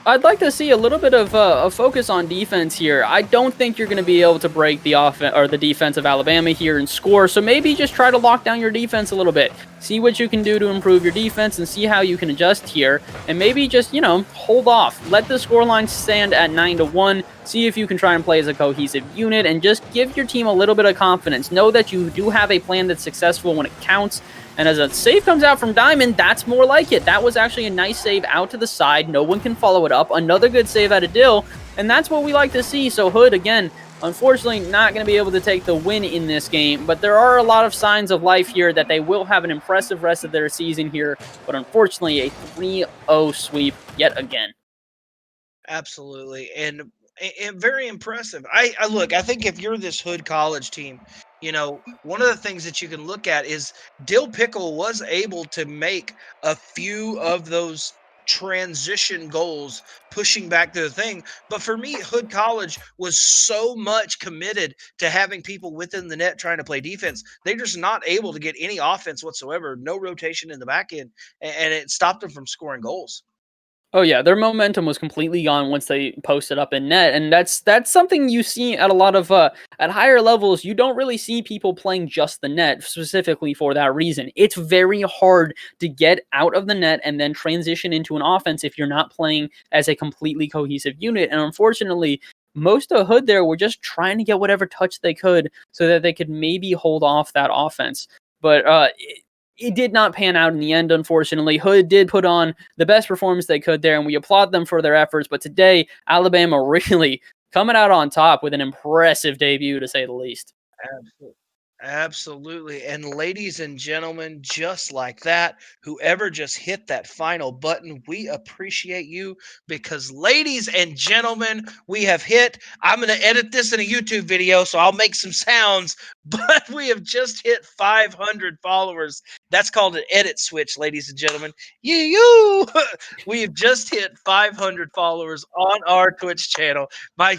I'd like to see a little bit of a focus on defense here. I don't think you're going to be able to break the offense or the defense of Alabama here and score. So maybe just try to lock down your defense a little bit. See what you can do to improve your defense and see how you can adjust here. And maybe just, hold off. Let the scoreline stand at 9-1. See if you can try and play as a cohesive unit and just give your team a little bit of confidence. Know that you do have a plan that's successful when it counts. And as a save comes out from Diamond, that's more like it. That was actually a nice save out to the side. No one can follow it up. Another good save out of Dill. And that's what we like to see. So Hood, again, unfortunately not going to be able to take the win in this game. But there are a lot of signs of life here that they will have an impressive rest of their season here. But unfortunately, a 3-0 sweep yet again. Absolutely. And very impressive. I think if you're this Hood College team, one of the things that you can look at is Dill Pickle was able to make a few of those transition goals pushing back to the thing. But for me, Hood College was so much committed to having people within the net trying to play defense. They're just not able to get any offense whatsoever, no rotation in the back end, and it stopped them from scoring goals. Oh yeah, their momentum was completely gone once they posted up in net, and that's something you see at a lot of at higher levels. You don't really see people playing just the net specifically for that reason. It's very hard to get out of the net and then transition into an offense if you're not playing as a completely cohesive unit. And unfortunately, most of Hood there were just trying to get whatever touch they could so that they could maybe hold off that offense. But it did not pan out in the end, unfortunately. Hood did put on the best performance they could there, and we applaud them for their efforts. But today, Alabama really coming out on top with an impressive debut, to say the least. Absolutely. And ladies and gentlemen, just like that, whoever just hit that final button, we appreciate you because, ladies and gentlemen, we have hit, I'm going to edit this in a YouTube video, so I'll make some sounds, but we have just hit 500 followers. That's called an edit switch, ladies and gentlemen. You! We have just hit 500 followers on our Twitch channel. My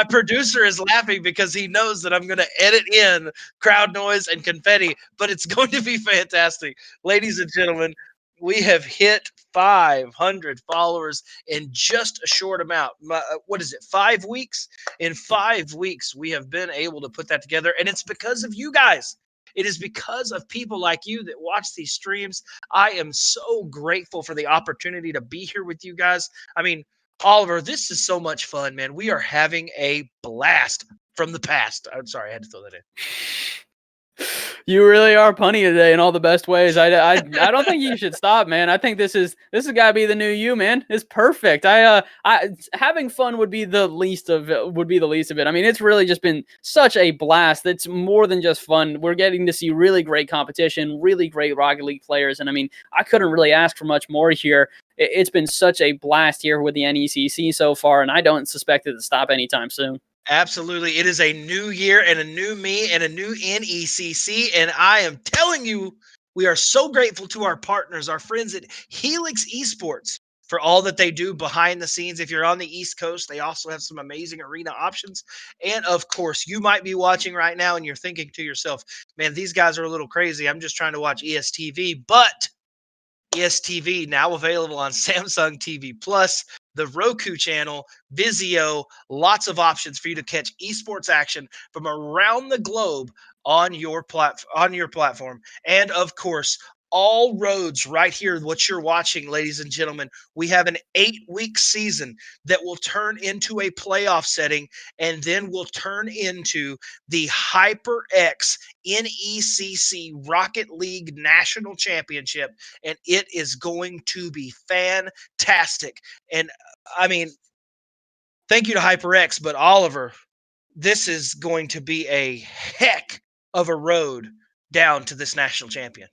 producer is laughing because he knows that I'm going to edit in crowd noise and confetti, but it's going to be fantastic. Ladies and gentlemen, we have hit 500 followers in just a short amount. 5 weeks? In 5 weeks, we have been able to put that together, and it's because of you guys. It is because of people like you that watch these streams. I am so grateful for the opportunity to be here with you guys. I mean, Oliver, this is so much fun, man. We are having a blast from the past. I'm sorry, I had to throw that in. You really are punny today in all the best ways. I don't think you should stop, man. I think this has got to be the new you, man. It's perfect. Having fun would be the least of it. I mean, it's really just been such a blast. It's more than just fun. We're getting to see really great competition, really great Rocket League players, and I mean, I couldn't really ask for much more here. It's been such a blast here with the NECC so far, and I don't suspect it to stop anytime soon. Absolutely. It is a new year and a new me and a new NECC. And I am telling you, we are so grateful to our partners, our friends at Helix Esports, for all that they do behind the scenes. If you're on the East Coast, they also have some amazing arena options. And of course, you might be watching right now and you're thinking to yourself, man, these guys are a little crazy. I'm just trying to watch ESTV. But ESTV now available on Samsung TV Plus, the Roku channel, Vizio, lots of options for you to catch esports action from around the globe on your platform. And of course, all roads right here, what you're watching, ladies and gentlemen, we have an 8-week season that will turn into a playoff setting and then will turn into the HyperX NECC Rocket League National Championship, and it is going to be fantastic. And I mean, thank you to HyperX, but Oliver, this is going to be a heck of a road down to this national champion.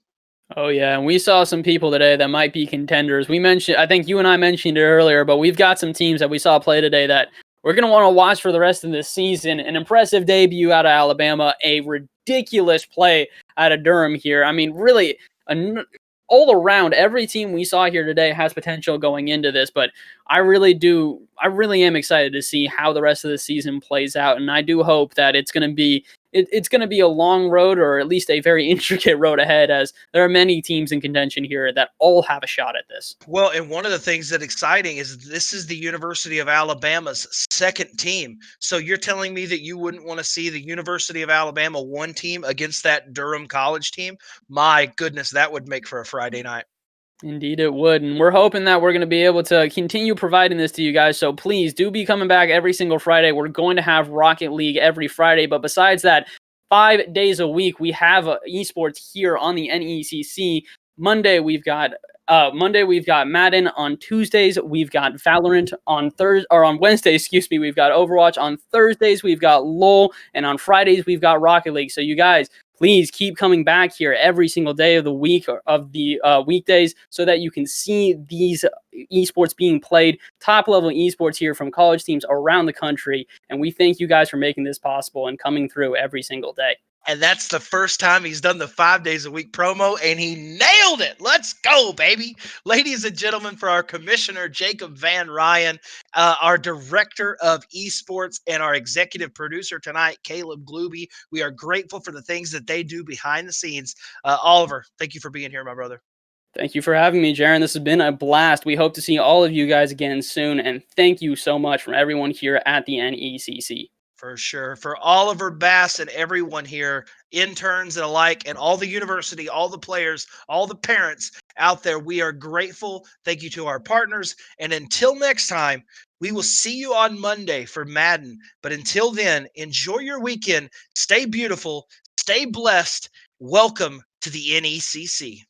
Oh, yeah, and we saw some people today that might be contenders. I think you and I mentioned it earlier, but we've got some teams that we saw play today that we're going to want to watch for the rest of this season. An impressive debut out of Alabama, a ridiculous play out of Durham here. I mean, really, all around, every team we saw here today has potential going into this, but I really am excited to see how the rest of the season plays out, and I do hope that it's going to be a long road, or at least a very intricate road ahead, as there are many teams in contention here that all have a shot at this. Well, and one of the things that's exciting is this is the University of Alabama's second team. So you're telling me that you wouldn't want to see the University of Alabama one team against that Durham College team? My goodness, that would make for a Friday night. Indeed it would, and we're hoping that we're going to be able to continue providing this to you guys, so please do be coming back every single Friday. We're going to have Rocket League every Friday, but besides that, 5 days a week we have esports here on the NECC. Monday we've got Madden. On Tuesdays we've got Valorant. On Wednesdays, we've got Overwatch. On Thursdays we've got LoL, and on Fridays we've got Rocket League. So you guys, please keep coming back here every single day of the week, of the weekdays, so that you can see these esports being played, top level esports here from college teams around the country. And we thank you guys for making this possible and coming through every single day. And that's the first time he's done the 5 days a week promo, and he nailed it. Let's go, baby. Ladies and gentlemen, for our commissioner, Jacob Van Ryan, our director of esports, and our executive producer tonight, Caleb Glooby, we are grateful for the things that they do behind the scenes. Oliver, thank you for being here, my brother. Thank you for having me, Jaron. This has been a blast. We hope to see all of you guys again soon, and thank you so much from everyone here at the NECC. For sure. For Oliver Bass and everyone here, interns and alike, and all the university, all the players, all the parents out there, we are grateful. Thank you to our partners. And until next time, we will see you on Monday for Madden. But until then, enjoy your weekend. Stay beautiful. Stay blessed. Welcome to the NECC.